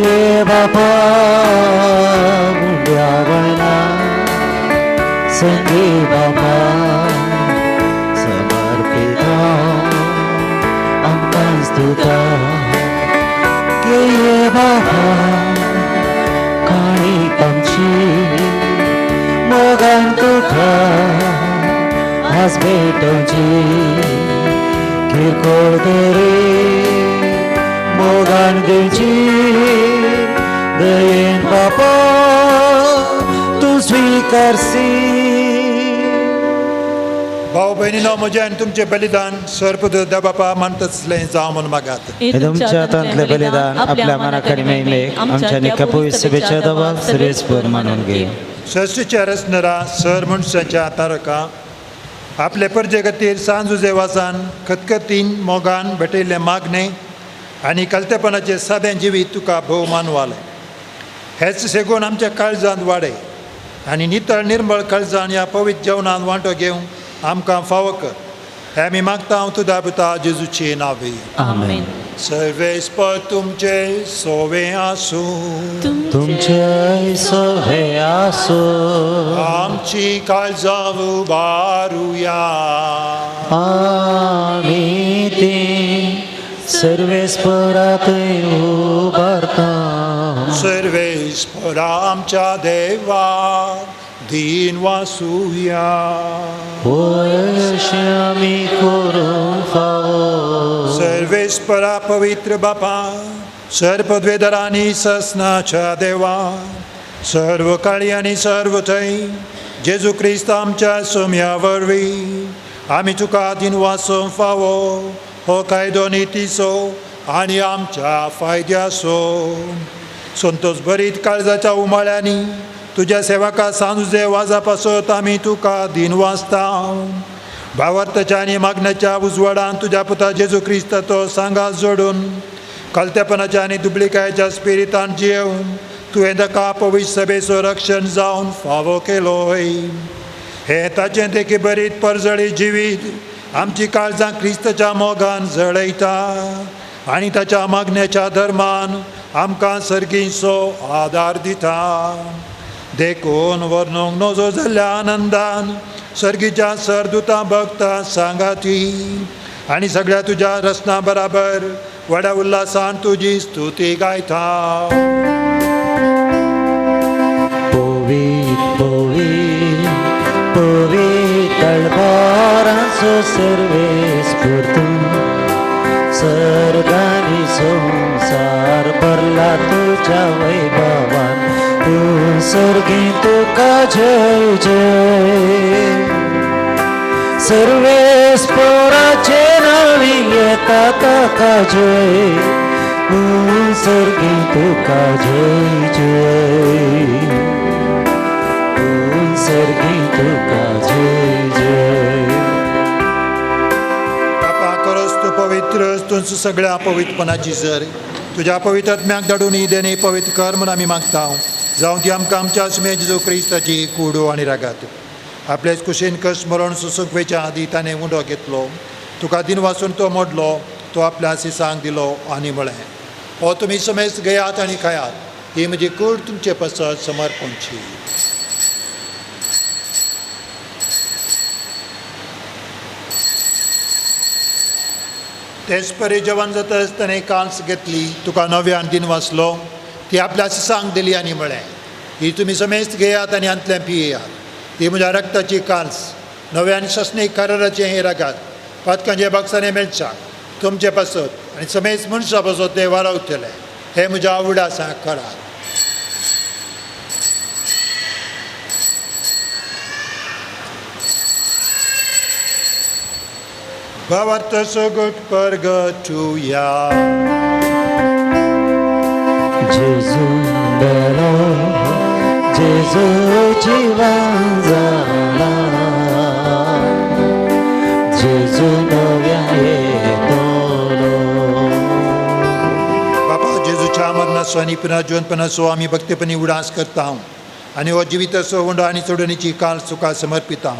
ये बाबा संगे बाबा समर्पिता आमकां स्तुता के ये बाबा काणीक आमची मोगान तुका आज भेटोवची किरकोळ तरी मोगान दिवची दयेन बाबा तूं स्वीकारसी. भाऊ बहिणीनो, म्हजें आनी तुमचें बलिदान सर्वपुत्र देव बापा मानतसलें जावं म्हूण मागात. हे तुमच्या हातांतलें बलिदान आपल्या मनाकडे मेळलें आमच्या निकापूय सभेच्या दबाव सर्वेस्पर मानून घे. सृश्टीच्या रचणारा सर मनशाच्या तारका आपले परजे खातीर सांज उजेवासान खतखतीन मोगान भेटयल्लें मागणें आनी कलतेपणाचें सादें जिवीत तुका भोव मानवालें. हेच सेगून आमच्या काळजांत वाडय आनी नितळ निर्मळ काळजान ह्या पवित्र जेवणांत वांटो घेवंक आमकां फावो कर. हें आमी मागता हांव तुदा पिता जेजूचे नांवे. आमेन. सर्वेस्पर तुमचे सोवे आसूं. तुमचे सोवे आसूं. आमची काळजां उबारुया. आमी ती सर्वेस्पराक उबारता. सर्वेश्वरा आमच्या देवा दिन वासूया. होय अशें आमी करूंक फावो. सर्वेश्वरा पवित्र बापा, सर्पद्वेदर आनी ससनाच्या देवा, सर्व काळी आनी सर्व थंय जेजू क्रिस्त आमच्या सोम्या वरवीं आमी तुका दिन वासूंक फावो. हो कायदो नितीचो आनी आमच्या फायद्याचो. संतोश भरीत काळजाच्या उमाळ्यांनी तुज्या सेवका सांजुजे वाजा पासत आमी तुका दिन वाचता. भावार्थाच्या आनी मागण्याच्या उजवाडान तुज्या पुता जेजू क्रिस्ताचो सांगात जोडून कलतेपणाच्या आनी दुबळीकायेच्या स्पिरितान जियेवन तुवें ताका पवित्र सभेचो रक्षण जावन फावो केलोय. हे ताचें देखी बरीत परजळी जिवीत आमची काळजां क्रिस्ताच्या मोगान जळयता आनी ताच्या मागण्याच्या धर्मान आमकां सर्गीचो आदार दिता. देखून वर्णूंक नजो जाल्ल्या आनंदान सर्गीच्या सरदुतां भक्तां सांगाती आनी सगळ्या तुज्या रसना बराबर व्हड्या उल्हासान तुजी स्तुती गायता. Povit, povit, povit तळपारांचो सर्वेस परतून सर्गानी संसार भरला तुज्या वैभवान. तूं सर्गी तुका जय जय. सर्वेस्पराचे नावी येता ताका जय. तूं सर्गी तुका जय जय. सर्गी तुका जय जय. बापा खरोच तूं पवित्र, तूं सगळ्या पवित्रपणाची जर तुज्या पवित्र आत्म्याक धाडून ही देणे पवित्र कर म्हूण आमी मागता. जावं ती आमकां आमच्या सुमे जेजू क्रिस्ताची कुडो आनी रागात आपलेच कुशीन कश्ट मरण सुसूक वेच्या आदी ताणें उंडो घेतलो. तुका दिन वाचून तो मोडलो, तो आपल्या सिसांक दिलो आनी म्हळें, हो तुमी समेस्त घेयात आनी खायात, ही म्हजी कूड तुमचे पसत समर्पणची. तेच परी जेवण जाताच ताणें कांस घेतली, तुका नव्यान दिन वाचलो, ती आपल्या सिसांक दिली आनी म्हळें, ही तुमी समेस्त घेयात आनी अंतल्यान पियेयात, ही म्हज्या रक्ताची कांस नव्यान सस्नीक कराराचें हे रागात पातकांचे बक्षाने मेळच्या तुमचे पासत आनी समेस्त मनशां पासत ते वारवतले. हे म्हज्या आवडासा करात. भावार्थ सोगुट परगटुया. जेजू बरो, जेजू जिवन जाला. जेजू नव्या येतलो. बापा जेजूच्या मरणाचो आनी पुन्हा जिवंतपणाचो आमी भक्तीपणी उडास करता आनी हो जिविताचो उंडो आनी चोडणीची काळ तुका समर्पिता.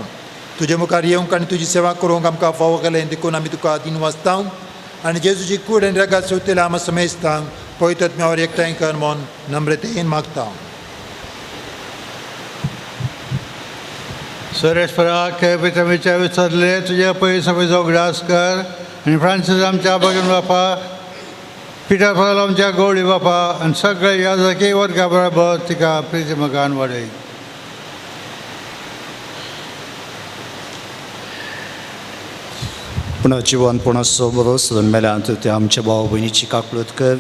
तुजे मुखार येवंक आनी तुजी सेवा करूंक आमकां फावो केलें देखून आमी तुका दिन वाचता आनी जेजूची कूड आनी रगात सोडलेल्या आमी समेजता पवित्र आत्म्यावर एकठांय कर म्हूण नम्रतेन मागता. सर्वेस्पराक पितमीच्या विसरले तुझ्या पयस सभेचो ग्रास कर आनी फ्रांसीस आमच्या भगन बापा, पिटर पाल आमच्या गवळी बापा आनी सगळे याजकी वर्गा बरोबर तिका प्रिती मगान वाडय. पुन्हा जिवनपणाचो बरो सोदून मेल्यान ते आमच्या भाव भयणीची काकूळट कर.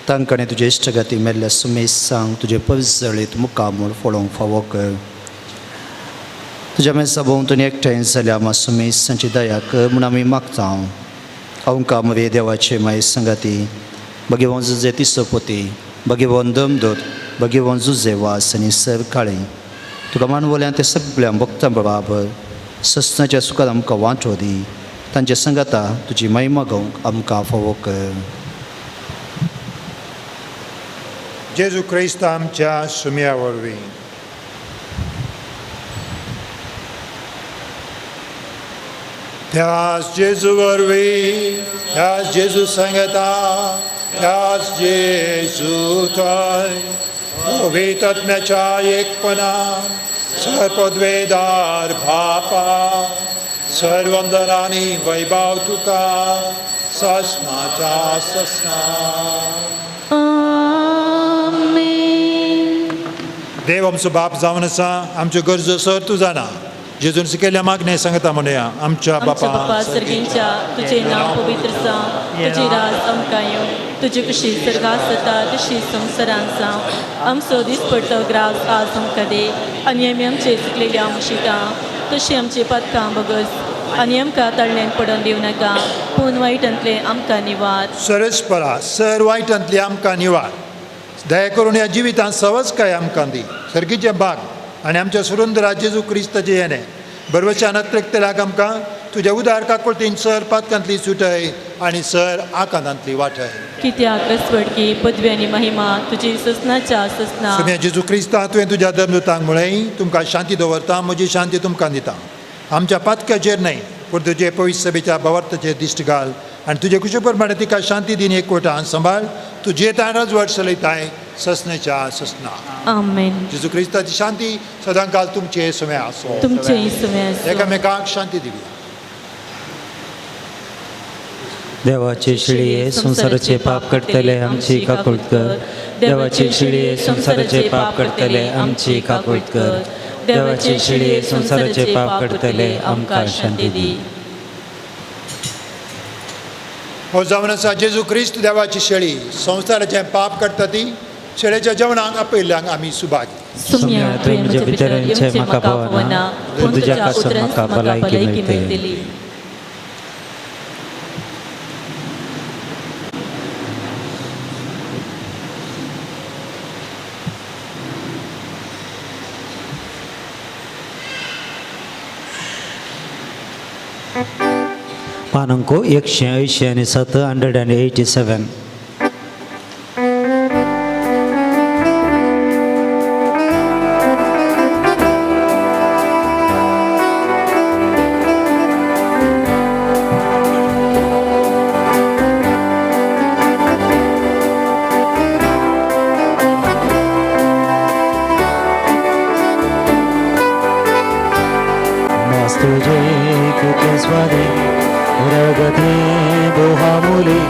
तांकां तुजे इश्टगाती मेल्ल्या सुमेज सांग तुजे पवित्र जळीत मुखामूळ फोडोवंक फावो कर. तुज्या मेसा भोंवतणी एकठांय जाल्या आमी सुमेज सांची दया कर म्हूण आमी मागता. अवंका मरे देवाचे माये संगाती भगिवोन जुजे तिसोपोती भगिवोन दमदोत भगिवोन जुजे वास आनी सर काळी तुका मानवल्यान ते सगळ्या भक्तां बराबर सस्नाच्या सुखान आमकां वांटो दी. तांचे संगता तुजी महिमा गावंक आमकां फावो कर. जेजू क्रिस्त आमच्या सुम्या वरवीं त्याच जेजू वरवीं त्याच जेजू संगता त्याच जेजू थंय पवित्र आत्म्याच्या एकपणान सर्पद्वेदार बापा सर्वंदरांनी वैभव तुका सस्नाच्या सस्ना. आमेन. देव आमचो बाप जावन आसा, आमच्यो गरजो सर तूं जाणा. जेजून शिकयल्या मागणें सांगता म्हणया, आमच्या आमच्या बापा बापा सर्गींच्या तुझे नाव पवित्र जावं, तुझी राज आमकां येवं, तुजी कशी सर्गास जाता तशी संवसारांत जावं. आमचो दिसपडटो ग्रास आज आमकां दे, आनी आमी आमचे चुकलेल्या मुशिता तशी आमची पथकां बगस, आनी आमकां ताळणेन पडोवन दिवं नाका, पूण वायटांतले आमकां निवार. सरस्परा सर वायटांतली आमकां निवार. दया करून ह्या जिवितांत सवचकाय आमकां दी. सर्गीचे बाग आनी आमच्या सुरुंदरा जेजू क्रिस्ताचे येणे बरवशान अत्रक्तल्याक आमकां तुज्या उदार काकुळटीन सर पातकांतली सुटय आनी सर आकांतांतली वाटय. कित्याक रसवडकी पदवी आनी महिमा तुजी ससनाच्या ससना. सुम्या जेजू क्रिस्ता तुवें तुज्या धर्मदूतांक म्हळें तुमकां शांती दवरता, म्हजी शांती तुमकां दिता. आमच्या पातक्याचेर न्हय पूण तुजे पवित्र सभेच्या भवार्थाचेर दिश्ट घाल आनी तुजे कुशे प्रमाणे तिका शांती दिन एकवटान सांबाळ. तुजे ताणच वट चलयताय ससनेच्या ससना. आमेन. जेजू क्रिस्ताची शांती सदां काल तुमचे सुमे आसो. तुमचेय सुमे आसूं. एकामेकांक शांती दिवया. देवाचे शिळये संसाराचे पाप करतले आमची काकुळट कर. देवाचे शिळये संसाराचे पाप करतले आमची काकुळट कर. देवाचे शिळये संसाराचे पाप करतले आमकां शांती दी. हो जावन आसा जेजू क्रिस्त देवाची शेळी संवसाराचें पाप करता ती शेळेच्या जेवणाक आपयल्ल्यांक आमी सुभागी. सुम्या तुवें म्हज्या भितरचे म्हाका पावना, पूण तुज्या उतरांत म्हाका भलायकी मेळटली. पानांको 187 187. तुझे किती स्वादे रगते बोहामुली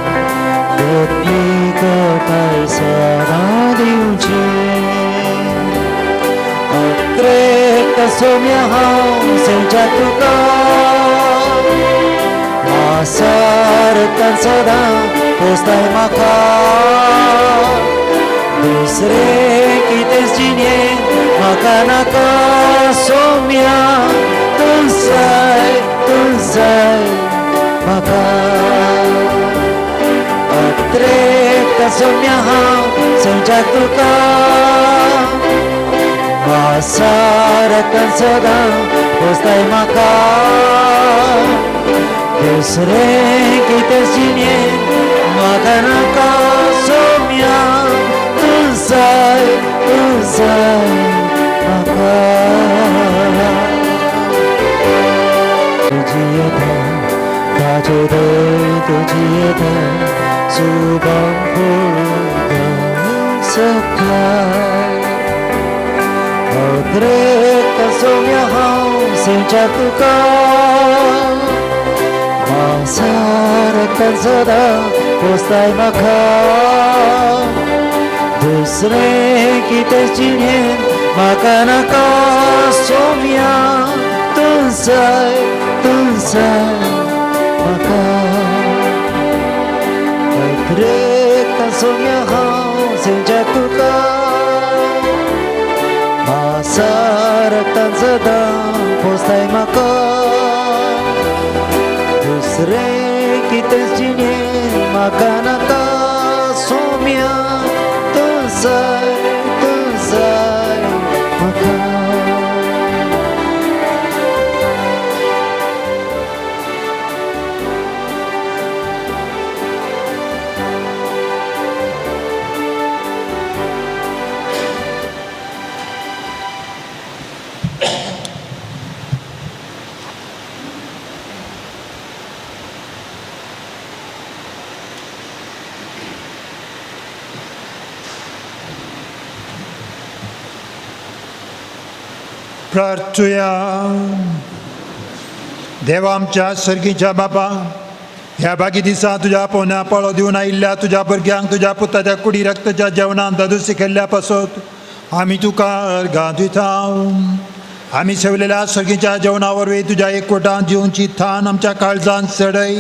दोत्नीक काय सदा दिवचे. अत्रे कसोम्या हांव सेंच्या तुका मासार तर सदा पोसताय म्हाका. दुसरे कितें जिणे म्हाका नाका सोम्या. तूं जाय म्हाका. अत्रेक सोम्या हांव सेंच्या तुका वासारकान सदां पोसताय म्हाका. दुसरें कितें जिणें म्हाका नाका सोम्या. तूं जाय म्हाका. तुझी येता ताजे दय तुझी येता सुबान पळोवंक सकाळ. अद्रेक सोम्या हांव सेंच्या तुका मासारकान सदां पोसताय म्हाका. दुसरें कितें जिणें म्हाका नाका सोम्या. तूं जाय म्हाका. अद्रेक सोम्या हांव सेंच्या तुका मासारकान सदां पोसताय म्हाका. दुसरें कितें जिणें म्हाका नाका सोम्या. तूं जाय म्हाका. प्रार्थुया. देवा आमच्या सर्गीच्या बापा, ह्या बागी दिसा तुज्या पोवण्या पळो दिवन आयिल्ल्या तुज्या भुरग्यांक तुज्या पुताच्या कुडी रक्ताच्या जेवणान दादूसी केल्ल्या पासत आम्ही तुका अर्गां दिता आम्ही सेवलेल्या सर्गीच्या जेवणावरवी तुझ्या एकवटान जिवंची थान आमच्या काळजान चढय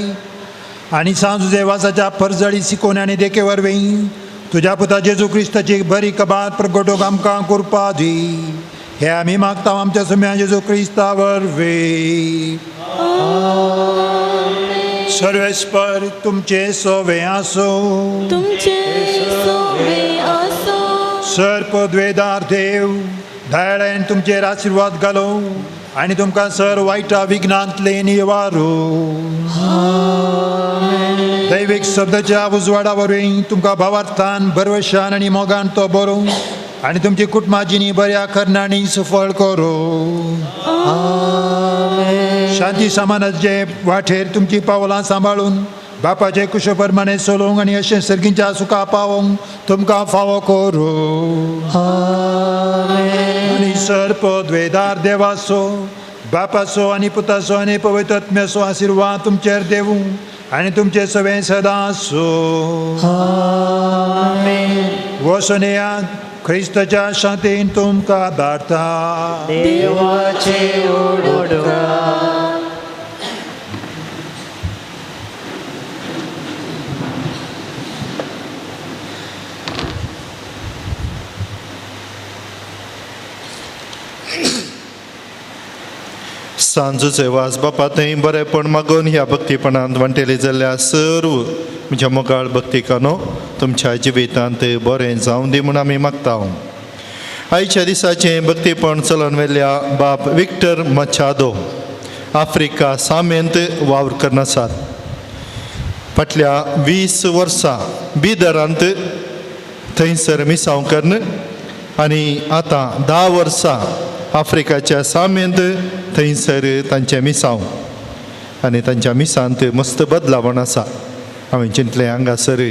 आणि सांजुजे वासाच्या परजळी सिकोन्याने देखे वरवीं तुझ्या पुता जेजू क्रिस्ताची बरी कबात प्रगटोक आमकां करपा दी हे आम्ही मागता आमच्या सम्या जेजू क्रिस्ता वरवीं. सर्वेस्पर तुमचे सोवे आसो तुमचे सोवे असो सर्पद्वेदार देव दयाळेन तुमचेर आशिर्वाद घालो आणि तुमकां सर वायटा विघ्नांतले निवारो. दैवीक शब्दाच्या उजवाडा वरवीं तुमकां भावार्थान बरवशान आनी मोगान तो बरो आनी तुमची कुटुंबाची बऱ्या करणांनी सफळ करो. शांती सामानाचे वाटेर तुमची पावलां सांबाळून बापाचे कुशप्रमाणे चलोवंक आनी अशें सर्गीच्या सुखा पावोवंक तुमकां फावो करो. आनी सर्पद्वेदार देवाचो बापाचो आनी पुताचो आनी पवित्र आत्म्याचो आशिर्वाद तुमचेर देवूं आनी तुमचे सगळे सदां आसो. वसनेयात क्रिस्ताच्या शांतीन तुमकां धाडटा. देवाचे ओडोडा. सांजूचे वास बापा थंय बरेपण मागून ह्या भक्तीपणांत वांटेले जाल्ल्या सर्व म्हज्या मोगाळ भक्तिकानो तुमच्या जिवितांत बरें जावं दी म्हूण आमी मागता. आयच्या दिसाचें भक्तीपण चलोवन व्हेल्ल्या बाब विक्टर मचादो आफ्रिका सामेंत वावर करनासात. फाटल्या 20 वर्सां बिदरांत थंयसर मिसांव करन आनी आतां 10 वर्सां आफ्रिकाच्या सामेंत थंयसर तांचें मिसांव आनी तांच्या मिसांत मस्त बदलावण आसा. हांवें चिंतलें हांगासर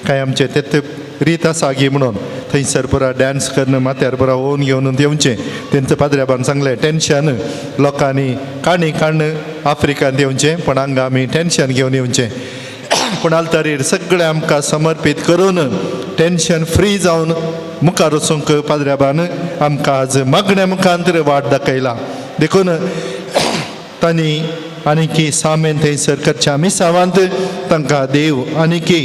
कांय आमचें तें रीत आसा गी म्हणून थंयसर पुरा डॅन्स करन माथ्यार पुरा ओन घेवन येवचें. तेंचं पाद्र्याबान सांगलें टेन्शन लोकांनी काणी काडन आफ्रिकांत येवचें पण हांगा आमी टेन्शन घेवन येवचें. पूण आल्तारीर सगळें आमकां समर्पीत करून टेन्शन फ्री जावन मुखार वचूंक पाद्र्याबान आमकां आज मागण्या मुखांतर वाट दाखयला. देखून तांणी आनीकी सामेन थंयसर करच्या मिसावांत तांकां देव आनीकी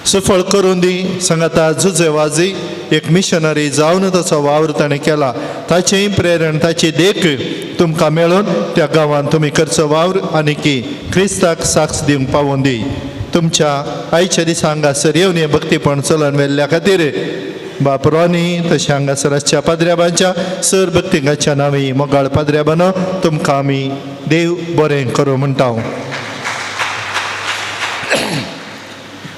सफळ करून दी. सांगाता झुजे वाजी एक मिशनरी जावन तसो वावर ताणें केला. ताचेय प्रेरण ताची देख तुमकां मेळून त्या गांवांत तुमी करचो वावर आनीकी क्रिस्ताक साक्ष दिवंक पावोवन दी. तुमच्या आयच्या दिसा हांगासर येवन हें भक्तीपण चलोवन व्हेल्ल्या खातीर बाप रॉनी तशें हांगासर आसच्या पाद्र्याबांच्या सर भक्तिकाच्या नांवी मोगाळ पाद्र्याबानो तुमकां आमी देव बरें करूं म्हणटा.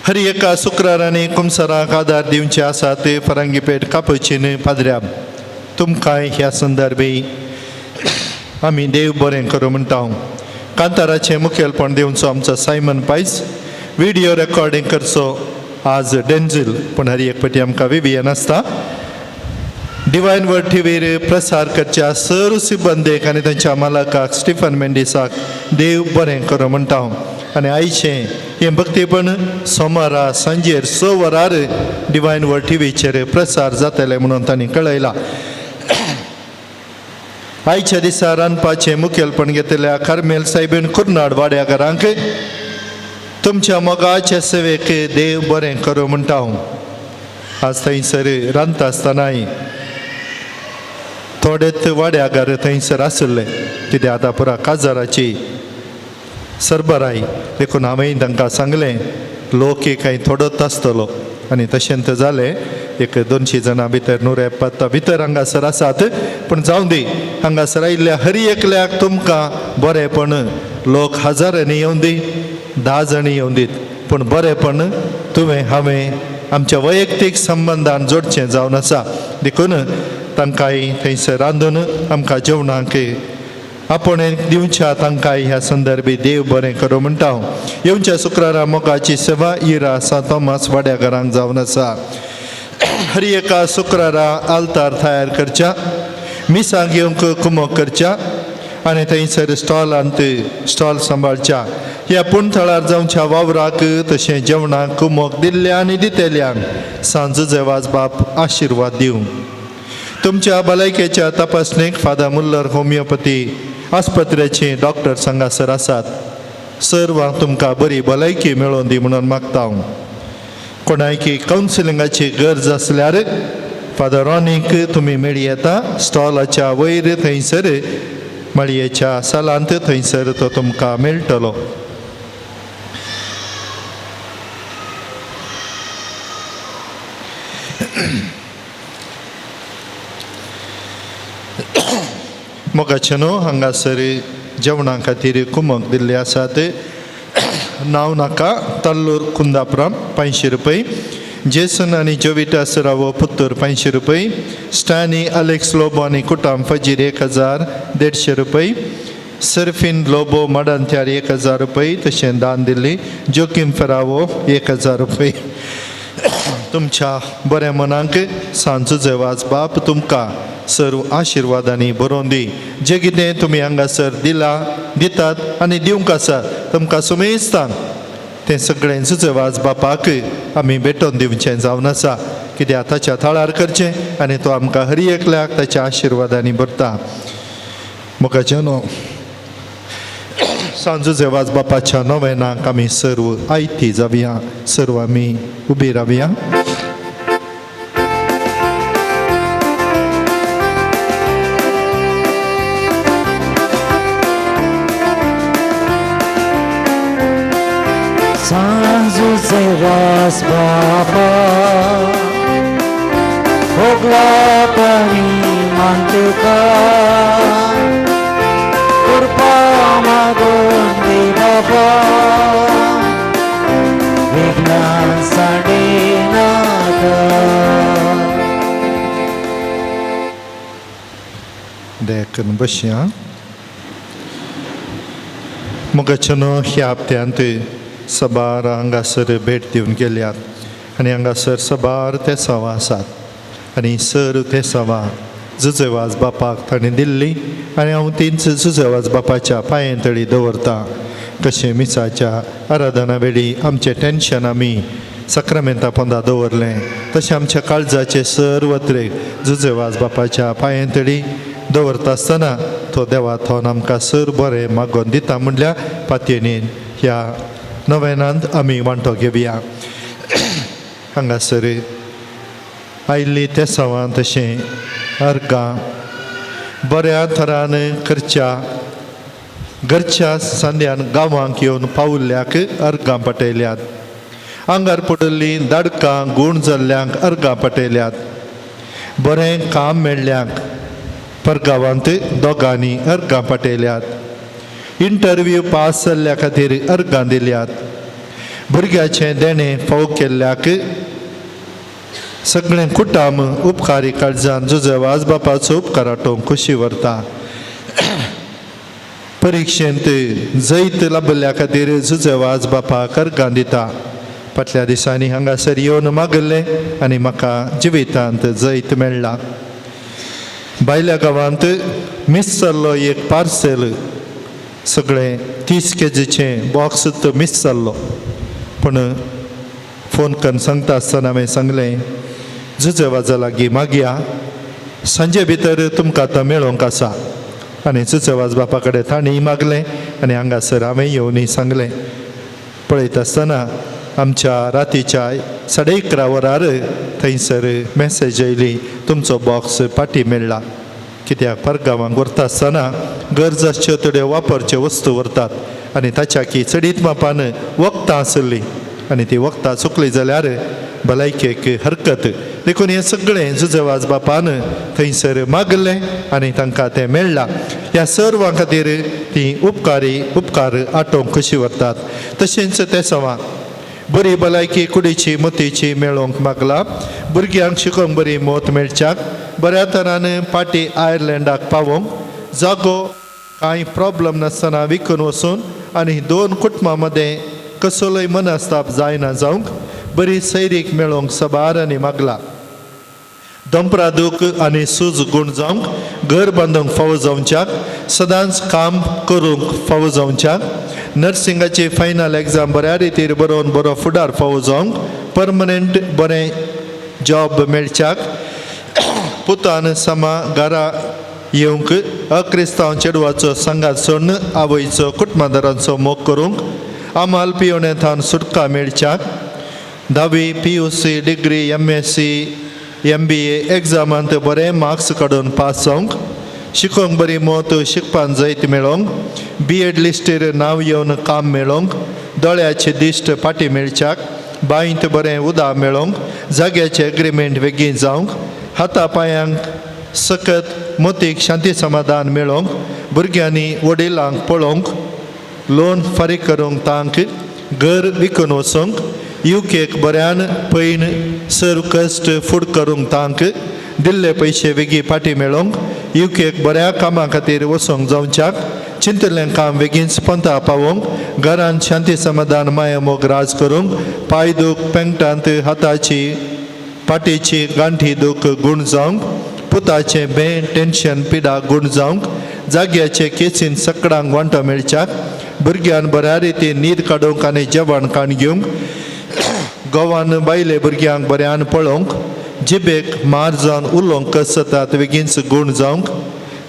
हर एका शुक्रारांनी कुमसाराक आदार दिवचे आसात फरांगीपेट कापचीन पाद्र्याब तुमकांय ह्या संदर्भी आमी देव बरें करूं म्हणटा. कांताराचें मुखेलपण दिवचो आमचो सायमन पायस. व्हिडिओ रेकॉर्डिंग करचो आज डेंझील पूण हर एक फावटी आमकां विवियन आसता. डिवायन वर्ड टीव्हीर प्रसार करच्या सर्व सिब्बंदेक आनी तांच्या मालकाक स्टिफन मेंडिसाक देव बरें करूं म्हणटा. आनी आयचें हें भक्तीपण सोमारा सांजेर 6 वरार डिवायन वर्ड टीव्हीचेर प्रसार जातलें म्हणून तांणी कळयलां. आयच्या दिसा रांदपाचें मुखेलपण घेतल्या कार्मेल सायबीण कुर्नाड वाड्याकारांक तुमच्या मोगाच्या सेवेक देव बरें करूं म्हणटा. आज थंयसर रांदता आसतनाय थोडेच वाड्यागार थंयसर आसले कित्याक आतां पुरा काजाराची सरबराई. देखून हांवें तांकां सांगलें लोक काही थोडोच आसतलो आनी तशेंच जालें. एक 200 जाणां भितर 170 भितर हांगासर आसात. पूण जावं दी हांगासर आयिल्ल्या हर एकल्याक तुमकां बरेंपण लोक हजारांनी येवन दी 10 जाणी येवन दीत पूण बरेंपण तुवें हांवें आमच्या वैयक्तीक संबंदान जोडचें जावन आसा. देखून तांकांय थंयसर रांदून आमकां जेवणाक आपण दिवच्या तांकांय ह्या संदर्भी देव बरें करूं म्हणटा. येवच्या शुक्रारा मोगाची सेवा इरा सा थॉमस वाड्याकारांक जावन आसा. हर एका शुक्रारा आल्तार तयार करच्या मिसां घेवंक कुमक करच्या आनी थंयसर स्टॉल सांबाळच्या ह्या पुणथळार जावच्या वावराक तशें जेवणाक कुमक दिल्ल्या आनी दितेल्यांक सांजूचे वाजबाप आशिर्वाद दिवं. तुमच्या भलायकेच्या तपासणेक फादर मुल्लर होमिओपॅथी आस्पत्रेचे डॉक्टर हांगासर आसात. सर्वांक तुमकां बरी भलायकी मेळोवन दी म्हणून मागता हांव. कोणायकी कावन्सिलिंगाची गरज आसल्यार फादर रॉनीक तुमी मेळी येता. स्टॉलाच्या वयर थंयसर मळयेच्या सालांत थंयसर तो तुमकां मेळटलो. मोगाचे न्हू हांगासर जेवणा खातीर कुमक दिल्ले आसात. नांव नाका तल्लूर कुंदापुरम 500 रुपये. जेसन आनी जोविटा सरावो पुत्तूर 500 रुपये. स्टॅनी अलेक्स लोबो आनी कुटाम फजीर 1150 रुपये. सर्फिन लोबो मडांत्यार 1000 रुपये तशें दान दिल्ली. जोकीम फेरावो 1000 रुपये. तुमच्या बऱ्या मनाक सांजूचे वाजबाप तुमकां सर्व आशिर्वादांनी भरोवन दी. जें कितें तुमी हांगासर दितात आनी दिवंक आसा तुमकां सुमेस्तान तें सगळें जुजे वाजबापाक आमी भेटोवन दिवचें जावन आसा. कित्याक ताच्या थळार करचें आनी तो आमकां हर एकल्याक ताच्या आशिर्वादांनी भरता. मोगाचे न्हू सांजूचे वाजबापाच्या नोवेनाक आमी सर्व आयती जावया. सर्व आमी उबी रावया. सांजूचे वाजबापा भोगला पाणी मानतुका कृपा मागून दे बाबा विघ्न साडेनाका. देखून बसया. मोगाचे न्हू ह्या हप्त्यांत सबार हांगासर भेट दिवन गेल्यात आनी हांगासर सबार ते सवा आसात आनी सर ते सवा जुजे वाजबापाक ताणें दिल्ली आनी हांव तींच जुजे वाजबापाच्या पांये तळी दवरतां. कशें मिसाच्या आराधना वेळी आमचें टेन्शन आमी सक्रामेंता पोंदा दवरलें तशें आमच्या काळजाचे सर्व तरेक जुजे वाजबापाच्या पांये तळी दवरता आसतना तो देवा थोन आमकां सर बरें मागोवन दिता म्हणल्या पातयेनीन ह्या नोवेनांत आमी वांटो घेवया. हांगासर आयिल्ली ते सवां तशें अर्गां बऱ्या तरान घरच्या सांद्यान गांवांक येवन पावुल्ल्याक अर्गां पटयल्यात. आंगार पडल्लीं दाडकां गूण जाल्ल्यांक अर्गां पटयल्यात. बरें काम मेळ्ळ्यांक परगांवांत दोगांनी अर्गां पटयल्यात. इंटरव्यू पास जाल्ल्या खातीर अर्गां दिल्यात. भुरग्याचें देणें फावो केल्ल्याक सगळें कुटाम उपकारी काळजान जुजे वाजबापाचो उपकार आठोवंक खुशी व्हरता. परिक्षेंत जैत लाभल्या खातीर जुजे वाजबापाक अर्गां दिता. फाटल्या दिसांनी हांगासर येवन मागल्लें आनी म्हाका जिवितांत जैत मेळ्ळा. भायल्या गांवांत मिस जाल्लो एक पार्सेल सगळें 30 kgचें बॉक्स मिस जाल्लो. पूण फोन करून सांगता आसतना हांवें सांगलें जुजे वाजा लागीं मागया सांजे भितर तुमकां आतां मेळोवंक आसा. आनी जुजे वाजबापा कडेन ताणीं मागलें आनी हांगासर हांवें येवनी सांगलें. पळयता आसतना आमच्या रातीच्या 11:30 वरार थंयसर मॅसेज येयली तुमचो बॉक्स फाटीं मेळ्ळा. कित्याक परगांवांक व्हरता आसतना गरज आसच्यो त्यो वापरच्यो वस्तू व्हरतात आनी ताच्या की चडीत मापान वखदां आसलीं आनी ती वखदां चुकलीं जाल्यार भलायकेक हरकत. देखून हें सगळें जुजे वाजबापान थंयसर मागलें आनी तांकां तें मेळ्ळां. ह्या सर्वां खातीर तीं उपकार आठोवंक कशी व्हरतात. तशेंच ते सवां बरी भलायकी कुडीची मोतीची मेळोवंक मागला. भुरग्यांक शिकोवंक बरी मोत मेळच्याक बऱ्या तरान पाटी आयर्लंडाक पावोवंक जागो कांय प्रॉब्लम नासतना विकून वचून आनी 2 कुटुंबां मदें कसलोय मनस्ताप जायना जावंक बरी सैरीक मेळोवंक सबार आनी मागला. दंपरा दूख आनी सूज गुण जावंक घर बांदूंक फावो जावच्याक सदांच काम करूंक फावो जावच्याक नर्सिंगाची फायनल एग्जाम बऱ्या रितीर बरोवन बरो फुडार फावो जावंक परमनंट बरें जॉब मेळच्याक पुतान समा घरा येवंक अक्रिस्तांव चेडवाचो संगात सोडून आवयचो कुटुंबादारांचो मोग करूंक आमाल पियोनेंतान सुटका मेळच्याक 10वी PUC डिग्री MSc MBA एग्जामांत बरे मार्क्स काडून पास जावंक शिकोवंक बरी मोत शिकपाक जायत मेळोंक B.Ed लिस्टीर नांव येवन काम मेळोंक दोळ्याचे दिश्ट पाटी मेळच्याक बांयत बरें उदक मेळोंक जाग्याचें एग्रीमेंट बेगीन जावंक हाता पांयांक सकत मोतीक शांती समाधान मेळोंक भुरग्यांनी वडिलांक पळोवंक लोन फारीक करूंक तांक घर विकून वचूंक UKक बऱ्यान पयन सर्व कस्ट फूड करूंक तांक दिल्ले पयशे बेगी पाटी मेळोंक UKक बऱ्या कामा खातीर वचोंक जावच्याक चिंतलें काम बेगीन पंथा पावोंक घरांत शांती समाधान माया मोग राज करूंक पांय दूख पेंगटांत हाताची पाटीची गांठी दूख गुण जावंक पुताचें बें टेन्शन पिडा गुण जावंक जाग्याचे केसीन सकडांक वांटो मेळच्याक भुरग्यान बऱ्या रितीन न्हीद काडूंक आनी जेवण खाण घेवंक गोवान बायले भुरग्यांक बऱ्यान पळोवंक जिबेक मार जावन उलोवंक कस जातात बेगीनच गुण जावंक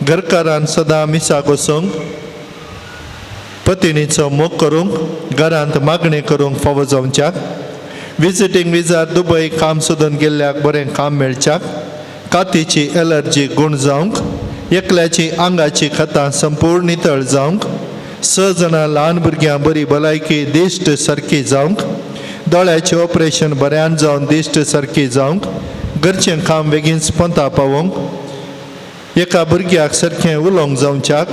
घरकारान सदां मिसाक वचोंक पत्नीचो मोग करूंक घरांत मागणी करूंक फावो जावच्याक विजिटींग विजार दुबय काम सोदून गेल्ल्याक बरें काम मेळच्याक कातीची एलर्जी गुण जावंक एकल्याची आंगाची खतां संपूर्ण नितळ जावंक 6 जाणां ल्हान भुरग्यां बरी भलायकी दिश्ट सारकी जावंक दोळ्याचें ऑपरेशन बऱ्यान जावन दिश्ट सारकी जावंक घरचें काम बेगीन पंथा पावोंक एका भुरग्याक सारकें उलोवंक जावच्याक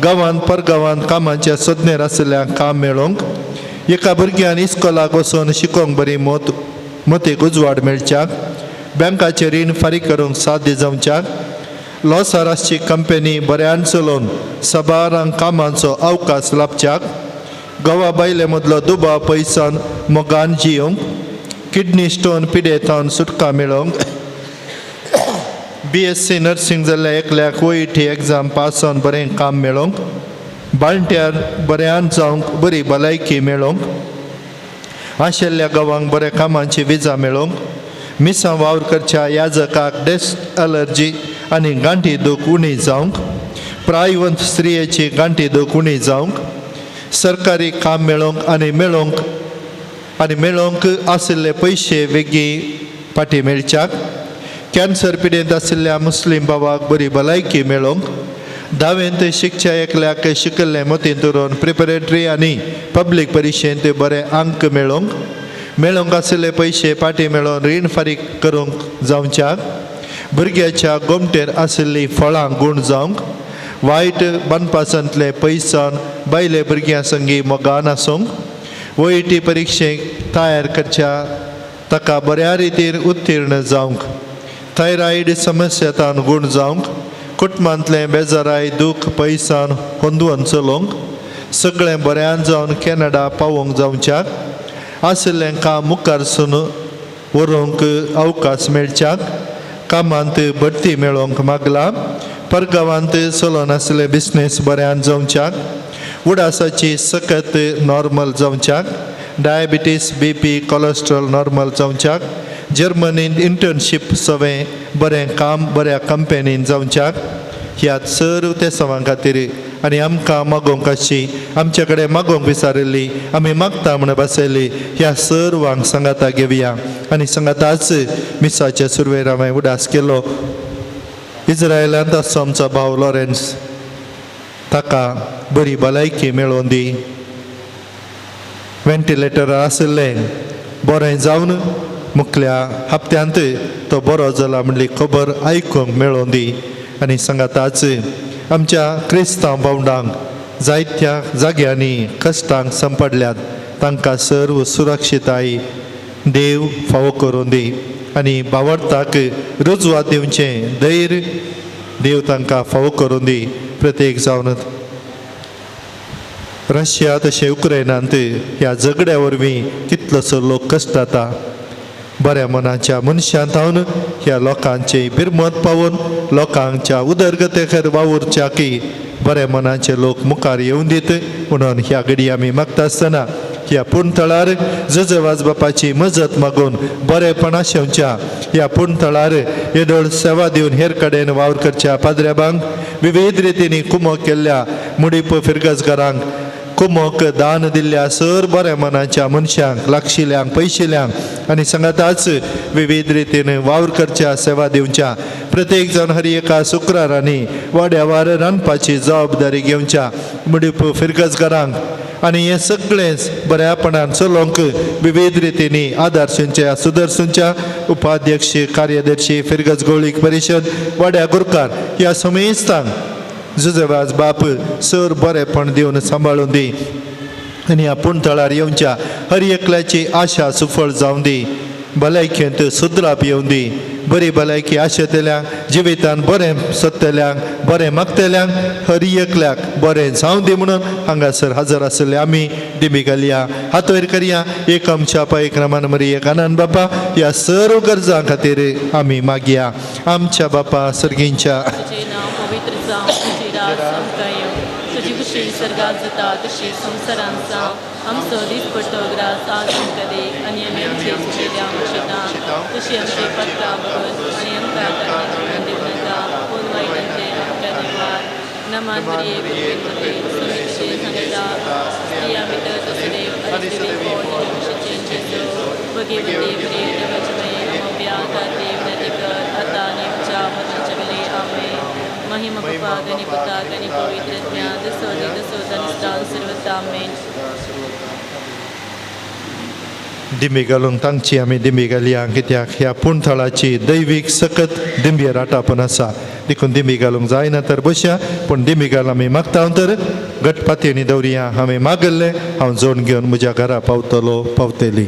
गांवांत परगांवांत कामाच्या सोदनेर आसल्ल्यांक काम मेळोवंक एका भुरग्यान इस्कॉलाक वचून शिकोवंक बरी मोतीक उजवाड मेळच्याक बँकाचें रीण फारीक करूंक साध्य जावच्याक लॉसारासची कंपनी बऱ्यान चलोवन सबारांक कामांचो अवकाश लाभच्याक गोवा बायले मदलो दुबाव पयसान मोगान जियोंक किडनी स्टोन पिडेतावन सुटका मेळोवंक BSc नर्सिंग जाल्ल्या एकल्याक OET एग्जाम पास जावन बरें काम मेळोवंक बाळंट्यार बऱ्यान जावंक बरी भलायकी मेळोवंक आशिल्ल्या गांवांक बऱ्या कामांची विजा मेळोवंक मिसां वावर करच्या याजकाक डेस्ट एलर्जी आनी गांठी दूख उणी जावंक प्रायवंत स्त्रियेची गांठी दूख उणी जावंक सरकारी काम मेळोवंक आनी मेळोवंक आशिल्ले पयशे बेगी पाटी मेळच्याक कॅन्सर पिडेंत आशिल्ल्या मुस्लीम भावाक बरी भलायकी मेळोवंक 10वेंत शिकच्या एकल्याक शिकल्लें मतीन दवरून प्रिपरेटरी आनी पब्लीक परिक्षेंत बरे अंक मेळोवंक आशिल्ले पयशे पाटी मेळोवन रीण फारीक करूंक जावच्याक भुरग्याच्या गोमटेर आशिल्लीं फळां गुण जावंक वायट बांदपासांतले पयसान बायले भुरग्यां संगी मोगान आसूंक OET परिक्षेक तयार करच्या ताका बऱ्या रितीन उत्तीर्ण जावंक थायरॉयड समस्यातान गुण जावंक कुटुंबांतले बेजाराय दूख पयसान होंदवून चलोवंक सगळें बऱ्यान जावन कॅनडा पावोवंक जावच्याक आशिल्लें काम मुखारसून व्हरूंक अवकाश मेळच्याक कामांत बडती मेळोवंक मागला परगांवांत चलोवन आशिल्ले बिझनेस बऱ्यान जावच्याक उडासाची सकत नॉर्मल जावच्याक डायबिटीस BP कोलेस्ट्रॉल नॉर्मल जावच्याक जर्मनींत इंटर्नशीप सवें बरें काम बऱ्या कंपनीन जावच्याक ह्या सर्व त्या सवां खातीर आनी आमकां मागोवंक आसची आमचे कडेन मागोवंक विचारिल्ली आमी मागता म्हणून बसयली ह्या सर्वांक सांगाता घेवया आनी सांगाताच मिसाच्या सुरवेर हांवें उडास केलो इस्रायलांत आसचो आमचो भाव लॉरेन्स ताका बरी भलायकी मेळोवन दी वेंटिलेटरार आशिल्लें बरें जावन मुखल्या हप्त्यांत तो बरो जाला म्हणली खबर आयकूंक मेळोवन दी आनी सांगाताच आमच्या क्रिस्तांव भावंडांक जायत्या जाग्यांनी कश्टांक सांपडल्यात तांकां सर्व सुरक्षिताय देव फावो करून दी आनी भावार्थाक रुजवात दिवचें धैर्य देव तांकां फावो करून दी प्रत्येक जावन रशिया तशें युक्रेनांत ह्या झगड्या वरवीं कितलोसो लोक कश्ट जाता बऱ्या मनाच्या मनशांत हावन ह्या लोकांचे बिरमत पावून लोकांच्या उदरगतेखेर वावुरच्या की बऱ्या मनाचे लोक मुखार येवन दीत म्हणून ह्या घडी आमी मागता आसतना ह्या पुणथळार जजवाज बापाची मजत मागून बरेपणा शेवच्या ह्या पुणथळार येदोळ सेवा दिवन हेर कडेन वावर करच्या पाद्र्याबांक विविध रितींनी कुमक केल्ल्या मुडीप फिरगजकारांक कुमक दान दिल्ल्या सर बऱ्या मनाच्या मनशांक लागशिल्यांक पयशिल्यांक आनी सांगाताच विविध रितीन वावर करच्या सेवा दिवच्या प्रत्येक जण हर एका शुक्रारांनी वाड्यावार रांदपाची जबाबदारी घेवच्या मुडीप फिरगजकारांक आनी हे सगळेंच बऱ्यापणान चलोवंक विविध रितींनी आदारशेंच्या सुदर्शनच्या उपाध्यक्ष कार्यदर्शी फिरगज गवळीक परिशद वाड्या गुरकार ह्या समेस्तांक जुजवाज बाप सर बरेपण दिवन सांबाळून दी आनी ह्या पुणथळार येवच्या हर एकल्याची आशा सुफळ जावं दी भलायकेंत सुद्राप येवं दी बरी भलायकी आशेतल्यांक जिवितान बरें सोदतल्यांक बरें मागतल्यांक हर एकल्याक बरें जावं दी म्हणून हांगासर हजर आसले आमी दिमी घालया हात वयर करया एक आमच्या पयक्रमान मरी एक आनंद बापा ह्या सर्व गरजां खातीर आमी मागया आमच्या बापा सर्गींच्या तुझे नाव पवित्र जावं तुजी राज आमकां येवं तुजी कुशी सर्गात जाता तशी संवसारांत जावं आमचो दीस पडटो ग्रास आज आमकां दे आनी आमी आमचे चुकिल्या आमचेता तशी आमची पत्रां बघून आनी आमकां दिव नाका पूण वायटांचे आमकां दिवार नमान बरी सुमितशे सांगता स्त्रिया भितर तसदेव आदिदेव पौर्णिमे कुशीचे जेजू भगवती बरी देवाचे माये अमोब्या देव नदीकर आता आनी आमच्या मरणाच्या वेळी आमे महिमा पप्पा गणी पुता गणी पवित्र ज्ञान दसोदी दसोदा निस्तान सर्वता आमेन दिमी घालूंक तांची आमी दिमी घालया कित्याक ह्या पुणथळाची दैवीक सकत दिंबी राटापण आसा देखून दिमी घालूंक जायना तर बसया पूण दिमी घाल आमी मागता तर गटपातयेनी दवरया हांवें मागल्लें हांव जोड घेवन म्हज्या घरा पावतलो पावतली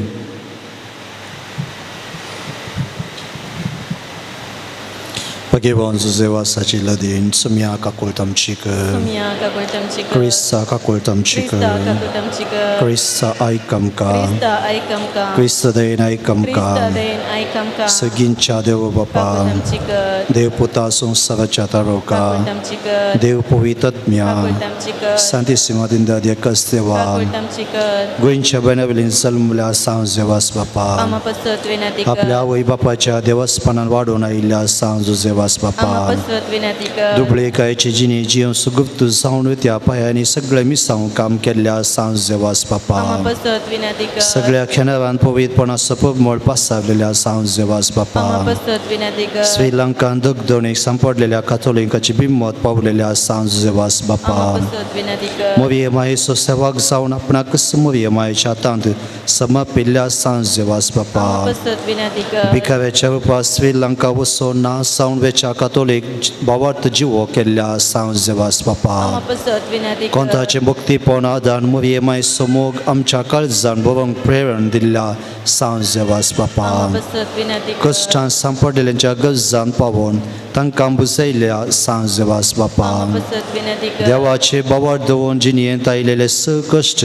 Pagiewan zuzewasaci ladin, sumia kakultamchika, Sumia kakultamchika, Krista kakultamchika, Krista kakultamchika, Krista aikamka, Krista aikamka, Krista dain Krista aikamka, dain aikamka, Sagincha Deva Bapa, kakultamchika, Dev Puta Sungsaracha Taroka, kakultamchika, Dev Povitatmya, kakultamchika, Santissima Dinda Diakasteva, kakultamchika, Grincha Benevolin Salmula Sanzevas Bapa, amapasat vinatika, आपल्या वै बापाच्या देवस्थानान वाडून आयिल्ल्या सांजुजेवास बापा amapasat vinatika, दुबळे कायचे जिणे जिवन सुगुप्त जावन त्या पायांनी सगळे मिसांव काम केल्ल्या सांजेवास बापा amapasat vinatika, सगळ्या खेनारान पवित्रपणा सपब मोड पासावलेल्या सांजेवास बापा amapasat vinatika, श्रीलंकान दगदणीक सांपडलेल्या काथोलिकाची बिंमत पावलेल्या सांजेवास बापा amapasat vinatika, मोविये मायेचो सेवाक जावन आपणाक मोविये मायेच्या हातांत समर्पिल्ल्या सांजेवास बापा amapasat vinatika, भिकाऱ्याच्या रुपात श्रीलंका वचोन ना जावन वेच्या काथोलिक भावार्थ जिवो केल्ल्या सांजेवास बापा amapasat vinatika, कोंताचे मुक्तीपण आदान मोरये माय समोग आमच्या काळजान बरोवंक प्रेरण दिल्ल्या सांजेवास बापा amapasat vinatika, कश्टान सांपडलेल्यांच्या गरजान पावोन तांकां बुजयल्या सांजेवास बापा amapasat vinatika, देवाचे बावार दवरून जिणेंत आयलेले स कश्ट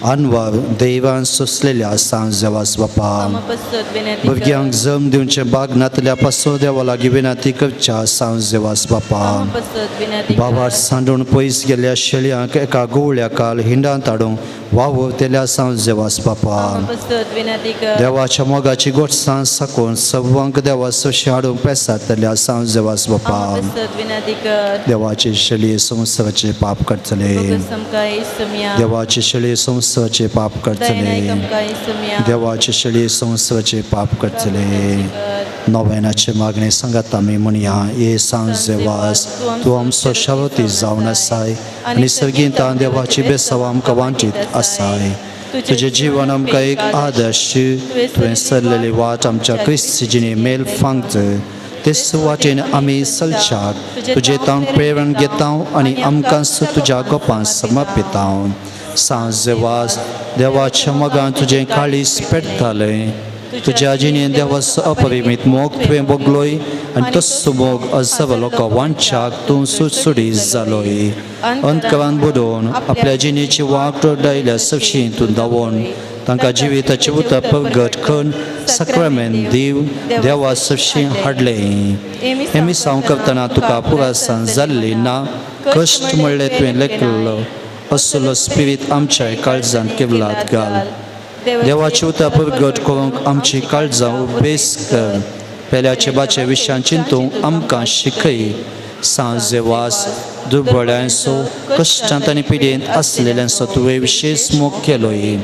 अनवर देवान सोसलेल्या सांजेवास बापा amapasat vinatika, भुरग्यांक जम दिवचे बाग नातल्या पासो देवा लागीं विनंती करच्या सांजेवास बापा amapasat vinatika, बाबार सांडून पयस गेल्ल्या शेळयांक एका गवळ्या काल हिंडांत हाडूंक वावरतेल्या सांजेवास बापा amapasat vinatika, देवाच्या मोगाची गोडसाण साकून सव्वांक देवा सोशी हाडूंक पेसारतल्या सांजेवास बापा amapasat vinatika, देवाचे शेळये संवसाराचे पाप करतले samkai samya, देवाचे शेळये संवसाराचे पाप करतले dainai kamkai samya, देवाचे शेळये संवसाराचे पाप करतले नव्यानाचे मागणे सांगात आमी म्हणया ये सांजेवास तूं आमचो शावती जावन आसाय आनी सर्गींतान देवाची बेसाव आमकां वांटीत आसाय तुजें जीवन आमकां एक आदर्श तुवें सरलेली वाट आमच्या क्रिस्ती जिणे मेल फांगत तेच वाटेन आमी सलशाक तुजें तावन प्रेरण घेता आनी आमकां तुज्या गोपान समर्पिता सांजेवास देवाच्या मोगान तुजें काळीज पेट्टालें तुज्या जिणेन देवाचो अपरिमीत मोग तुवें भोगलोय आनी तस्सो मोग अजब लोकां वांच्याक तूं सुटसुडी जालोय अंतकरान बुडोवन आपल्या जिणेची वाट डायल्या सक्षी तूं धांवून तांकां जिविताचे उतर प्रगट करून सक्रामेंट दिव देवा सशी हाडले हेमी साव करतना तुका पुरासान जाल्ली ना कश्ट म्हणले तुवें लेखलो असलो स्पिरीट आमच्या काळजांत केवलात घाल देवाचे उतर प्रगट करूंक आमची काळजां उबेस कर पेल्याचे बाचे विशयान चिंतूंक आमकां शिकय सांजे वास दुर्बळ्यांचो कश्टांत आनी पिडेंत आसलेल्यांचो तुवें विशेश मोग केलोय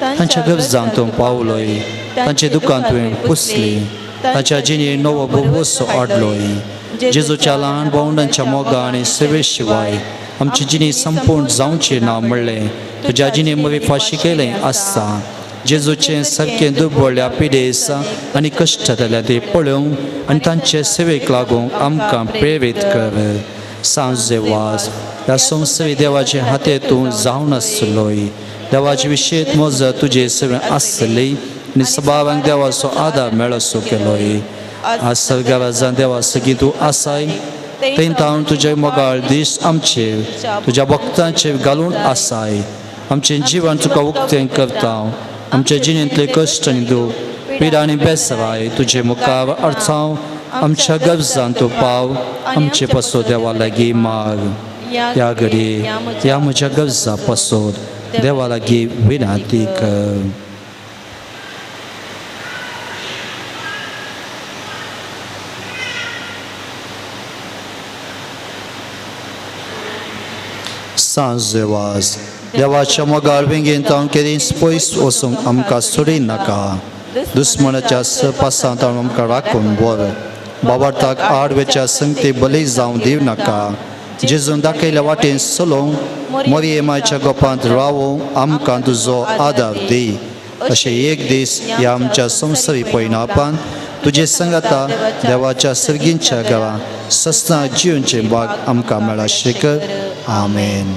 तांच्या गरजांक तूं पावलोय तांचे दुकान तुवें पुसली तांच्या जिणेर नवो भरवोसो हाडलोय जेजूच्या ल्हान भावंडांच्या मोगा आनी सेवे शिवाय आमची जिणी संपूर्ण जावची ना म्हणलें तुज्या जिणे मरे फाशी केलें आसता जेजूचें सारकें दुर्बळ्या पिडेस आनी कश्ट जाल्या ते पळोवंक आनी तांचे सेवेक लागूंक आमकां प्रेरीत कर सांजे वास ह्या संवसारी देवाचे हाते तूं जावन आसलोय देवाची विशेष मजत तुजे सेवे आसली आनी सबावांक देवाचो आदार मेळसो केलोय आज सर्गराजान देवा सगळीं तूं आसाय थंय हांव तुजे मोगाळ दीस आमचे तुज्या भक्तांचेर घालून आसाय आमचें जिवन तुका उक्तें करता आमच्या जिणेंतले कश्ट आनी दूख पिडा आनी बेसराय तुजे मुखार अडचाव आमच्या गरजांत तूं पाव आमचे पसो देवा लागीं माग या घडये ह्या म्हज्या गरजा पसोद देवा लागीं विनंती कर सांजे वाज देवाच्या मोगाळ वेंगेन तावन केदींच पयस वचूंक आमकां सोडी नाका दुस्मनाच्या पासांत तावन आमकां राखून वर बाबार्थाक आडवेच्या संगती बली जावं दिव नाका जेजून दाखयल्या वाटेन चलोवंक मरियेमाच्या गोपांत रावोवंक आमकां तुजो आदार दी अशें एक दीस ह्या आमच्या संवसारी पयनापान तुजे संगता देवाच्या सर्गींच्या गांवां सस्तां जिवनचे भाग आमकां मेळा शिकर आमेन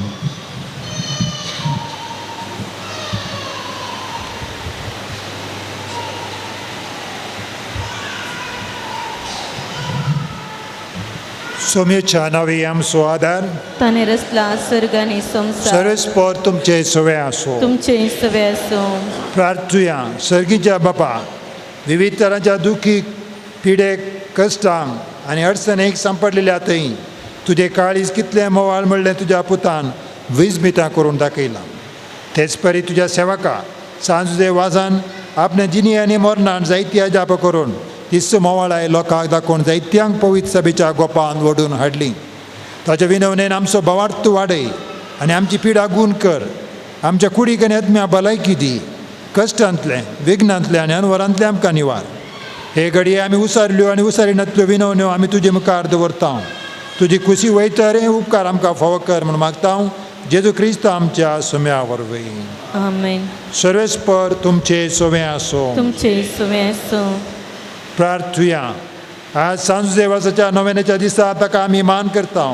सोम्येच्या नावी आमचो आदार ताणे रचला सर्ग आनी संवसार सर्वेस्पर तुमचे सवे आसो तुमचे सवे आसूं प्रार्थुया सर्गीच्या बापा विविध तरांच्या दुखीक पिडेक कश्टांक आनी अडचणेक सांपडलेल्या थंय तुजें काळीज कितलें मोवाळ म्हणलें तुज्या पुतान विस्मितां करून दाखयलां तेच परी तुज्या सेवका सांजुजे वाजान आपल्या जिणी आनी मरणान जायती अजाप करून तिस मोवाळाय लोकांक दाखोवन जायत्यांक पवित्र सभेच्या गोपान ओडून हाडली ताच्या विनवणेन आमचो भावार्थ तूं वाडय आनी आमची पिडा गूण कर आमच्या कुडीक आनी आत्म्या भलायकी दी कश्टांतले विघ्नांतले आनी अनवरांतले आमकां निवार हे घडये आमी उसारल्यो आनी उसारिनातल्यो विनवण्यो आमी तुजे मुखार दवरता तुजी खुशी वयता रे उपकार आमकां फावो कर म्हूण मागता जेजू क्रिस्त आमच्या सुम्या वरवीं आमेन सर्वेस्पर तुमचे सोवे आसो तुमचे सवे आसूं प्रार्थुया आज सांज देवाच्या नव्याच्या दिसा ताका आमी मान करता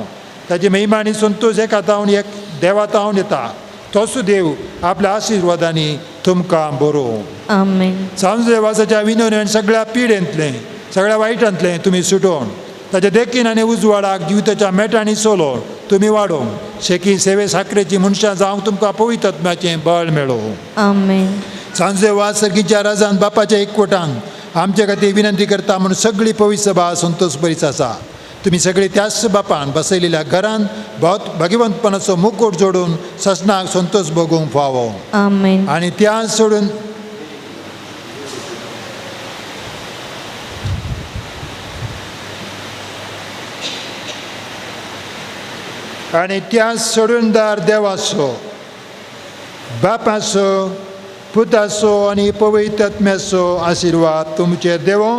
ताची महिमा आनी संतोश एका तावन एक देवा तावन येता तोच देव आपल्या आशिर्वादांनी तुमकां बरो आमेन सांज देवाच्या विनवणेन सगळ्या पिडेंतले सगळ्या वायटांतले तुमी सुटोवन ताच्या देखीन आनी उजवाडाक जिविताच्या मेटांनी सोलो तुमी वाडोवंक शेकी सेवे साखरेची मनशां जावंक तुमकां पवित्र आत्म्याचें बळ मेळो आमेन सांजे वाज सर्गीच्या राजान बापाच्या एकवटान आमचे खातीर विनंती करता म्हणून सगळी पवित्र सभा संतोश बरीच आसा तुमी सगळी त्याच बापान बसयलेल्या घरान भगिवंतपणाचो मुकुट जोडून ससनाक संतोष भोगूंक फावो आमेन आनी त्या सोडून आनी त्या सोडूनदार देवाचो बापाचो पुताचो आनी पवित्र आत्म्याचो आशिर्वाद तुमचेर देवो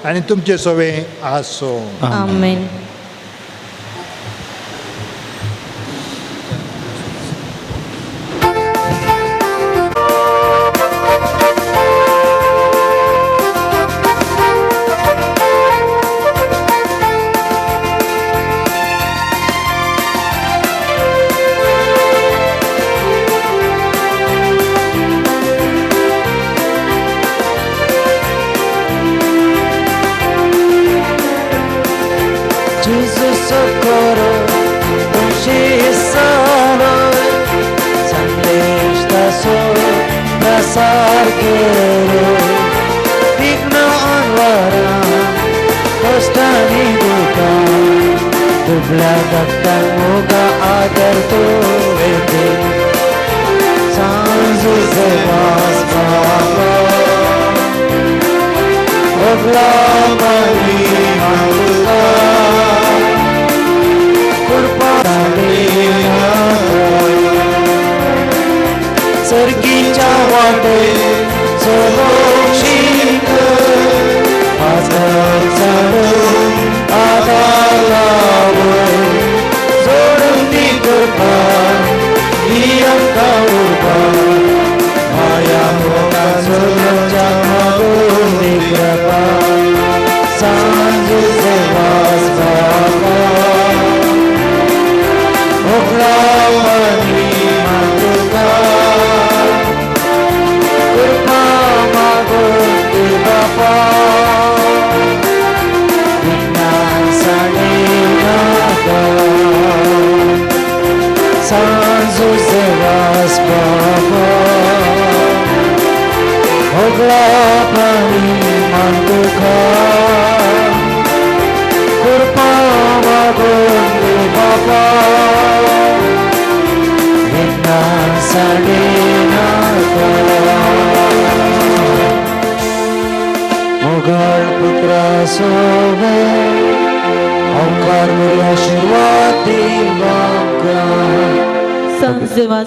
आनी तुमचे सवे आसो आमेन Sandesh da so, उद्धार करो विघ्न अनवरा कष्टाने दुःखा दुबळ्या भक्तांमोगा आदर तो येते सांजुचे वास बाबा अगला माई मातुका कृपा सरकीच्या वाटे सलोक्षिक आधार चालून आधारावर जोडून ती कृपा ही अंका उभा माया मोगा सोडूनच्या मागून ती कृपा सांजुचे वास बाबा ओगला पाणी मातुका कृपा मागून ती बापा विघ्नांसाठी नाका सांजुचे वास बाबा ओगला पाणी मातुका कृपा मागून ती बापा विघ्नांसाठी नाका मोगल पुत्रा सोवे ओंकार आशीर्वाद दिवाका सांजेवा